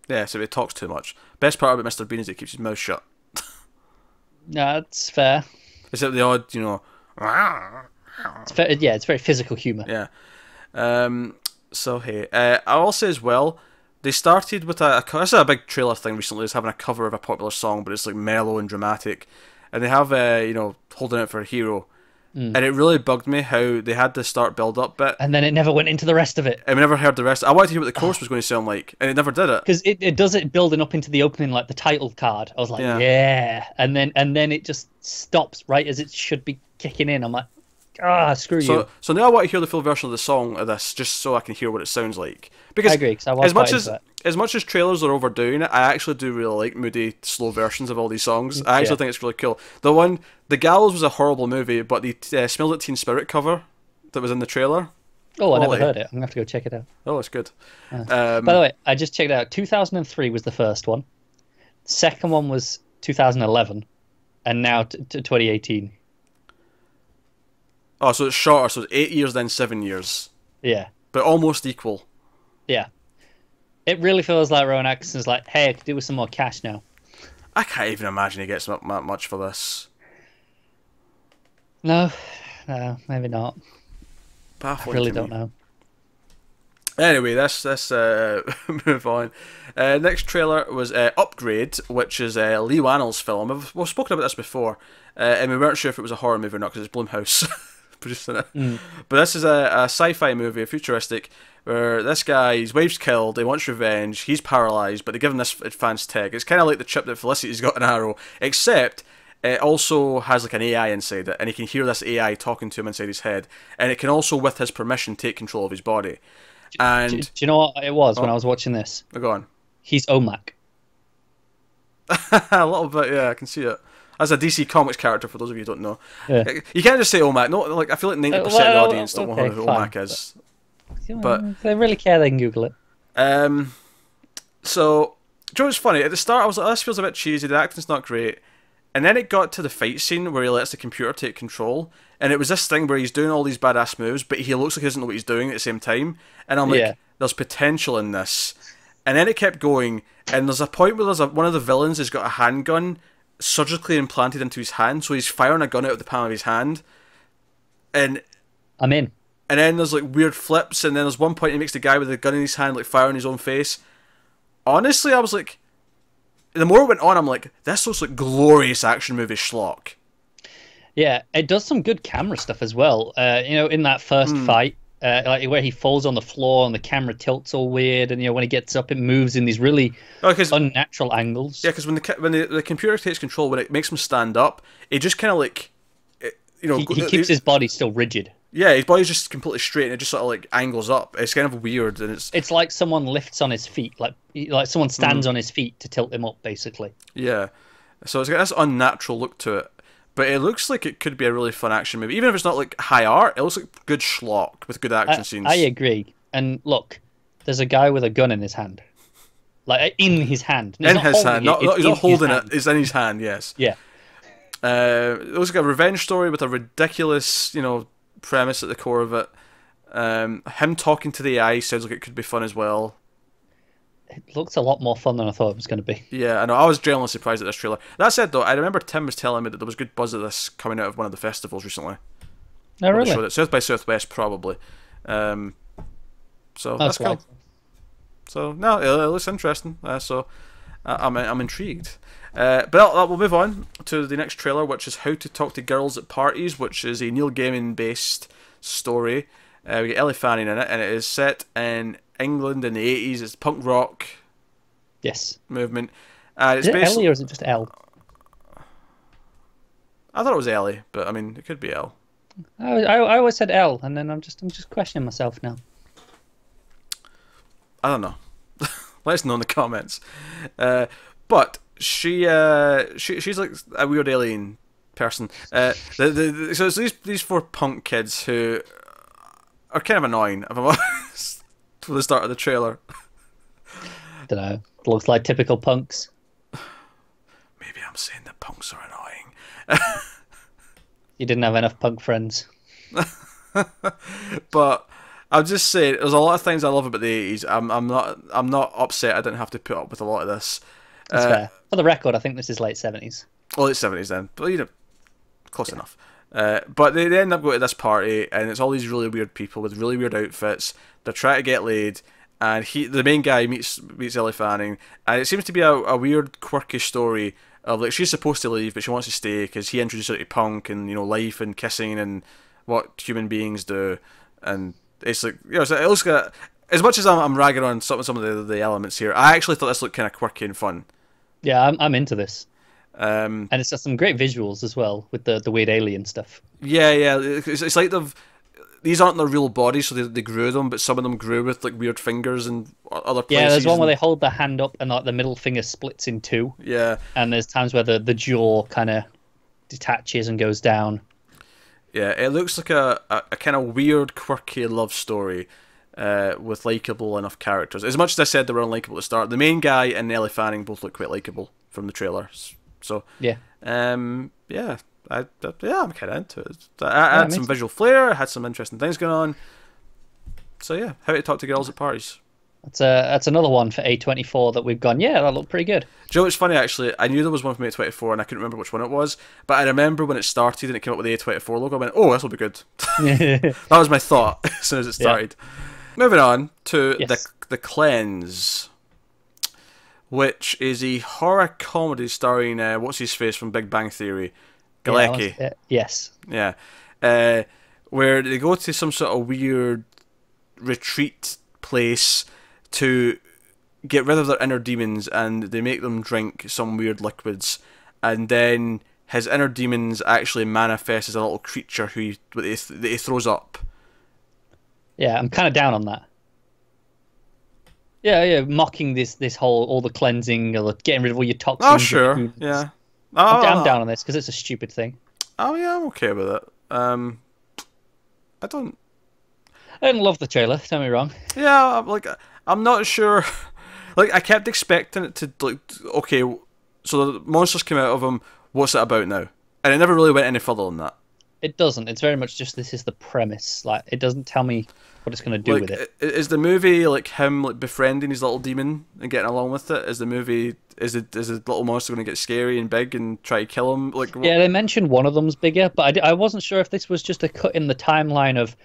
Yeah, so it talks too much. Best part about Mr. Bean is he keeps his mouth shut. No, that's fair. Except the odd, It's fair, yeah, it's very physical humor. Yeah. So hey, I'll say as well, they started with this is a big trailer thing recently, is having a cover of a popular song, but it's like mellow and dramatic, and they have Holding Out for a Hero, and it really bugged me how they had the start build up bit, and then it never went into the rest of it. And we never heard the rest. I wanted to hear what the chorus was going to sound like, and it never did it. Because it does it building up into the opening, like the title card. I was like, yeah. And then it just stops right as it should be kicking in. I'm like, screw you. So now I want to hear the full version of the song of this, just so I can hear what it sounds like. Because I agree, because I was as much as trailers are overdoing it, I actually do really like moody, slow versions of all these songs. I actually think it's really cool. The Gallows was a horrible movie, but the Smell Like Teen Spirit cover that was in the trailer. Oh, I never heard it. I'm going to have to go check it out. Oh, it's good. By the way, I just checked it out. 2003 was the first one. The second one was 2011. And now to 2018. Oh, so it's shorter. So it's 8 years, then 7 years. Yeah. But almost equal. Yeah. It really feels like Rowan Atkinson's like, hey, I could do with some more cash now. I can't even imagine he gets that much for this. No, maybe not. Baffling. I really don't know. Anyway, let's move on. Next trailer was Upgrade, which is Lee Wannell's film. We've spoken about this before, and we weren't sure if it was a horror movie or not because it's Blumhouse producing it. But this is a sci-fi movie, a futuristic, where this guy, his wife's killed, he wants revenge, he's paralysed, but they give him this advanced tech. It's kind of like the chip that Felicity's got in Arrow, except it also has like an AI inside it, and he can hear this AI talking to him inside his head, and it can also, with his permission, take control of his body. And do you know what it was when I was watching this? Go on. He's OMAC. A little bit, yeah, I can see it. As a DC Comics character, for those of you who don't know. Yeah. You can't just say OMAC. No, like I feel like 90% of the audience don't know who OMAC is. But if they really care, they can Google it. So, Joe, it's funny. At the start, I was like, this feels a bit cheesy. The acting's not great. And then it got to the fight scene where he lets the computer take control. And it was this thing where he's doing all these badass moves, but he looks like he doesn't know what he's doing at the same time. And I'm like, there's potential in this. And then it kept going. And there's a point where one of the villains has got a handgun surgically implanted into his hand. So he's firing a gun out of the palm of his hand. And I'm in. And then there's like weird flips. And then there's one point he makes the guy with the gun in his hand like fire in his own face. Honestly, I was like, the more it went on, I'm like, this looks like glorious action movie schlock. Yeah, it does some good camera stuff as well. In that first fight, like where he falls on the floor and the camera tilts all weird, and when he gets up, it moves in these really unnatural angles. Yeah, because when the computer takes control, when it makes him stand up, it just kind of like, he keeps his body still rigid. Yeah, his body's just completely straight, and it just sort of like angles up. It's kind of weird, and it's like someone lifts on his feet, like someone stands on his feet to tilt him up, basically. Yeah, so it's got this unnatural look to it, but it looks like it could be a really fun action movie. Even if it's not like high art, it looks like good schlock with good action scenes. I agree. And look, there's a guy with a gun in his hand, like in his hand. In his hand, he's not holding it. It's in his hand. Yes. Yeah. It looks like a revenge story with a ridiculous, premise at the core of it. Him talking to the AI sounds like it could be fun as well. It looks a lot more fun than I thought it was going to be. Yeah, I know. I was genuinely surprised at this trailer. That said, though, I remember Tim was telling me that there was good buzz at this coming out of one of the festivals recently. Oh, really? South by Southwest, probably. So that's cool. So no, it looks interesting. I'm intrigued. But we'll move on to the next trailer, which is How to Talk to Girls at Parties, which is a Neil Gaiman based story. We get Ellie Fanning in it, and it is set in England in the 80s. It's punk rock. Yes. Movement. Is it Ellie or is it just Elle? I thought it was Ellie, but I mean, it could be Elle. I always said Elle, and then I'm just questioning myself now. I don't know. Let us know in the comments. But she's like a weird alien person. So it's these four punk kids who are kind of annoying, if I'm honest, for the start of the trailer. Don't know. Looks like typical punks. Maybe I'm saying that punks are annoying. You didn't have enough punk friends. But I'll just say there's a lot of things I love about the 80s. I'm not upset I didn't have to put up with a lot of this. That's fair. For the record, I think this is late 70s. Well, it's 70s then, but you know, close enough. But they end up going to this party, and it's all these really weird people with really weird outfits. They're trying to get laid, and the main guy meets Ellie Fanning, and it seems to be a weird, quirky story of like she's supposed to leave, but she wants to stay because he introduced her to punk and life and kissing and what human beings do, and it's like so it looks like, as much as I'm ragging on some of the elements here, I actually thought this looked kind of quirky and fun. Yeah, I'm into this. And it's got some great visuals as well with the weird alien stuff. Yeah, it's like these aren't their real bodies, so they grew them, but some of them grew with like weird fingers and other places. Yeah, there's one where they hold their hand up and like the middle finger splits in two. Yeah, and there's times where the jaw kind of detaches and goes down. Yeah, it looks like a kind of weird, quirky love story with likeable enough characters. As much as I said they were unlikable at the start, the main guy and Ellie Fanning both look quite likeable from the trailers. So yeah, I'm kind of into it. I had some visual flair, I had some interesting things going on. So yeah, How to Talk to Girls at Parties. That's another one for A24 that we've gone, yeah, that looked pretty good. Do you know what's funny, actually? I knew there was one from A24 and I couldn't remember which one it was, but I remember when it started and it came up with the A24 logo, I went, oh, this will be good. That was my thought as soon as it started. Yeah. Moving on to the Cleanse, which is a horror comedy starring, what's his face from Big Bang Theory? Galecki. Yes. Yeah. Where they go to some sort of weird retreat place to get rid of their inner demons, and they make them drink some weird liquids, and then his inner demons actually manifest as a little creature who he throws up. Yeah, I'm kind of down on that. Yeah, mocking this whole all the cleansing or getting rid of all your toxins. Oh sure, yeah. I'm down on this because it's a stupid thing. Oh yeah, I'm okay with it. I didn't love the trailer, don't me wrong. Yeah, I'm not sure. Like, I kept expecting it to, like, okay, so the monsters came out of him, what's it about now? And it never really went any further than that. It doesn't. It's very much just this is the premise. Like, it doesn't tell me what it's going to do with it. Is the movie, like, him, like, befriending his little demon and getting along with it? Is the little monster going to get scary and big and try to kill him? Like, yeah, they mentioned one of them's bigger, but I wasn't sure if this was just a cut in the timeline of,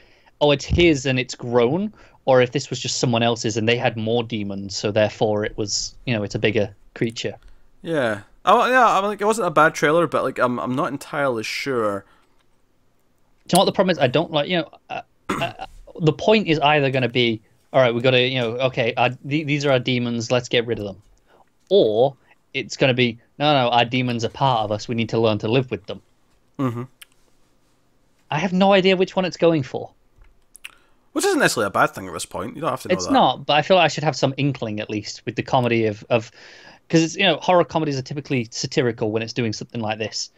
oh, it's his and it's grown, or if this was just someone else's and they had more demons, so therefore it was, it's a bigger creature. Yeah. Oh, yeah. I mean, like, it wasn't a bad trailer, but like, I'm not entirely sure. Do you know what the problem is? I don't like, the point is either going to be, all right, we got to, okay, these are our demons, let's get rid of them, or it's going to be, no, our demons are part of us, we need to learn to live with them. Mm-hmm. I have no idea which one it's going for. Which isn't necessarily a bad thing at this point. You don't have to know that. It's not, but I feel like I should have some inkling at least with the comedy of because it's horror comedies are typically satirical when it's doing something like this,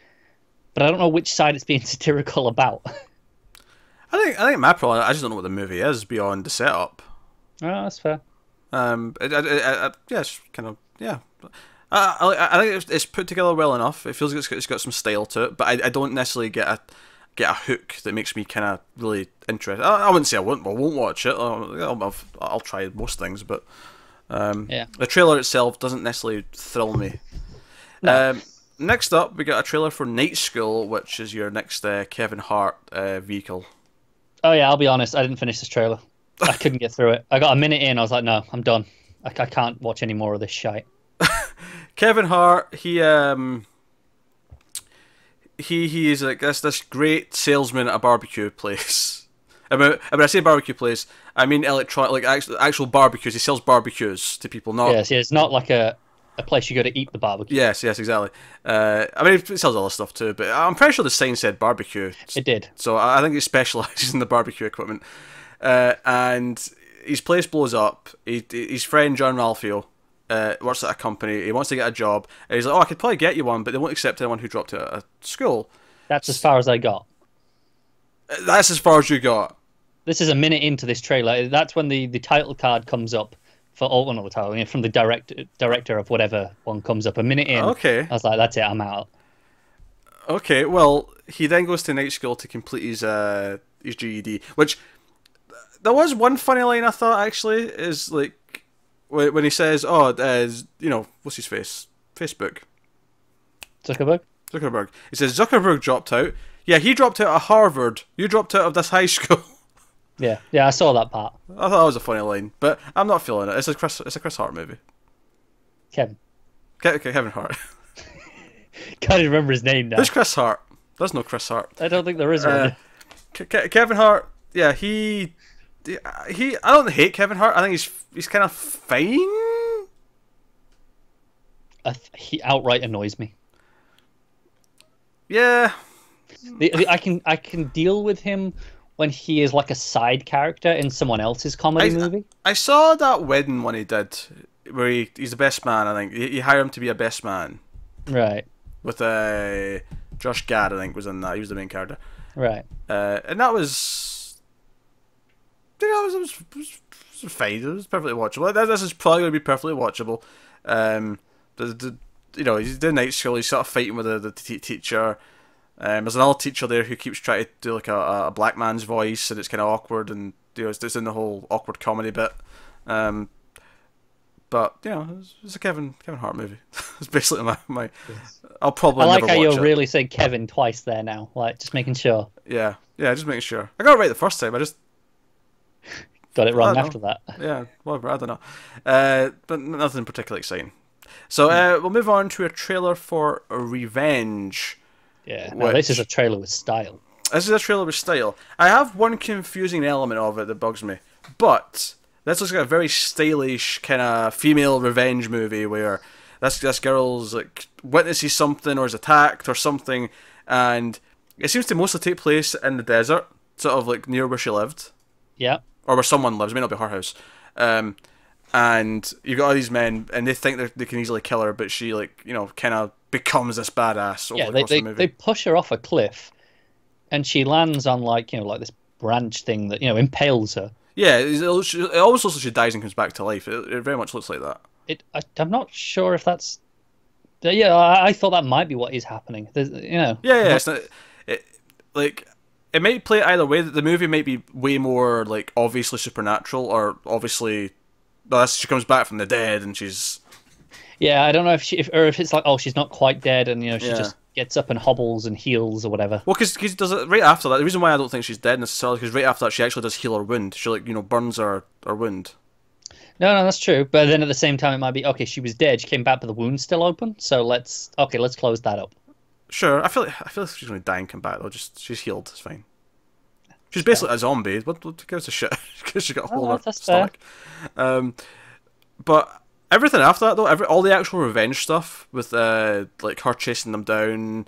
but I don't know which side it's being satirical about. I think my problem, I just don't know what the movie is beyond the setup. Oh, that's fair. Yeah, it's kind of I think it's put together well enough. It feels like it's got some style to it, but I don't necessarily get a hook that makes me kind of really interested. I wouldn't say I won't watch it. I'll try most things, but Yeah. The trailer itself doesn't necessarily thrill me. No. Next up, we got a trailer for Night School, which is your next Kevin Hart vehicle. Oh yeah, I'll be honest. I didn't finish this trailer. I couldn't get through it. I got a minute in. I was like, no, I'm done. I can't watch any more of this shite. Kevin Hart, he is like this great salesman at a barbecue place. When I say barbecue place, I mean electronic, like actual barbecues. He sells barbecues to people. Not Yes, yeah, it's not like a place you go to eat the barbecue. yes, exactly. I mean, he sells other stuff too, but I'm pretty sure the sign said barbecue. It did. So I think he specialises in the barbecue equipment. And his place blows up. His friend John Ralphio works at a company. He wants to get a job. And he's like, oh, I could probably get you one, but they won't accept anyone who dropped out of school. That's as far as I got. That's as far as you got. This is a minute into this trailer. That's when the title card comes up for all one of the title, you know, from the director of whatever one comes up. A minute in, Okay. I was like, that's it, I'm out. Okay, well, he then goes to night school to complete his GED, which there was one funny line I thought actually is like when he says, "Oh, you know, what's his face? Facebook." Zuckerberg? He says Zuckerberg dropped out. Yeah, he dropped out of Harvard. You dropped out of this high school. Yeah, I saw that part. I thought that was a funny line, but I'm not feeling it. It's a Chris Hart movie. Kevin. Kevin Hart. Can't even remember his name now. There's Chris Hart. There's no Chris Hart. I don't think there is one. Kevin Hart. Yeah, he. I don't hate Kevin Hart. I think he's kind of fine. He outright annoys me. Yeah. I can deal with him when he is like a side character in someone else's comedy movie. I saw that wedding one he did, where he's the best man. I think you hire him to be a best man. Right. With Josh Gad, I think, was in that. He was the main character. Right. And that was, you know, it was fine. It was perfectly watchable. This is probably going to be perfectly watchable. You know, he's doing night school. He's sort of fighting with the teacher. There's another teacher there who keeps trying to do like a black man's voice, and it's kind of awkward, and you know, it's in the whole awkward comedy bit. But you know, it's a Kevin Hart movie. It's basically my. Yes. I'll probably. I like never how watch you're it. really saying Kevin twice there now, like just making sure. Yeah, just making sure. I got it right the first time. I just got it wrong after that. Yeah, whatever. I don't know. But nothing particularly exciting. So we'll move on to a trailer for Revenge. Yeah, no, this is a trailer with style. This is a trailer with style. I have one confusing element of it that bugs me, but this looks like a very stylish kind of female revenge movie where this girl's like witnesses something or is attacked or something, and it seems to mostly take place in the desert, sort of like near where she lived. Yeah. Or where someone lives. It may not be her house. And you've got all these men, and they think they can easily kill her, but she, like, you know, kind of becomes this badass over the course of the movie. They push her off a cliff, and she lands on, like, you know, like this branch thing that, you know, impales her. Yeah, it almost looks like she dies and comes back to life. It very much looks like that. I'm not sure if that's... Yeah, I thought that might be what is happening. There's, you know... Yeah, it's not, it might play either way. The movie might be way more, like, obviously supernatural, or obviously... she comes back from the dead and she's... Yeah, I don't know if it's like, oh, she's not quite dead and, you know, she just gets up and hobbles and heals or whatever. Well, because does it right after that. The reason why I don't think she's dead necessarily, because right after that she actually does heal her wound. She, like, you know, burns her wound. No, that's true. But then at the same time, it might be, okay, she was dead. She came back, but the wound's still open. So let's close that up. Sure, I feel like she's going to die and come back though. Just she's healed. It's fine. She's basically a zombie. What gives a shit? Because she got a hole in her stomach. But everything after that, though, all the actual revenge stuff with like her chasing them down,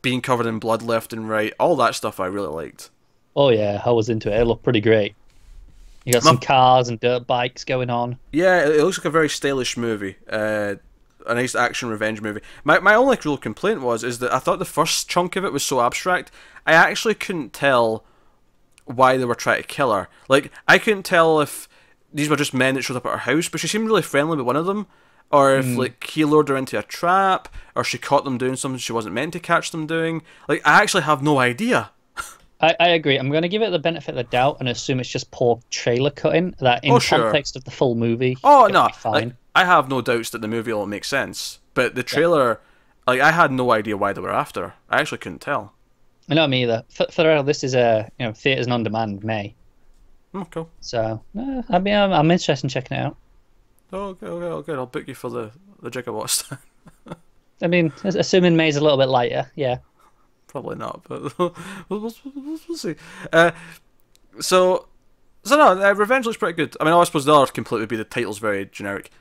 being covered in blood left and right, all that stuff I really liked. Oh yeah, I was into it. It looked pretty great. You got some cars and dirt bikes going on. Yeah, it looks like a very stylish movie. A nice action revenge movie. My only real complaint is that I thought the first chunk of it was so abstract. I actually couldn't tell why they were trying to kill her. Like, I couldn't tell if these were just men that showed up at her house, but she seemed really friendly with one of them, or if like he lured her into a trap, or she caught them doing something she wasn't meant to catch them doing. Like, I actually have no idea. I agree. I'm going to give it the benefit of the doubt and assume it's just poor trailer cutting. That Oh in sure. context of the full movie, Oh it'll no, be like fine. I have no doubts that the movie will make sense, but the Yeah, trailer, like I had no idea why they were after. I actually couldn't tell. I know me either. For the real, this is a theaters on demand May, Oh, cool. so I mean I'm interested in checking it out. Oh, good, okay, oh, good. I'll book you for the Jigowatts. I mean, assuming May's a little bit lighter, yeah. Probably not, but we'll see. Uh, so, so no, Revenge looks pretty good. I mean, I suppose the other complaint would be the title's very generic.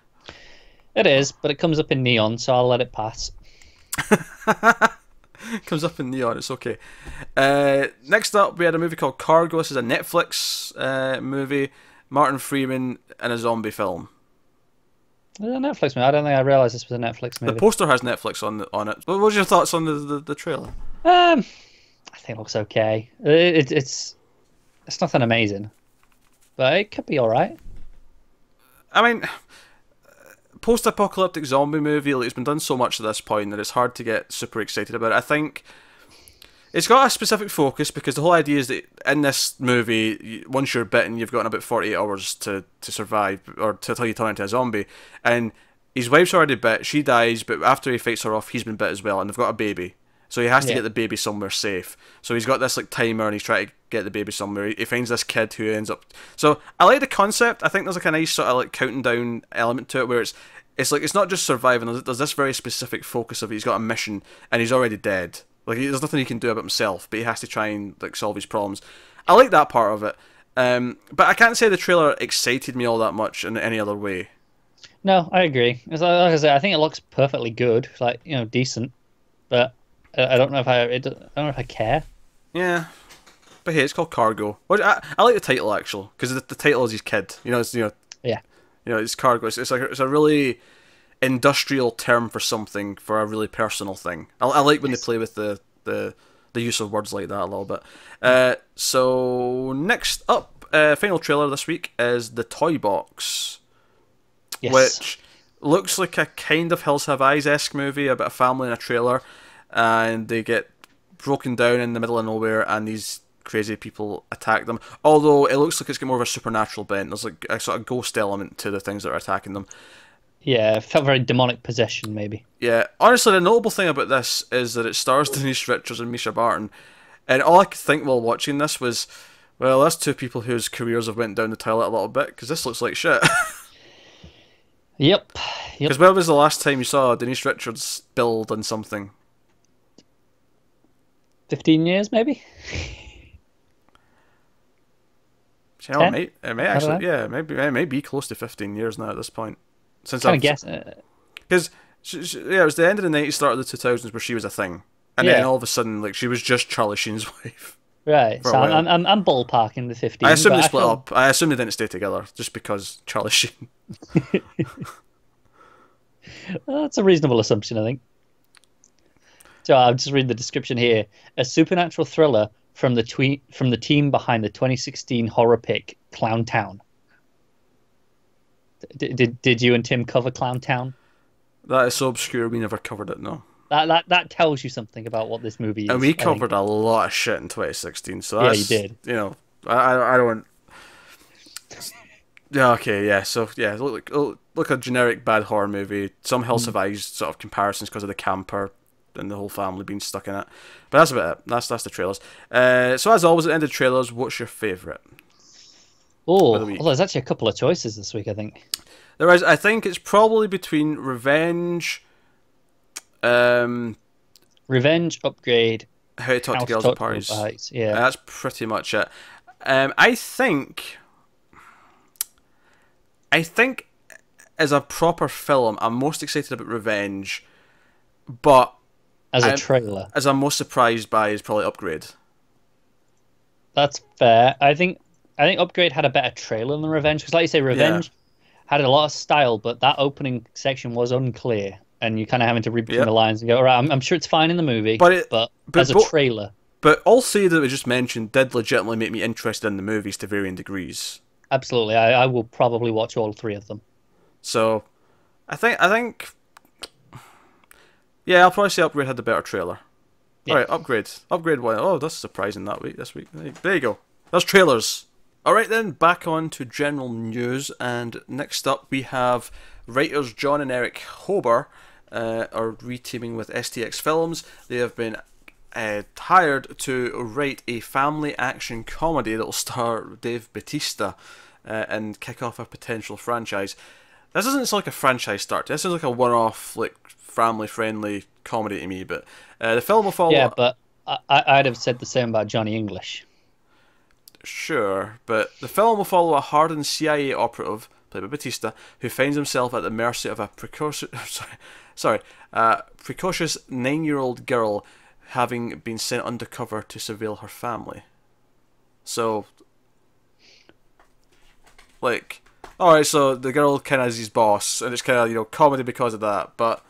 It is, but it comes up in neon, so I'll let it pass. Comes up in neon, it's okay. Next up, we had a movie called Cargo. This is a Netflix movie. Martin Freeman in a zombie film. It's a Netflix movie. I don't think I realized this was a Netflix The movie. poster has Netflix on it. What was your thoughts on the trailer? I think it looks okay. It's nothing amazing, but it could be all right. I mean, post-apocalyptic zombie movie, like, it's been done so much at this point that it's hard to get super excited about it. I think it's got a specific focus because the whole idea is that in this movie, once you're bitten, you've got about 48 hours to survive or till you turn into a zombie. And his wife's already bit, she dies, but after he fights her off, he's been bit as well, and they've got a baby. So he has to Yeah. get the baby somewhere safe. So he's got this like timer, and he's trying to get the baby somewhere. He finds this kid who ends up. So I like the concept. I think there's like a nice sort of like counting down element to it, where it's like it's not just surviving. There's this very specific focus of he's got a mission, and he's already dead. Like there's nothing he can do about himself, but he has to try and like solve his problems. I like that part of it. But I can't say the trailer excited me all that much in any other way. No, I agree. Like I said, I think it looks perfectly good, like decent, but I don't know if I don't know if I care. Yeah, but hey, it's called Cargo. I like the title actually because the title is his kid. It's Yeah, it's cargo. It's like it's a really industrial term for something for a really personal thing. I like when they play with the use of words like that a little bit. So next up, final trailer this week is the Toy Box, yes, which looks like a kind of Hills Have Eyes-esque movie about a family in a trailer, and they get broken down in the middle of nowhere, and these crazy people attack them. Although it looks like it's got more of a supernatural bent. There's like a sort of ghost element to the things that are attacking them. yeah. It felt very demonic possession, maybe. Yeah, honestly, the notable thing about this is that it stars Denise Richards and Misha Barton, and all I could think while watching this was, well, that's two people whose careers have went down the toilet a little bit because this looks like shit. Yep, yep. Because when was the last time you saw Denise Richards build on something? 15 years, maybe. You know, 10? it may I don't actually, know. yeah, maybe it may be close to 15 years now at this point. Since Kind I've of guess. because yeah, it was the end of the 90s, start of the 2000s where she was a thing, and then Yeah. all of a sudden, like she was just Charlie Sheen's wife. Right, For a so while. I'm ballparking the 15. I assume but they split feel- up. I assume they didn't stay together just because Charlie Sheen. That's a reasonable assumption, I think. So I'll just read the description here: a supernatural thriller from the team behind the 2016 horror pick Clown Town. Did you and Tim cover Clown Town? That is so obscure we never covered it. No, That tells you something about what this movie is. and we I think. covered a lot of shit in 2016. So Yeah, that's, you did. I don't. Yeah. Okay. Yeah. So yeah, look a generic bad horror movie. Some Hills Have Eyes sort of comparisons because of the camper and the whole family being stuck in it. But that's about it. That's the trailers. So as always, at the end of trailers, what's your favourite? Oh, of the week? well, there's actually a couple of choices this week, I think. There is. I think it's probably between Revenge, Revenge, Upgrade, How to Talk to House Girls Talk at Parties. Parties, yeah. That's pretty much it. I think as a proper film, I'm most excited about Revenge, but As a trailer. as I'm most surprised by is probably Upgrade. That's fair. I think Upgrade had a better trailer than Revenge because, like you say, Revenge had a lot of style, but that opening section was unclear, and you kind of having to read between Yep. the lines and go, all right, I'm sure it's fine in the movie, But but as a bo- trailer, But all three that we just mentioned did legitimately make me interested in the movies to varying degrees. absolutely, I will probably watch all three of them. So, I think, yeah, I'll probably say Upgrade had the better trailer. Yeah. Alright, upgrade one. Oh, that's surprising this week. There you go. That's trailers. Alright then, back on to general news, and next up we have writers John and Eric Hober are reteaming with STX Films. They have been hired to write a family action comedy that will star Dave Bautista and kick off a potential franchise. This doesn't sound like a franchise start. This is like a one-off, like family-friendly comedy to me. But the film will follow. Yeah, but I'd have said the same about Johnny English. Sure, but the film will follow a hardened CIA operative, played by Batista, who finds himself at the mercy of a precocious 9-year-old girl having been sent undercover to surveil her family. So, like, alright, so the girl kind of is his boss, and it's kind of, you know, comedy because of that, but,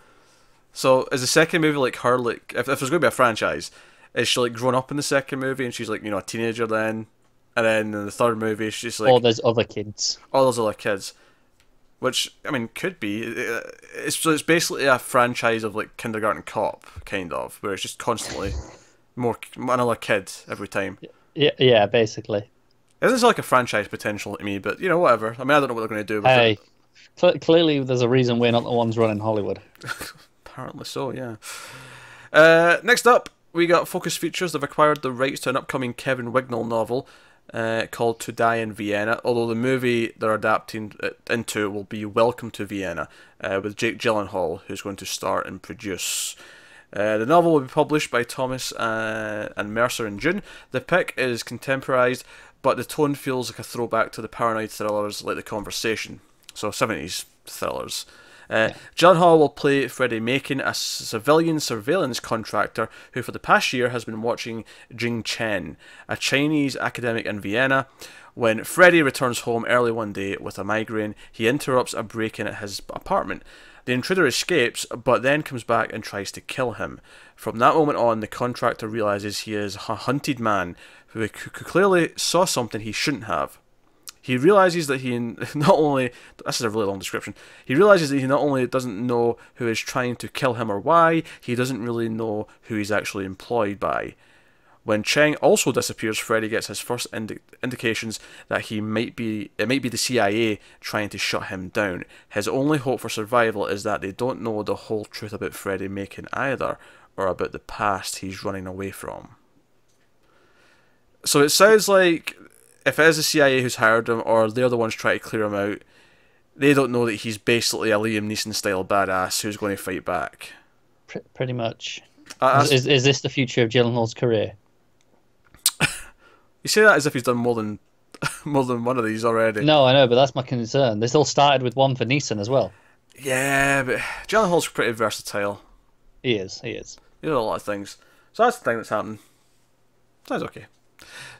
so, is the second movie like her, like, if there's going to be a franchise, is she, like, grown up in the second movie, and she's, like, you know, a teenager then, and then in the third movie, she's, like... Or there's other kids. All those other kids. Which, I mean, could be. It's basically a franchise of, like, Kindergarten Cop, kind of, where it's just constantly another kid every time. Yeah, basically. It doesn't sound like a franchise potential to me, but, you know, whatever. I mean, I don't know what they're going to do with it. Clearly there's a reason we're not the ones running Hollywood. Apparently so, yeah. Next up, we got Focus Features. They've acquired the rights to an upcoming Kevin Wignall novel called To Die in Vienna, although the movie they're adapting it into will be Welcome to Vienna, with Jake Gyllenhaal, who's going to star and produce. The novel will be published by Thomas and Mercer in June. The pick is contemporized, but the tone feels like a throwback to the paranoid thrillers like The Conversation, so 70s thrillers. Gyllenhaal will play Freddie Macon, a civilian surveillance contractor who for the past year has been watching Jing Chen, a Chinese academic in Vienna. When Freddie returns home early one day with a migraine, he interrupts a break-in at his apartment. The intruder escapes, but then comes back and tries to kill him. From that moment on, the contractor realizes he is a hunted man who clearly saw something he shouldn't have. He realizes that he not only... This is a really long description. He realizes that he not only doesn't know who is trying to kill him or why, he doesn't really know who he's actually employed by. When Cheng also disappears, Freddy gets his first indications that it might be the CIA trying to shut him down. His only hope for survival is that they don't know the whole truth about Freddie Macon either, or about the past he's running away from. So it sounds like if it is the CIA who's hired him, or they're the ones trying to clear him out, they don't know that he's basically a Liam Neeson-style badass who's going to fight back. Pretty much. Is this the future of Gyllenhaal's career? You say that as if he's done more than one of these already. No, I know, but that's my concern. This all started with one for Neeson as well. Yeah, but Gyllenhaal's pretty versatile. He is. He does a lot of things. So that's the thing that's happening. Sounds okay.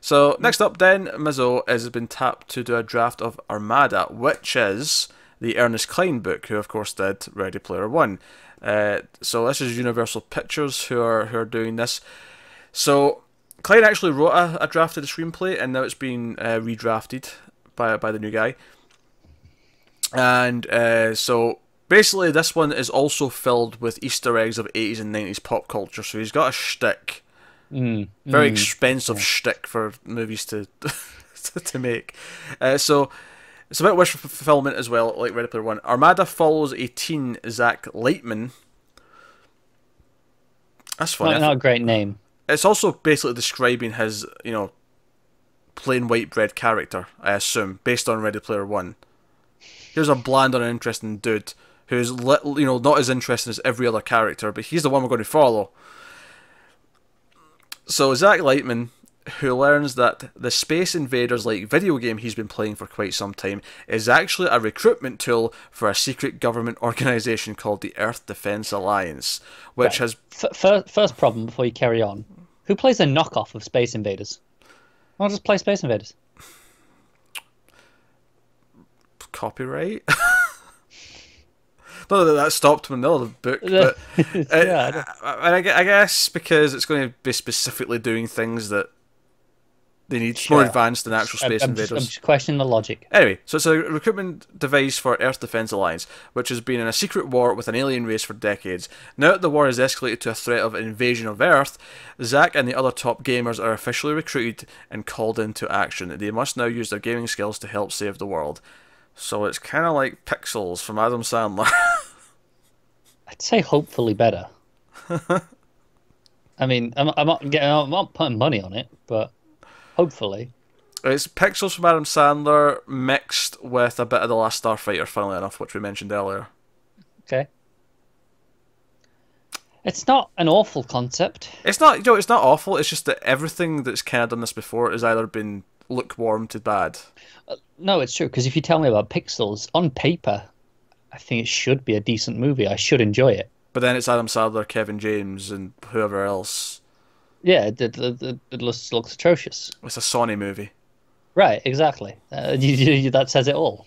So next up then, Mizzo has been tapped to do a draft of Armada, which is the Ernest Cline book, who of course did Ready Player One. So this is Universal Pictures who are doing this. So Cline actually wrote a draft of the screenplay, and now it's been redrafted by the new guy. And so basically this one is also filled with Easter eggs of 80s and 90s pop culture, so he's got a shtick. Very expensive shtick for movies to to make. So it's about wish fulfillment as well, like Ready Player One. Armada follows a teen, Zach Lightman. That's funny. Not a great name. It's also basically describing his, you know, plain white bread character, I assume, based on Ready Player One. Here's a bland, uninteresting dude who's, you know, not as interesting as every other character, but he's the one we're going to follow. So Zach Lightman, who learns that the Space Invaders-like video game he's been playing for quite some time is actually a recruitment tool for a secret government organisation called the Earth Defence Alliance, which has... First problem before you carry on. Who plays a knockoff of Space Invaders? I'll just play Space Invaders. Copyright? Not that that stopped him in the other book, but yeah, I guess because it's going to be specifically doing things that They need Sure. more advanced than actual space invaders. I'm just questioning the logic. Anyway, so it's a recruitment device for Earth Defense Alliance, which has been in a secret war with an alien race for decades. Now that the war has escalated to a threat of invasion of Earth, Zack and the other top gamers are officially recruited and called into action. They must now use their gaming skills to help save the world. So it's kind of like Pixels from Adam Sandler. I'd say hopefully better. I mean, I'm not putting money on it, but hopefully. It's Pixels from Adam Sandler mixed with a bit of The Last Starfighter, funnily enough, which we mentioned earlier. Okay. It's not an awful concept. It's not, it's not awful. It's just that everything that's kind of done this before has either been lukewarm to bad. No, it's true, because if you tell me about Pixels, on paper, I think it should be a decent movie. I should enjoy it. But then it's Adam Sandler, Kevin James, and whoever else. Yeah, it looks atrocious. It's a Sony movie. Right, exactly. That says it all.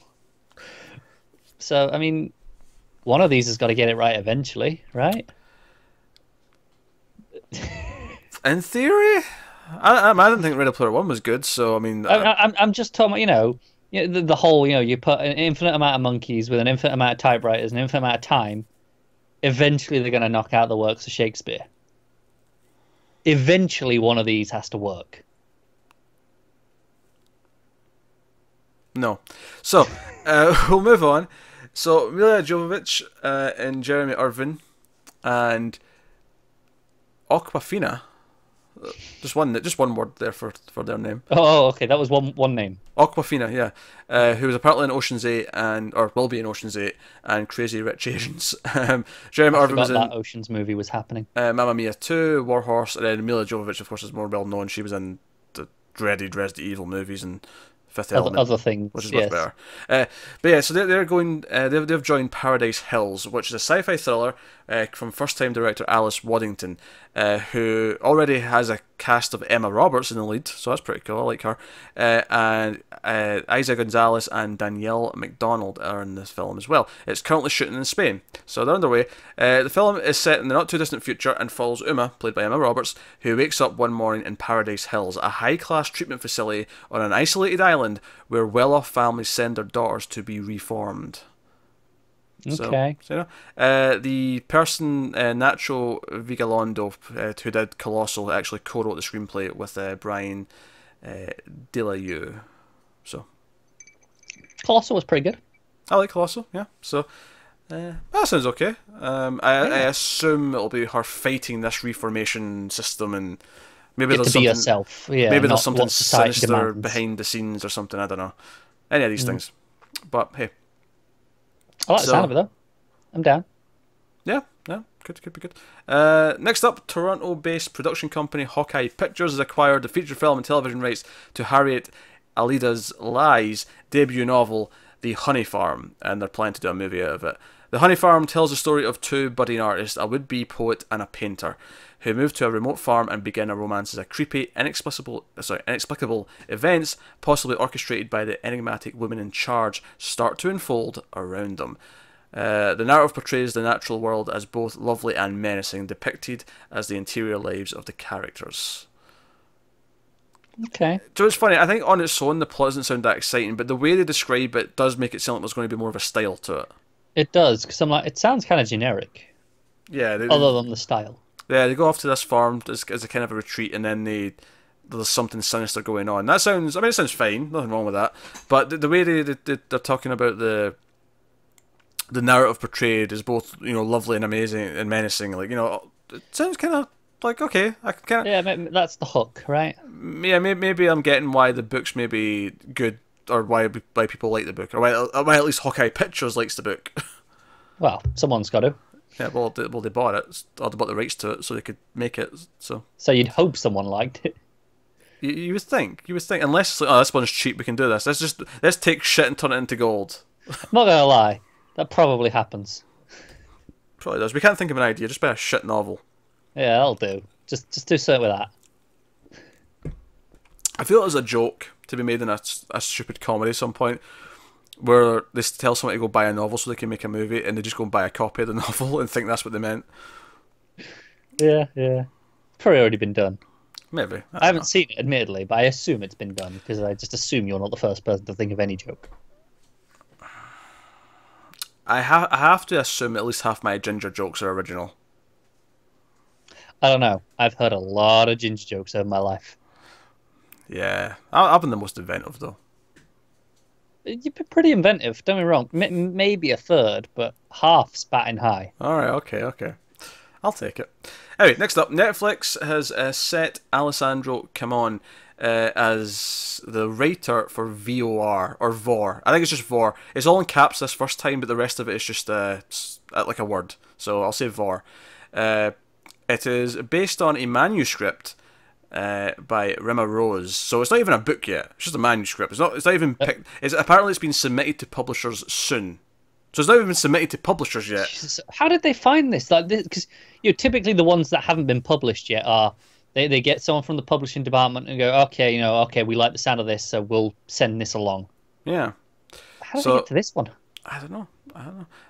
So, I mean, one of these has got to get it right eventually, right? In theory, I didn't think Ready Player One was good. So I mean, I'm just talking about, the whole, you put an infinite amount of monkeys with an infinite amount of typewriters, an infinite amount of time. Eventually, they're going to knock out the works of Shakespeare. Eventually, one of these has to work. No. So, we'll move on. So, Mila Jovovich and Jeremy Irvin and Aquafina. Just one word there for their name. Oh, okay. That was one name. Aquafina, yeah. Who was apparently in Ocean's 8 or will be in Ocean's 8 and Crazy Rich Asians. Jeremy Irvin was in that Ocean's movie was happening. Mamma Mia 2, Warhorse, and then Mila Jovovich, of course, is more well known. She was in the dreaded Resident Evil movies and Fifth Element, other things, which is much better. But yeah, so they're going. They've joined Paradise Hills, which is a sci-fi thriller from first-time director Alice Waddington, who already has a cast of Emma Roberts in the lead, so that's pretty cool. I like her. And Isa Gonzalez and Danielle McDonald are in this film as well. It's currently shooting in Spain, so they're underway. The film is set in the not-too-distant future and follows Uma, played by Emma Roberts, who wakes up one morning in Paradise Hills, a high-class treatment facility on an isolated island where well-off families send their daughters to be reformed. Okay. So the person, Nacho Vigalondo, who did Colossal, actually co-wrote the screenplay with Brian Delayu. So Colossal was pretty good. I like Colossal, yeah. So that sounds okay. I assume it'll be her fighting this reformation system, and maybe Get there's to be something, yourself. Yeah, maybe there's something society sinister demands. behind the scenes or something. I don't know. Any of these things, but hey. I like the sound of it though. I'm down. Yeah, could be good. Next up, Toronto-based production company Hawkeye Pictures has acquired the feature film and television rights to Harriet Alida's Lies debut novel, The Honey Farm, and they're planning to do a movie out of it. The Honey Farm tells the story of two budding artists, a would-be poet and a painter, who move to a remote farm and begin a romance as a creepy, inexplicable events, possibly orchestrated by the enigmatic woman in charge, start to unfold around them. The narrative portrays the natural world as both lovely and menacing, depicted as the interior lives of the characters. Okay. So it's funny, I think on its own the plot doesn't sound that exciting, but the way they describe it does make it sound like there's going to be more of a style to it. It does, because I'm like, it sounds kind of generic. Yeah. Other than the style. Yeah, they go off to this farm as a kind of a retreat, and then there's something sinister going on. That sounds, it sounds fine, nothing wrong with that. But the way they're talking about the narrative portrayed is both, lovely and amazing and menacing. Like, it sounds kind of like, okay, I can kind of... Yeah, that's the hook, right? Yeah, maybe I'm getting why the book's maybe good, or why people like the book, or why at least Hawkeye Pictures likes the book. Well, someone's got to. Yeah, well, they bought it, or they bought the rights to it, so they could make it. So you'd hope someone liked it. You would think, unless this one's cheap, we can do this. Let's take shit and turn it into gold. I'm not gonna lie, that probably happens. Probably does. We can't think of an idea. Just buy a shit novel. Yeah, that'll do. Just do something with that. I feel there's a joke to be made in a stupid comedy at some point, where they tell somebody to go buy a novel so they can make a movie, and they just go and buy a copy of the novel and think that's what they meant. Yeah. Probably already been done. Maybe. I don't haven't know. seen it, admittedly, but I assume it's been done because I just assume you're not the first person to think of any joke. I have to assume at least half my ginger jokes are original. I don't know. I've heard a lot of ginger jokes over my life. Yeah, I've been the most inventive though. You've been pretty inventive, don't get me wrong. Maybe a third, but half's batting high. All right, okay. I'll take it. Anyway, next up, Netflix has set Alessandro Camon as the writer for VOR or VOR. I think it's just VOR. It's all in caps this first time, but the rest of it is just like a word. So I'll say VOR. It is based on a manuscript by Rima Rose. So it's not even a book yet. It's just a manuscript. It's not even picked. Apparently it's been submitted to publishers soon. So it's not even submitted to publishers yet. Jesus, how did they find this? Like this, because typically the ones that haven't been published yet are they get someone from the publishing department and go, okay, okay, we like the sound of this, so we'll send this along. Yeah. How did they get to this one? I don't know.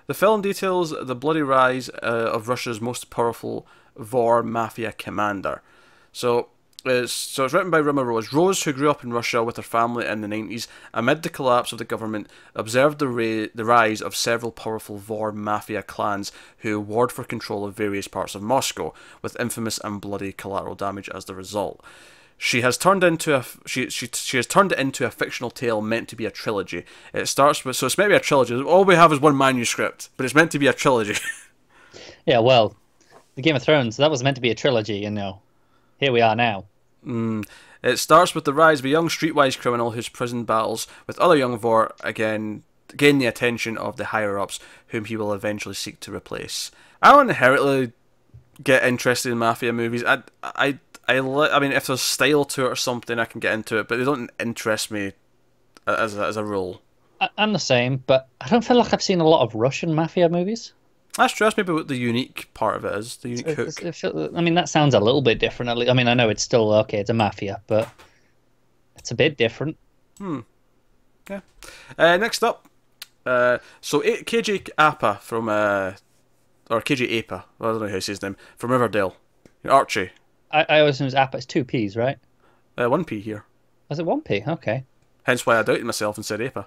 The film details the bloody rise of Russia's most powerful VOR mafia commander. So it's written by Rima Rose. Rose, who grew up in Russia with her family in the 90s, amid the collapse of the government, observed the rise of several powerful VOR mafia clans who warred for control of various parts of Moscow, with infamous and bloody collateral damage as the result. She has turned into she has turned it into a fictional tale meant to be a trilogy. It starts with, so it's meant to be a trilogy. All we have is one manuscript, but it's meant to be a trilogy. Yeah, well, the Game of Thrones, that was meant to be a trilogy, here we are now. It starts with the rise of a young streetwise criminal whose prison battles with other young VOR gain the attention of the higher-ups, whom he will eventually seek to replace. I don't inherently get interested in mafia movies. I mean, if there's style to it or something, I can get into it, but they don't interest me as a rule. I'm the same, but I don't feel like I've seen a lot of Russian mafia movies. That's true. That's maybe what the unique part of it is. The unique hook. I mean, that sounds a little bit different. I mean, I know it's still okay. It's a mafia, but it's a bit different. Yeah. Next up, so KJ Apa from or KJ Apa. I don't know how to say his name, from Riverdale. Archie. I always assume it's Apa. It's two P's, right? 1P here. Was it 1P? Okay. Hence why I doubted myself and said Apa.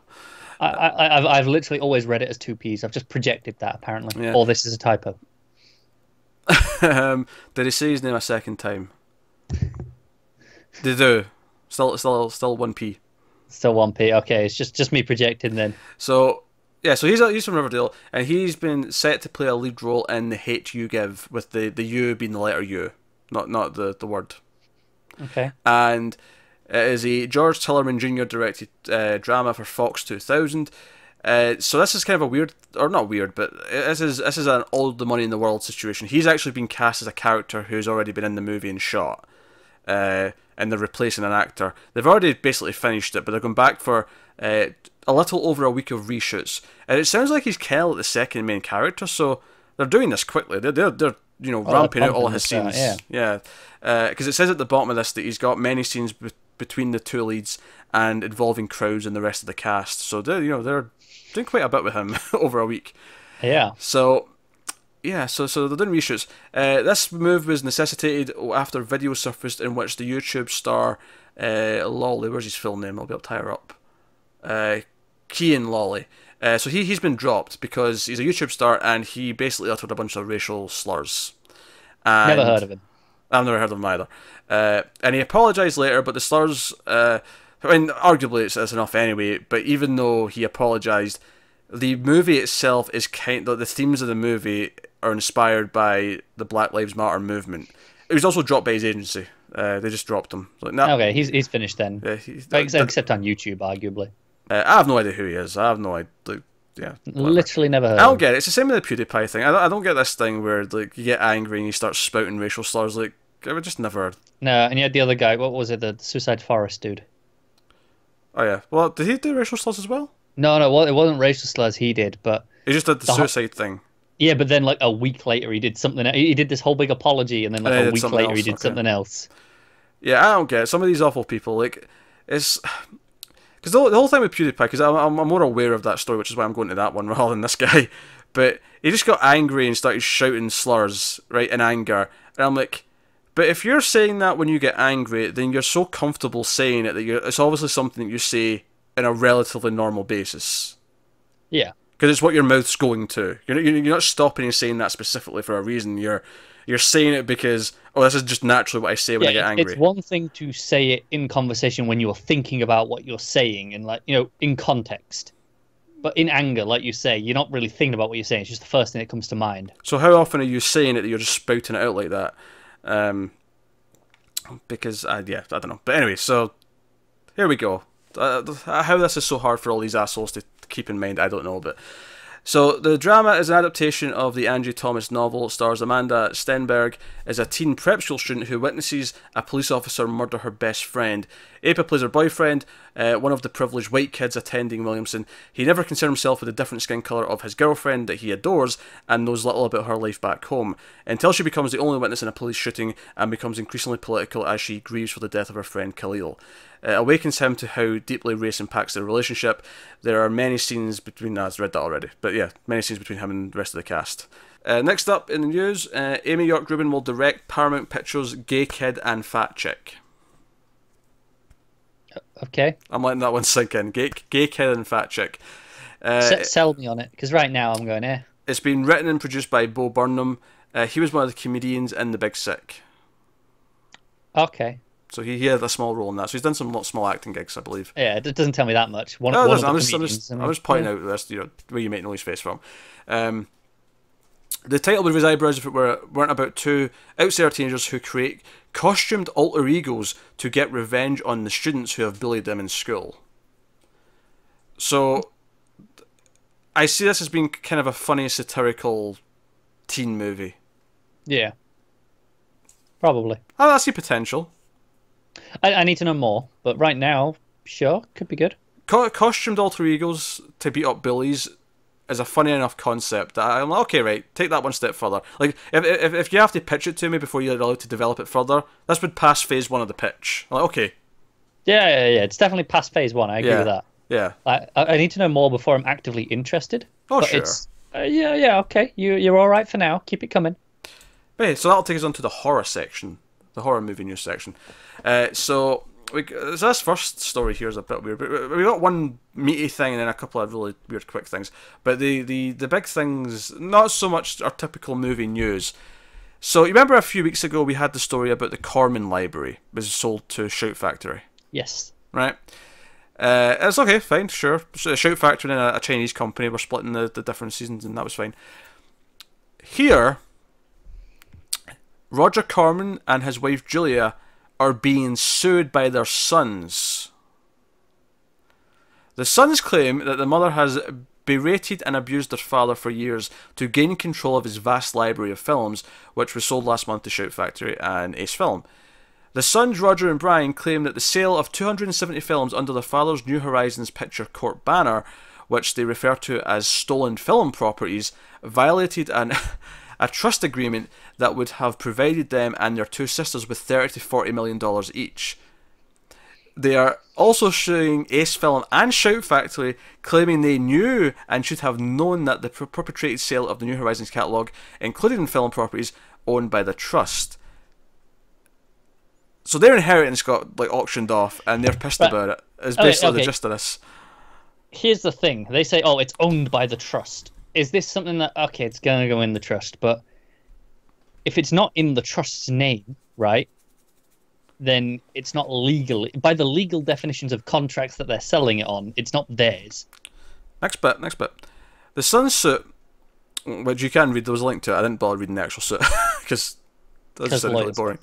I've literally always read it as two P's. I've just projected that, apparently. Yeah. Or this is a typo. Did he say his name a second time? They do. Still 1P. Still 1P. Okay, it's just me projecting then. So yeah, so he's from Riverdale, and he's been set to play a lead role in The Hate U Give, with the U being the letter U, not the word. Okay. And it is a George Tillerman Jr. directed drama for Fox 2000. So this is kind of a weird, or not weird, but this is an all the money in the world situation. He's actually been cast as a character who's already been in the movie and shot, and they're replacing an actor. They've already basically finished it, but they're going back for a little over a week of reshoots. And it sounds like he's Kel, the second main character, so they're doing this quickly. They're ramping out all his scenes. Yeah, because it says at the bottom of this that he's got many scenes between the two leads and involving crowds and the rest of the cast. So they're doing quite a bit with him over a week. Yeah. So they're doing reshoots. This move was necessitated after video surfaced in which the YouTube star Lolly, where's his full name? I'll be able to tie her up. Kian Lolly. So he's been dropped because he's a YouTube star and he basically uttered a bunch of racial slurs. And never heard of him. I've never heard of him either. And he apologised later, but the slurs, I mean, arguably it's enough anyway, but even though he apologised, the movie itself is the themes of the movie are inspired by the Black Lives Matter movement. It was also dropped by his agency. They just dropped him. Like, nah. Okay, he's finished then. Yeah, except on YouTube, arguably. I have no idea who he is. I have no idea. Yeah, whatever. Literally never heard. I don't get it. It's the same with the PewDiePie thing. I don't get this thing where like you get angry and you start spouting racial slurs. Like I would just never. No, and you had the other guy. What was it? The Suicide Forest dude. Oh yeah. Well, did he do racial slurs as well? No, well, it wasn't racial slurs he did, but he just did the suicide thing. Yeah, but then like a week later he did something. He did this whole big apology, and then like a week later he did something else. Yeah, I don't get it. Some of these awful people, like it's. Because the whole thing with PewDiePie, because I'm more aware of that story, which is why I'm going to that one rather than this guy. But he just got angry and started shouting slurs, right, in anger. And I'm like, But if you're saying that when you get angry, then you're so comfortable saying it that it's obviously something that you say in a relatively normal basis. Yeah. Because it's what your mouth's going to. You're not stopping and saying that specifically for a reason. You're saying it because, oh, this is just naturally what I say when I get angry. It's one thing to say it in conversation when you're thinking about what you're saying and, like, you know, in context. But in anger, like you say, you're not really thinking about what you're saying. It's just the first thing that comes to mind. So how often are you saying it that you're just spouting it out like that? Because, I don't know. But anyway, so here we go. How this is so hard for all these assholes to keep in mind, I don't know. But so the drama is an adaptation of the Angie Thomas novel. It stars Amanda Stenberg as a teen prep school student who witnesses a police officer murder her best friend. Apa plays her boyfriend, one of the privileged white kids attending Williamson. He never concerned himself with the different skin colour of his girlfriend that he adores and knows little about her life back home, until she becomes the only witness in a police shooting and becomes increasingly political as she grieves for the death of her friend Khalil. It awakens him to how deeply race impacts their relationship. There are many scenes between... I've read that already. But yeah, many scenes between him and the rest of the cast. Next up in the news, Amy York Rubin will direct Paramount Pictures' Gay Kid and Fat Chick. Okay. I'm letting that one sink in. Gay Kid and Fat Chick. Sell me on it, because right now I'm going, eh. It's been written and produced by Bo Burnham. He was one of the comedians in The Big Sick. Okay. So he had a small role in that. So he's done some small acting gigs, I believe. Yeah, it doesn't tell me that much. I'm just pointing out this, where you make noise face from. The title would raise eyebrows if it weren't about two outsider teenagers who create costumed alter egos to get revenge on the students who have bullied them in school. So I see this as being kind of a funny, satirical teen movie. Yeah. Probably. I see potential. I need to know more, but right now, sure, could be good. Costumed alter egos to beat up bullies is a funny enough concept that I'm like, okay, right, take that one step further. Like, if you have to pitch it to me before you're allowed to develop it further, this would pass phase 1 of the pitch. I'm like, okay. Yeah, it's definitely past phase 1, I agree with that. Yeah. I need to know more before I'm actively interested. Oh, but sure. It's, okay, you're alright for now, keep it coming. But hey, so that'll take us on to the horror section. The horror movie news section. So this first story here is a bit weird. But we got one meaty thing and then a couple of really weird quick things. But the big things, not so much our typical movie news. So you remember a few weeks ago we had the story about the Corman Library was sold to Shout Factory. Yes. Right. It's okay, fine, sure. Shout Factory and a Chinese company were splitting the different seasons, and that was fine. Here, Roger Corman and his wife Julia are being sued by their sons. The sons claim that the mother has berated and abused their father for years to gain control of his vast library of films, which was sold last month to Shout Factory and Ace Film. The sons, Roger and Brian, claim that the sale of 270 films under their father's New Horizons Picture Corp banner, which they refer to as stolen film properties, violated a trust agreement that would have provided them and their two sisters with $30 to $40 million each. They are also suing Ace Film and Shout Factory, claiming they knew and should have known that the perpetrated sale of the New Horizons catalogue included film properties owned by the trust. So their inheritance got auctioned off, and they're pissed about it. Is basically the gist of this. Here's the thing: they say, "Oh, it's owned by the trust." Is this something that it's going to go in the trust? But if it's not in the trust's name, right, then it's not legal. By the legal definitions of contracts that they're selling it on, it's not theirs. Next bit. The Sun suit, which you can read, there was a link to it. I didn't bother reading the actual suit because that just sounded really boring.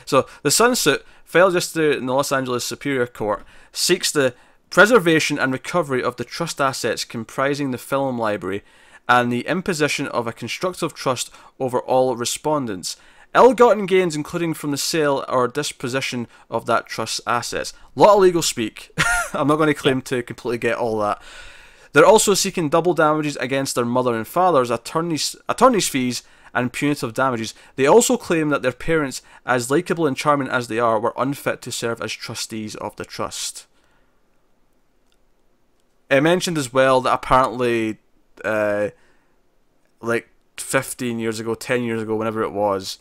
So the Sun suit, filed yesterday in the Los Angeles Superior Court, seeks the preservation and recovery of the trust assets comprising the film library and the imposition of a constructive trust over all respondents. Ill-gotten gains including from the sale or disposition of that trust's assets. A lot of legal speak. I'm not going to claim to completely get all that. They're also seeking double damages against their mother and father's attorney's fees and punitive damages. They also claim that their parents, as likeable and charming as they are, were unfit to serve as trustees of the trust. It mentioned as well that apparently, 15 years ago, 10 years ago, whenever it was,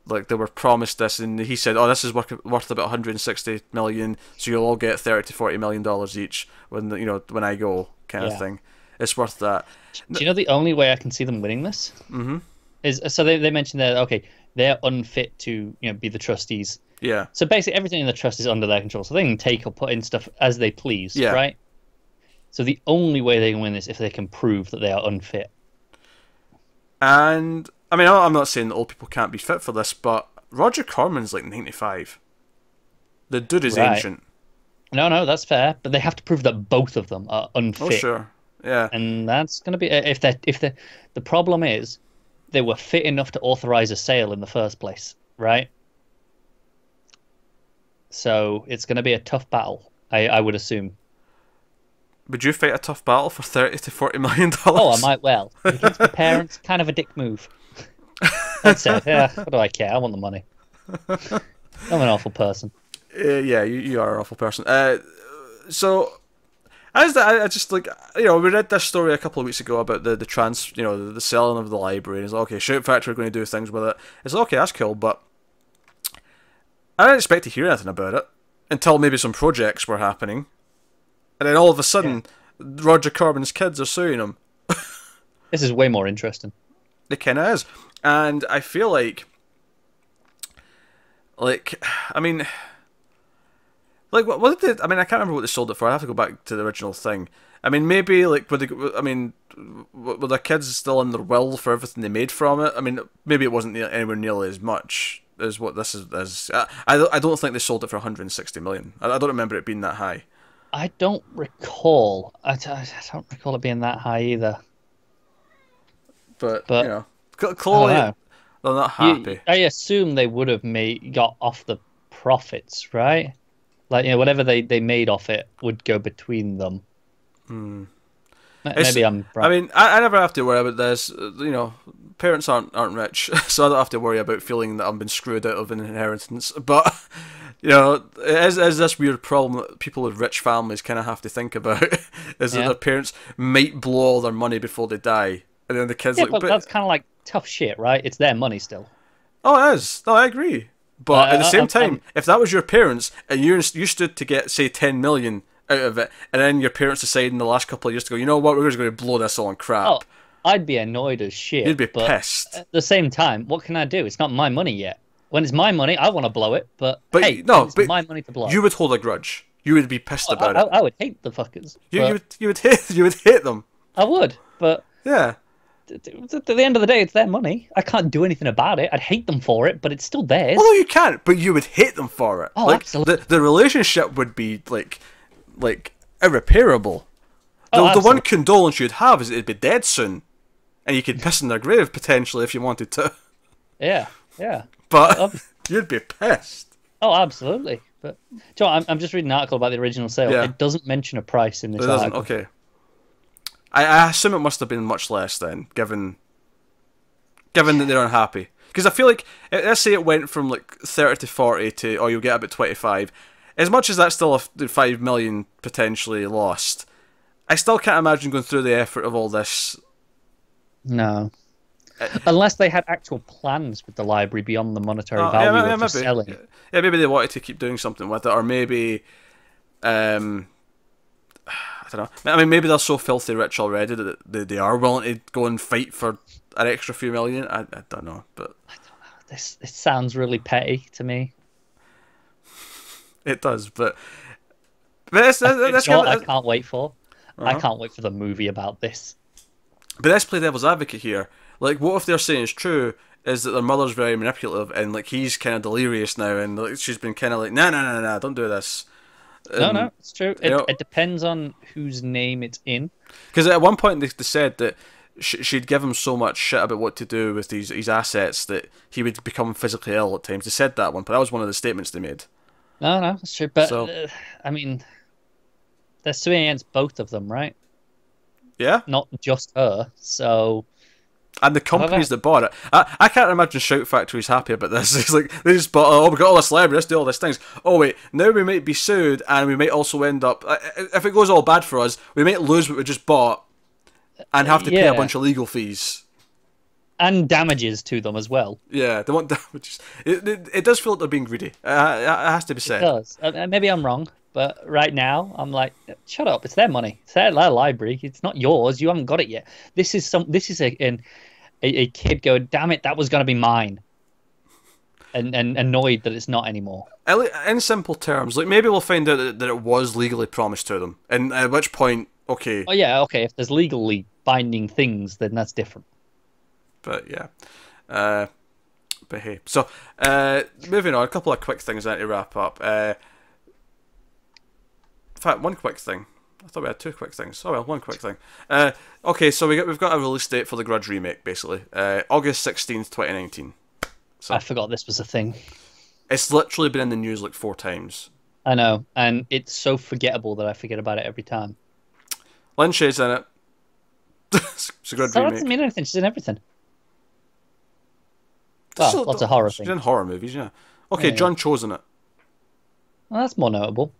like they were promised this, and he said, "Oh, this is worth about 160 million, so you'll all get 30 to 40 million dollars each when when I go," kind of thing. It's worth that. Do you know the only way I can see them winning this? Mm-hmm. Is so they mentioned that they're unfit to be the trustees. Yeah. So basically everything in the trust is under their control, so they can take or put in stuff as they please, right? So the only way they can win this if they can prove that they are unfit. And I mean, I'm not saying that old people can't be fit for this, but Roger Corman's like 95. The dude is ancient. No, that's fair, but they have to prove that both of them are unfit. Oh sure, yeah. And that's going to be if the problem is they were fit enough to authorize a sale in the first place, right? So it's going to be a tough battle, I would assume. Would you fight a tough battle for 30 to 40 million dollars? Oh, I might well. Against my parents, kind of a dick move. I'd say, yeah, what do I care? I want the money. I'm an awful person. Yeah, you are an awful person. So, I just like, we read this story a couple of weeks ago about the the selling of the library. And it's like, okay, Shout Factory are going to do things with it. It's like, okay, that's cool, but I didn't expect to hear anything about it until maybe some projects were happening. And then all of a sudden, Roger Corman's kids are suing him. This is way more interesting. It kind of is. And I feel like, I mean, what did I can't remember what they sold it for. I have to go back to the original thing. I mean, maybe, were the kids still in their will for everything they made from it? I mean, maybe it wasn't anywhere nearly as much as what this is. I don't think they sold it for 160 million. I don't remember it being that high. I don't recall. I don't recall it being that high either. But clearly they're not happy. I assume they would have got off the profits, right? Like whatever they made off it would go between them. Maybe I'm wrong. I mean, I never have to worry about this. Parents aren't rich, so I don't have to worry about feeling that I've been screwed out of an inheritance. But it is this weird problem that people with rich families kind of have to think about, is that their parents might blow all their money before they die, and then the kids but that's kind of like tough shit, right? It's their money still. Oh, it is. No, I agree. But at the same time, if that was your parents and you stood to get, say, 10 million out of it, and then your parents decide in the last couple of years to go, you know what, we're just going to blow this all on crap. Oh, I'd be annoyed as shit. You'd be pissed. At the same time, what can I do? It's not my money yet. When it's my money, I want to blow it, but hey, it's my money to blow. You would hold a grudge. You would be pissed about it. I would hate the fuckers. You would hate them. I would, but yeah. At the end of the day, it's their money. I can't do anything about it. I'd hate them for it, but it's still theirs. Well, no, you can't, but you would hate them for it. Oh, absolutely. The relationship would be like irreparable. The one condolence you'd have is it'd be dead soon, and you could piss in their grave potentially if you wanted to. Yeah. But you'd be pissed. Oh, absolutely. But John, I'm just reading an article about the original sale. Yeah. It doesn't mention a price in this article. Okay. I assume it must have been much less then, given that they're unhappy. Because I feel like, let's say it went from 30 to 40 to, you'll get about 25. As much as that's still a 5 million potentially lost, I still can't imagine going through the effort of all this. No. Unless they had actual plans with the library beyond the monetary value of just selling it. Yeah, maybe they wanted to keep doing something with it, or maybe, I don't know. I mean, maybe they're so filthy rich already that they are willing to go and fight for an extra few million. I don't know, but I don't know. This sounds really petty to me. It does, but that's what I can't wait for. I can't wait for the movie about this. But let's play devil's advocate here. What if they're saying is true? Is that their mother's very manipulative and he's kind of delirious now, and she's been kind of nah, don't do this. No, it's true. It depends on whose name it's in. Because at one point they said that she'd give him so much shit about what to do with these assets that he would become physically ill at times. They said that one, but that was one of the statements they made. No, that's true. But I mean, they're suing against both of them, right? Yeah. Not just her. So. And the companies that bought it. I can't imagine Shout Factory's happy about this. It's they just bought, we got all this library, let's do all these things. Oh wait, now we might be sued, and we might also end up, if it goes all bad for us, we might lose what we just bought, and have to pay a bunch of legal fees. and damages to them as well. Yeah, they want damages. It does feel like they're being greedy. It has to be It said. does. Maybe I'm wrong, but right now I'm like, shut up! It's their money. It's their library. It's not yours. You haven't got it yet. This is a kid going, damn it, that was going to be mine, and annoyed that it's not anymore. In simple terms, like maybe we'll find out that it was legally promised to them, and at which point, okay. Oh yeah, okay. If there's legally binding things, then that's different. But yeah, but hey. So moving on, a couple of quick things I need to wrap up. In fact, one quick thing. I thought we had two quick things. Oh well, one quick thing. Okay, so we've got a release date for the Grudge remake, basically. August 16th, 2019. So I forgot this was a thing. it's literally been in the news like 4 times. I know, and it's so forgettable that I forget about it every time. Lin Shaye's in it. It's a Grudge So that remake. doesn't mean anything. She's in everything. Well, lots of horror She's things. in horror movies, yeah. Okay, Yeah. John Cho's in it. Well, that's more notable.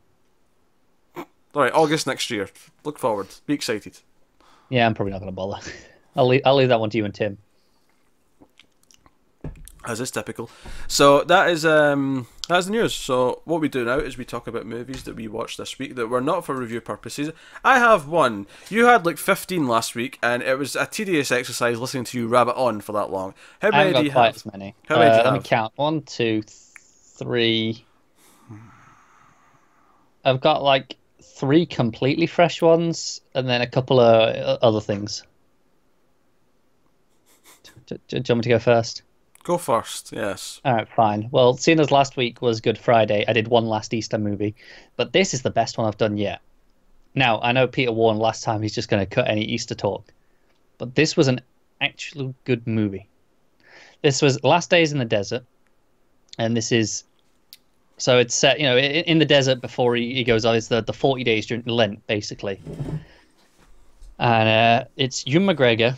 Alright, August next year. Look forward. Be excited. Yeah, I'm probably not going to bother. I'll leave that one to you and Tim. As is typical. So that's the news. So what we do now is we talk about movies that we watched this week that were not for review purposes. I have one. You had like 15 last week, and it was a tedious exercise listening to you rabbit on for that long. How I many haven't do you got quite have? as many. How many do you Let me have? count. 1, 2, 3. I've got like 3 completely fresh ones, and then a couple of other things. Do you want me to go first? Go first, yes. All right, fine. Well, seeing as last week was Good Friday, I did one last Easter movie, but this is the best one I've done yet. Now, I know Peter warned last time he's just going to cut any Easter talk, but this was an actual good movie. This was Last Days in the Desert, and this is... So it's set, in the desert before he goes on. It's the 40 days during Lent, basically. And it's Ewan McGregor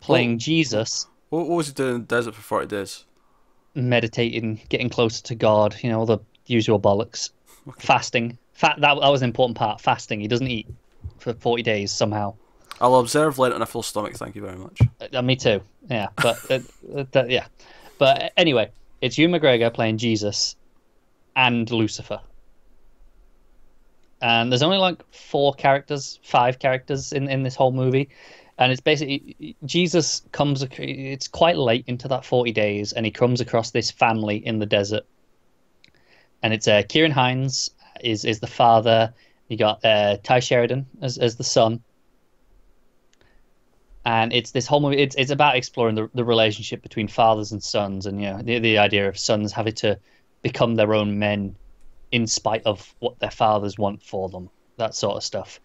playing Jesus... What was he doing in the desert for 40 days? Meditating, getting closer to God, all the usual bollocks. Okay. Fasting. That was an important part. Fasting. He doesn't eat for 40 days somehow. I'll observe Lent on a full stomach, thank you very much. Me too. Yeah, but yeah. But anyway, it's Ewan McGregor playing Jesus and Lucifer. And there's only like 5 characters in this whole movie. And it's basically Jesus it's quite late into that 40 days, and he comes across this family in the desert. And it's Kieran Hines is the father. You got Ty Sheridan as the son. And it's this whole movie. It's about exploring the relationship between fathers and sons, and the idea of sons having to become their own men in spite of what their fathers want for them. That sort of stuff.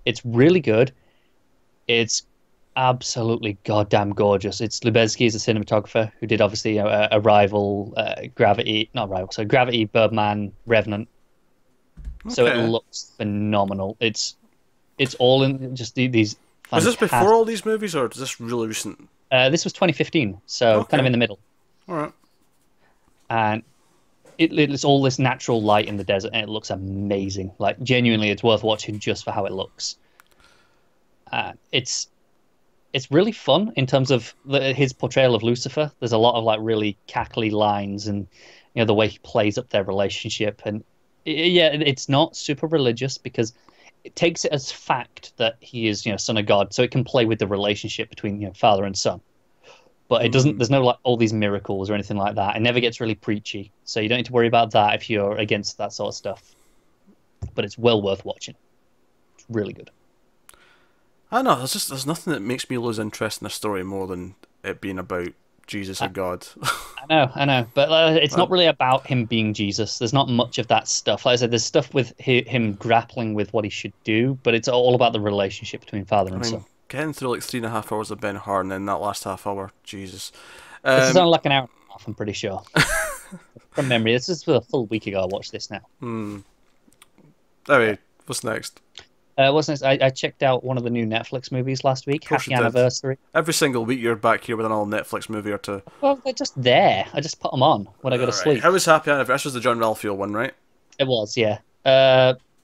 It's really good. It's absolutely goddamn gorgeous. It's Lubezki as a cinematographer who did obviously Arrival, Gravity, Birdman, Revenant. Okay. So it looks phenomenal. It's all in just these. Was this before all these movies, or is this really recent? This was 2015, so kind of in the middle. All right. And it's all this natural light in the desert, and it looks amazing. Like genuinely, it's worth watching just for how it looks. It's really fun in terms of his portrayal of Lucifer. There's a lot of like really cackly lines, and the way he plays up their relationship. And it's not super religious because it takes it as fact that he is son of God, so it can play with the relationship between father and son. But it doesn't. There's no like all these miracles or anything like that. It never gets really preachy, so you don't need to worry about that if you're against that sort of stuff. But it's well worth watching. It's really good. I know, there's nothing that makes me lose interest in a story more than it being about Jesus or God. I know, but it's not really about him being Jesus. There's not much of that stuff. Like I said, there's stuff with him grappling with what he should do, but it's all about the relationship between father and son. Getting through like 3.5 hours of Ben Hur, and then that last half hour, Jesus. This is only like an hour and a half, I'm pretty sure. From memory, this is a full week ago I watched this now. Anyway, what's next? What's next? I checked out one of the new Netflix movies last week, Happy Anniversary. Every single week you're back here with another Netflix movie or two. Well, they're just there. I just put them on when I go to sleep. How was Happy Anniversary? This was the John Ralphio one, right? It was, yeah.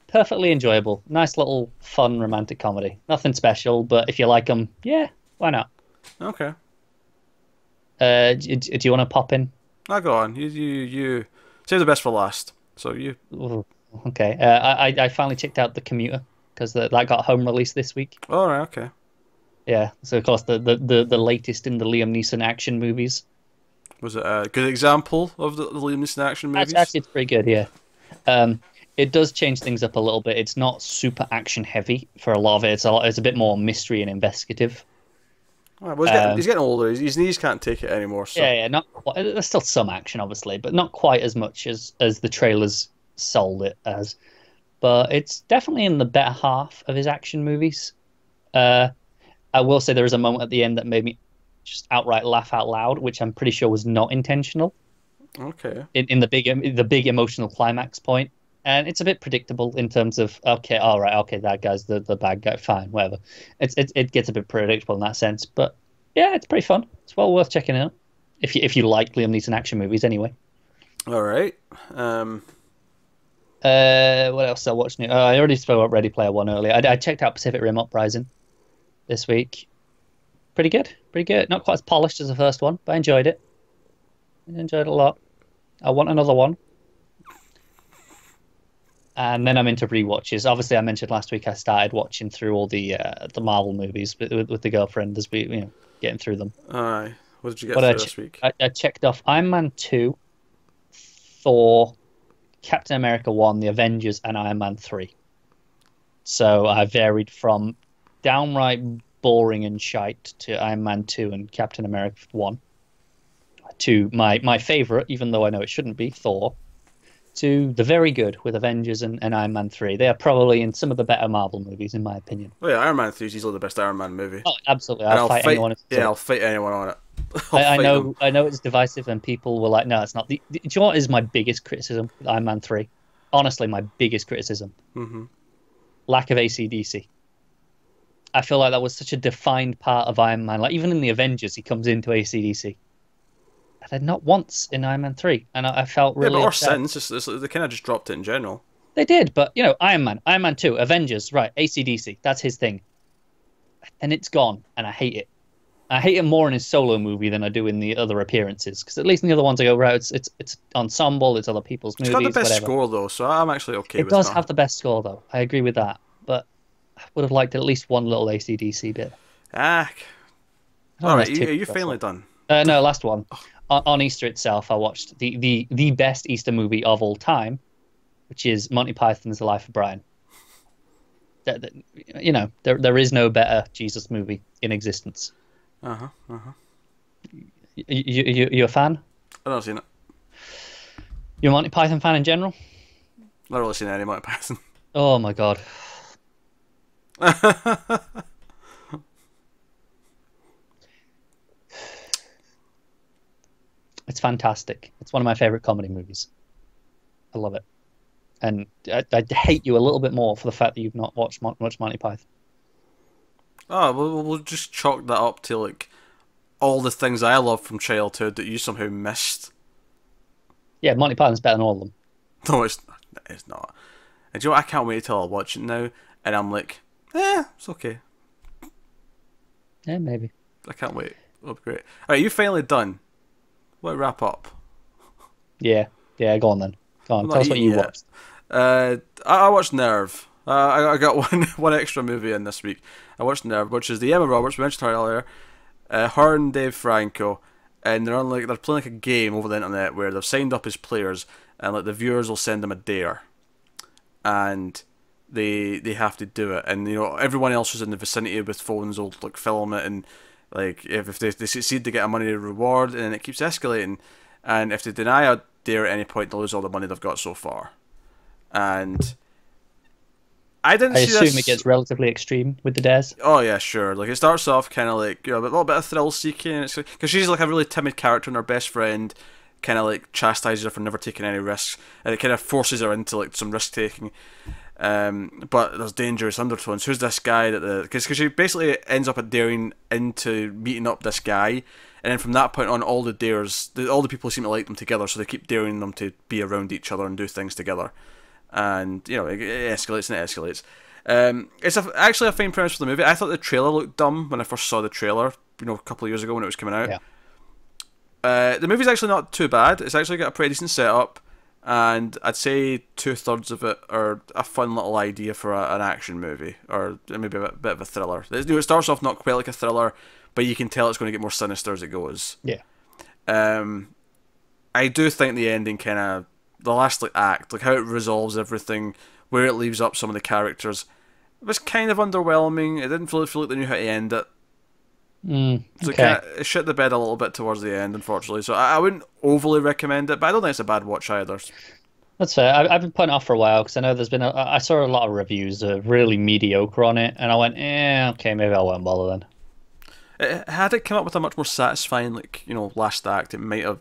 Perfectly enjoyable. Nice little fun romantic comedy. Nothing special, but if you like them, yeah, why not? Okay. Do you want to pop in? Now go on. You save the best for last. So you. Ooh, okay. I finally checked out The Commuter because that got home release this week. All right. Okay. Yeah. So of course the latest in the Liam Neeson action movies. Was it a good example of the Liam Neeson action movies? Actually, it's pretty good. Yeah. It does change things up a little bit. It's not super action heavy for a lot of it. It's a bit more mystery and investigative. Right, well, he's getting older. His knees can't take it anymore. So. Yeah, not quite. There's still some action, obviously, but not quite as much as the trailers sold it as. But it's definitely in the better half of his action movies. I will say there is a moment at the end that made me just outright laugh out loud, which I'm pretty sure was not intentional. Okay. In the big emotional climax point, and it's a bit predictable in terms of okay, all right, okay, that guy's the bad guy, fine, whatever. It gets a bit predictable in that sense, but yeah, it's pretty fun. It's well worth checking out if you like Liam Neeson action movies, anyway. All right. What else I watched new? I already spoke about Ready Player One earlier. I checked out Pacific Rim Uprising this week. Pretty good, pretty good. Not quite as polished as the first one, but I enjoyed it. I enjoyed it a lot. I want another one. And then I'm into rewatches. Obviously, I mentioned last week I started watching through all the Marvel movies with the girlfriend as we getting through them. All right. What did you get through this week? I checked off Iron Man 2, Thor, Captain America 1, The Avengers, and Iron Man 3. So I varied from downright boring and shite to Iron Man 2 and Captain America 1 to my favourite, even though I know it shouldn't be, Thor, to the very good with Avengers and Iron Man 3. They are probably in some of the better Marvel movies, in my opinion. Oh yeah, Iron Man 3 is easily the best Iron Man movie. Oh, absolutely. I'll fight anyone. Yeah, I'll fight anyone on it. I know it's divisive, and people were like, "No, it's not." Do you know what is my biggest criticism with Iron Man 3? Honestly, my biggest criticism: lack of AC/DC. I feel like that was such a defined part of Iron Man. Like even in the Avengers, he comes into AC/DC. And not once in Iron Man 3, and I felt really. Yeah, but upset. since they kind of just dropped it in general. They did, but Iron Man 2, Avengers, right? AC/DC, that's his thing, and it's gone, and I hate it. I hate it more in his solo movie than I do in the other appearances, because at least in the other ones I go, right, it's ensemble, it's other people's movies. It's got the best whatever. score though, so I'm actually okay with that. It does have the best score though. I agree with that, but I would have liked at least one little AC/DC bit. All right, are you finally done? No, last one. On Easter itself, I watched the best Easter movie of all time, which is Monty Python's The Life of Brian. There is no better Jesus movie in existence. You a fan? I've not seen it. You're a Monty Python fan in general? Not really seen any Monty Python. Oh my god. It's fantastic. It's one of my favorite comedy movies. I love it. And I hate you a little bit more for the fact that you've not watched much Monty Python. Oh, we'll just chalk that up to like all the things I love from childhood that you somehow missed. Yeah, Monty Python's better than all of them. No, it's not. And do you know what? I can't wait till I watch it now, and I'm like, it's okay. Yeah, maybe. I can't wait. It'll be great. Alright, you finally done. What wrap up? Yeah, go on then. Go on, tell us what you watched. I watched Nerve. I got one extra movie in this week. I watched Nerve, which is the Emma Roberts, we mentioned her earlier, her and Dave Franco, and they're playing like a game over the internet where they've signed up as players, and like the viewers will send them a dare, and they have to do it, and everyone else who's in the vicinity with phones will like film it, and like if they succeed they get a money reward, and it keeps escalating, and if they deny a dare at any point they'll lose all the money they've got so far. And I assume it gets relatively extreme with the dares. Oh yeah, sure. Like it starts off kind of like a little bit of thrill seeking, because she's like a really timid character, and her best friend kind of like chastises her for never taking any risks, and it kind of forces her into like some risk taking. But there's dangerous undertones. Who's this guy because she basically ends up daring into meeting up this guy, and then from that point on, all the dares, all the people seem to like them together, so they keep daring them to be around each other and do things together. And it escalates and it escalates. It's actually a fine premise for the movie. I thought the trailer looked dumb when I first saw the trailer, a couple of years ago when it was coming out. Yeah. The movie's actually not too bad. It's actually got a pretty decent setup, and I'd say 2/3 of it are a fun little idea for an action movie, or maybe a bit of a thriller. It starts off not quite like a thriller, but you can tell it's going to get more sinister as it goes. Yeah. I do think the ending kind of, the last act, like how it resolves everything, where it leaves up some of the characters, was kind of underwhelming. It didn't feel like they knew how to end it. So it shit the bed a little bit towards the end, unfortunately. So I wouldn't overly recommend it, but I don't think it's a bad watch either. That's fair. I've been putting it off for a while because I know there's been I saw a lot of reviews really mediocre on it, and I went, okay, maybe I won't bother then. Had it come up with a much more satisfying, like, last act, it might have,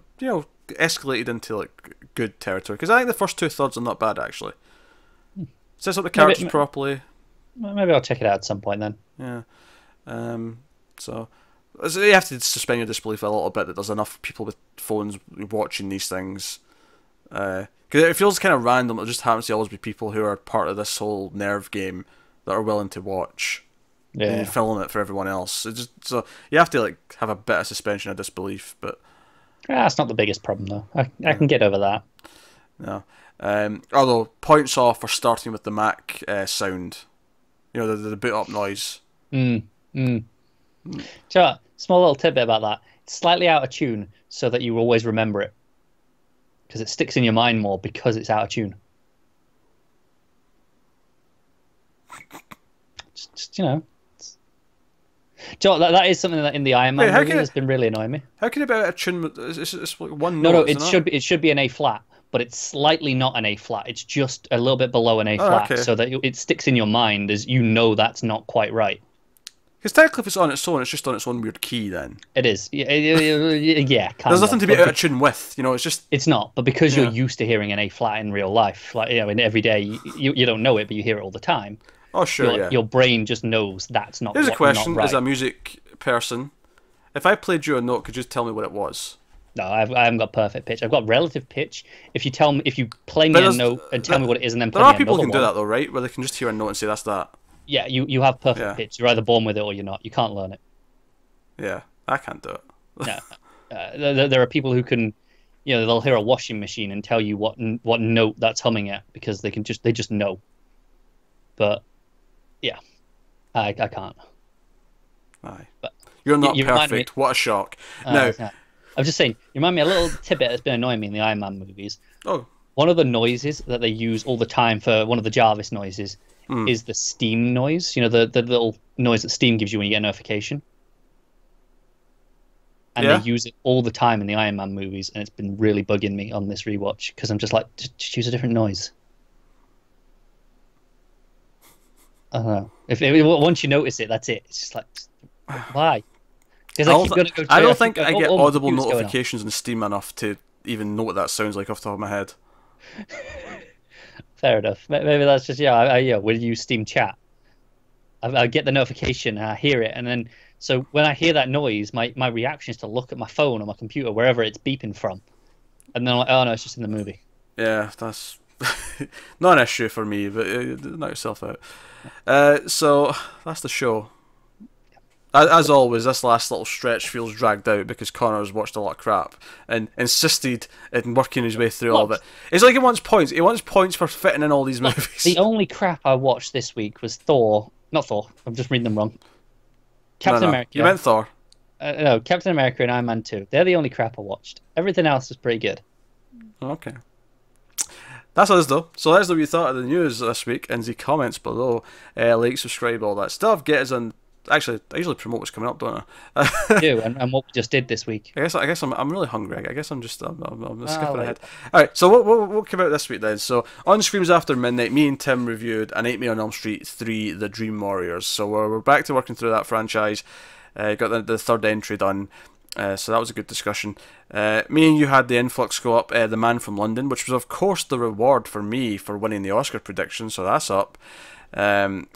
escalated into like good territory. Because I think the first 2/3 are not bad actually. Sets up the characters properly. Maybe I'll check it out at some point then. Yeah. So you have to suspend your disbelief a little bit that there's enough people with phones watching these things. Because it feels kind of random. It just happens to always be people who are part of this whole nerve game that are willing to watch. Yeah. And film it for everyone else. So you have to like have a bit of suspension of disbelief, but that's not the biggest problem though. I can get over that. No. Although points off for starting with the Mac sound, the boot up noise. Do you know what? Small little tidbit about that. It's slightly out of tune so that you always remember it, because it sticks in your mind more because it's out of tune. Just Do you know, that is something that in the Iron Man movie has been really annoying me. How can it be out of tune? It's like one note. No, it should be an A flat, but it's slightly not an A flat. It's just a little bit below an A flat, so that it sticks in your mind as that's not quite right. Because technically, if it's on its own, it's just on its own weird key. Then it is. Yeah. There's nothing to be out of tune with. It's just. It's not, but because you're used to hearing an A flat in real life, like in every day, you don't know it, but you hear it all the time. Oh sure, your brain just knows that's not. Here's a question: right. As a music person, if I played you a note, could you just tell me what it was? No, I haven't got perfect pitch. I've got relative pitch. If you play me a note and tell me what it is, and then play me another one. There are people who can do that though, right? Where they can just hear a note and say that's that. Yeah, you have perfect pitch. You're either born with it or you're not. You can't learn it. Yeah, I can't do it. No, there are people who can, they'll hear a washing machine and tell you what note that's humming at because they just know. But yeah, I can't. Aye, but you're not perfect. What a shock! No, I'm just saying. You remind me a little tidbit that's been annoying me in the Iron Man movies. Oh, one of the noises that they use all the time for one of the Jarvis noises is the steam noise. The little noise that Steam gives you when you get a notification. And they use it all the time in the Iron Man movies, and it's been really bugging me on this rewatch because I'm just like, just use a different noise. I don't know. Once you notice it, that's it. It's just like, why? I don't think I get audible notifications on Steam enough to even know what that sounds like off the top of my head. Fair enough. Maybe that's just we'll use Steam Chat. I get the notification and I hear it, and then so when I hear that noise, my reaction is to look at my phone or my computer, wherever it's beeping from, and then I'm like, oh no, it's just in the movie. Yeah, that's not an issue for me, but knock yourself out. So that's the show. As always, this last little stretch feels dragged out because Connor's watched a lot of crap and insisted in working his way through all of it. It's like he wants points. He wants points for fitting in all these movies. The only crap I watched this week was Thor. Not Thor. I'm just reading them wrong. Captain America. You meant Thor. No, Captain America and Iron Man 2. They're the only crap I watched. Everything else is pretty good. Okay. That's us though. So let us know what you thought of the news this week in the comments below. Like, subscribe, all that stuff. Get us on. Actually, I usually promote what's coming up, don't I? You do, and what we just did this week. I guess I'm really hungry. I guess I'm skipping ahead. All right, so what came out this week then? So on Screams After Midnight, me and Tim reviewed A Nightmare on Elm Street 3: The Dream Warriors. So we're back to working through that franchise. Got the third entry done. So that was a good discussion. Me and you had the influx go up, The Man from London, which was of course the reward for me for winning the Oscar prediction. So that's up.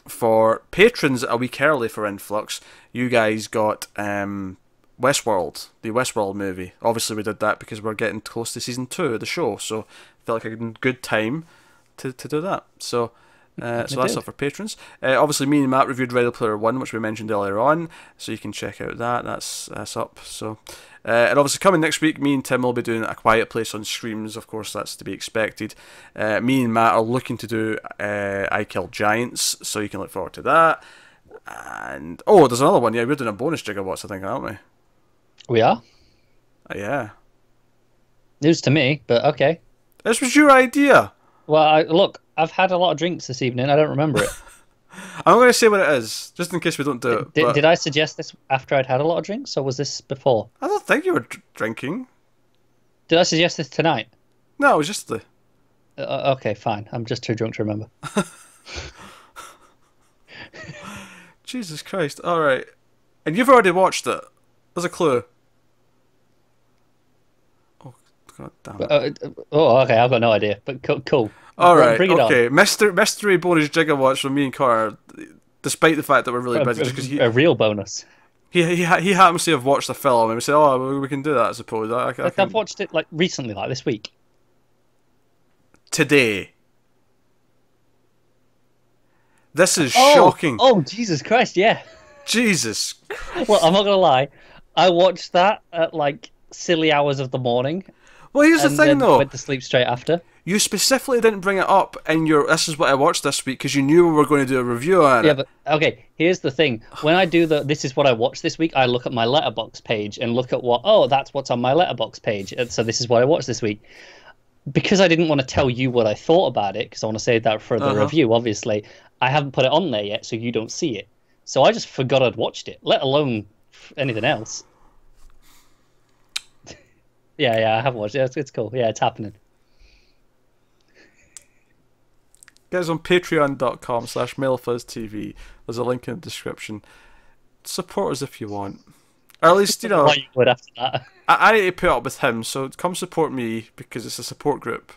For patrons a week early for Influx, you guys got Westworld, the Westworld movie. Obviously we did that because we're getting close to season 2 of the show, so felt like a good time to do that. So So that's up for patrons. Obviously, me and Matt reviewed Ready Player One, which we mentioned earlier on, so you can check out that. That's up. So, and obviously coming next week, me and Tim will be doing A Quiet Place on streams. Of course, that's to be expected. Me and Matt are looking to do I Killed Giants, so you can look forward to that. And there's another one. Yeah, we're doing a bonus Gigawatts, I think, aren't we? We are? Yeah. News to me, but okay. This was your idea. Well, look, I've had a lot of drinks this evening. I don't remember it. I'm going to say what it is, just in case we don't do it. Did I suggest this after I'd had a lot of drinks, or was this before? I don't think you were drinking. Did I suggest this tonight? No, it was just the... Okay, fine. I'm just too drunk to remember. Jesus Christ. Alright. And you've already watched it. There's a clue. Oh, God damn it. Okay, I've got no idea. But cool. Alright, bring it okay. on. Mystery bonus Gigawatts from me and Connor, despite the fact that we're really busy. Just 'cause a real bonus. He happens to have watched the film, and we said, we can do that, I suppose. I've watched it like recently, like this week. Today. This is shocking. Oh, Jesus Christ, yeah. Jesus. Well, I'm not going to lie. I watched that at like silly hours of the morning. Well, here's the thing, though. Went to sleep straight after. You specifically didn't bring it up in your this is what I watched this week because you knew we were going to do a review on it. Yeah, but okay, here's the thing. When I do this is what I watched this week, I look at my Letterboxd page and look at that's what's on my Letterboxd page. And so this is what I watched this week. Because I didn't want to tell you what I thought about it, because I want to save that for the review, obviously, I haven't put it on there yet, so you don't see it. So I just forgot I'd watched it, let alone anything else. Yeah, I have watched it. It's cool. Yeah, it's happening. Guys, on patreon.com/MailFuzzTV. There's a link in the description. Support us if you want. Or at least, Why you would after that. I need to put up with him, so come support me because it's a support group.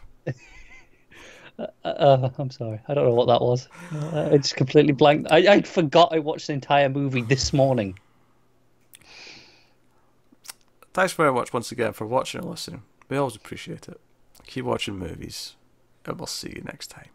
I'm sorry. I don't know what that was. I just completely blanked. I forgot I watched the entire movie this morning. Thanks very much once again for watching and listening. We always appreciate it. Keep watching movies, and we'll see you next time.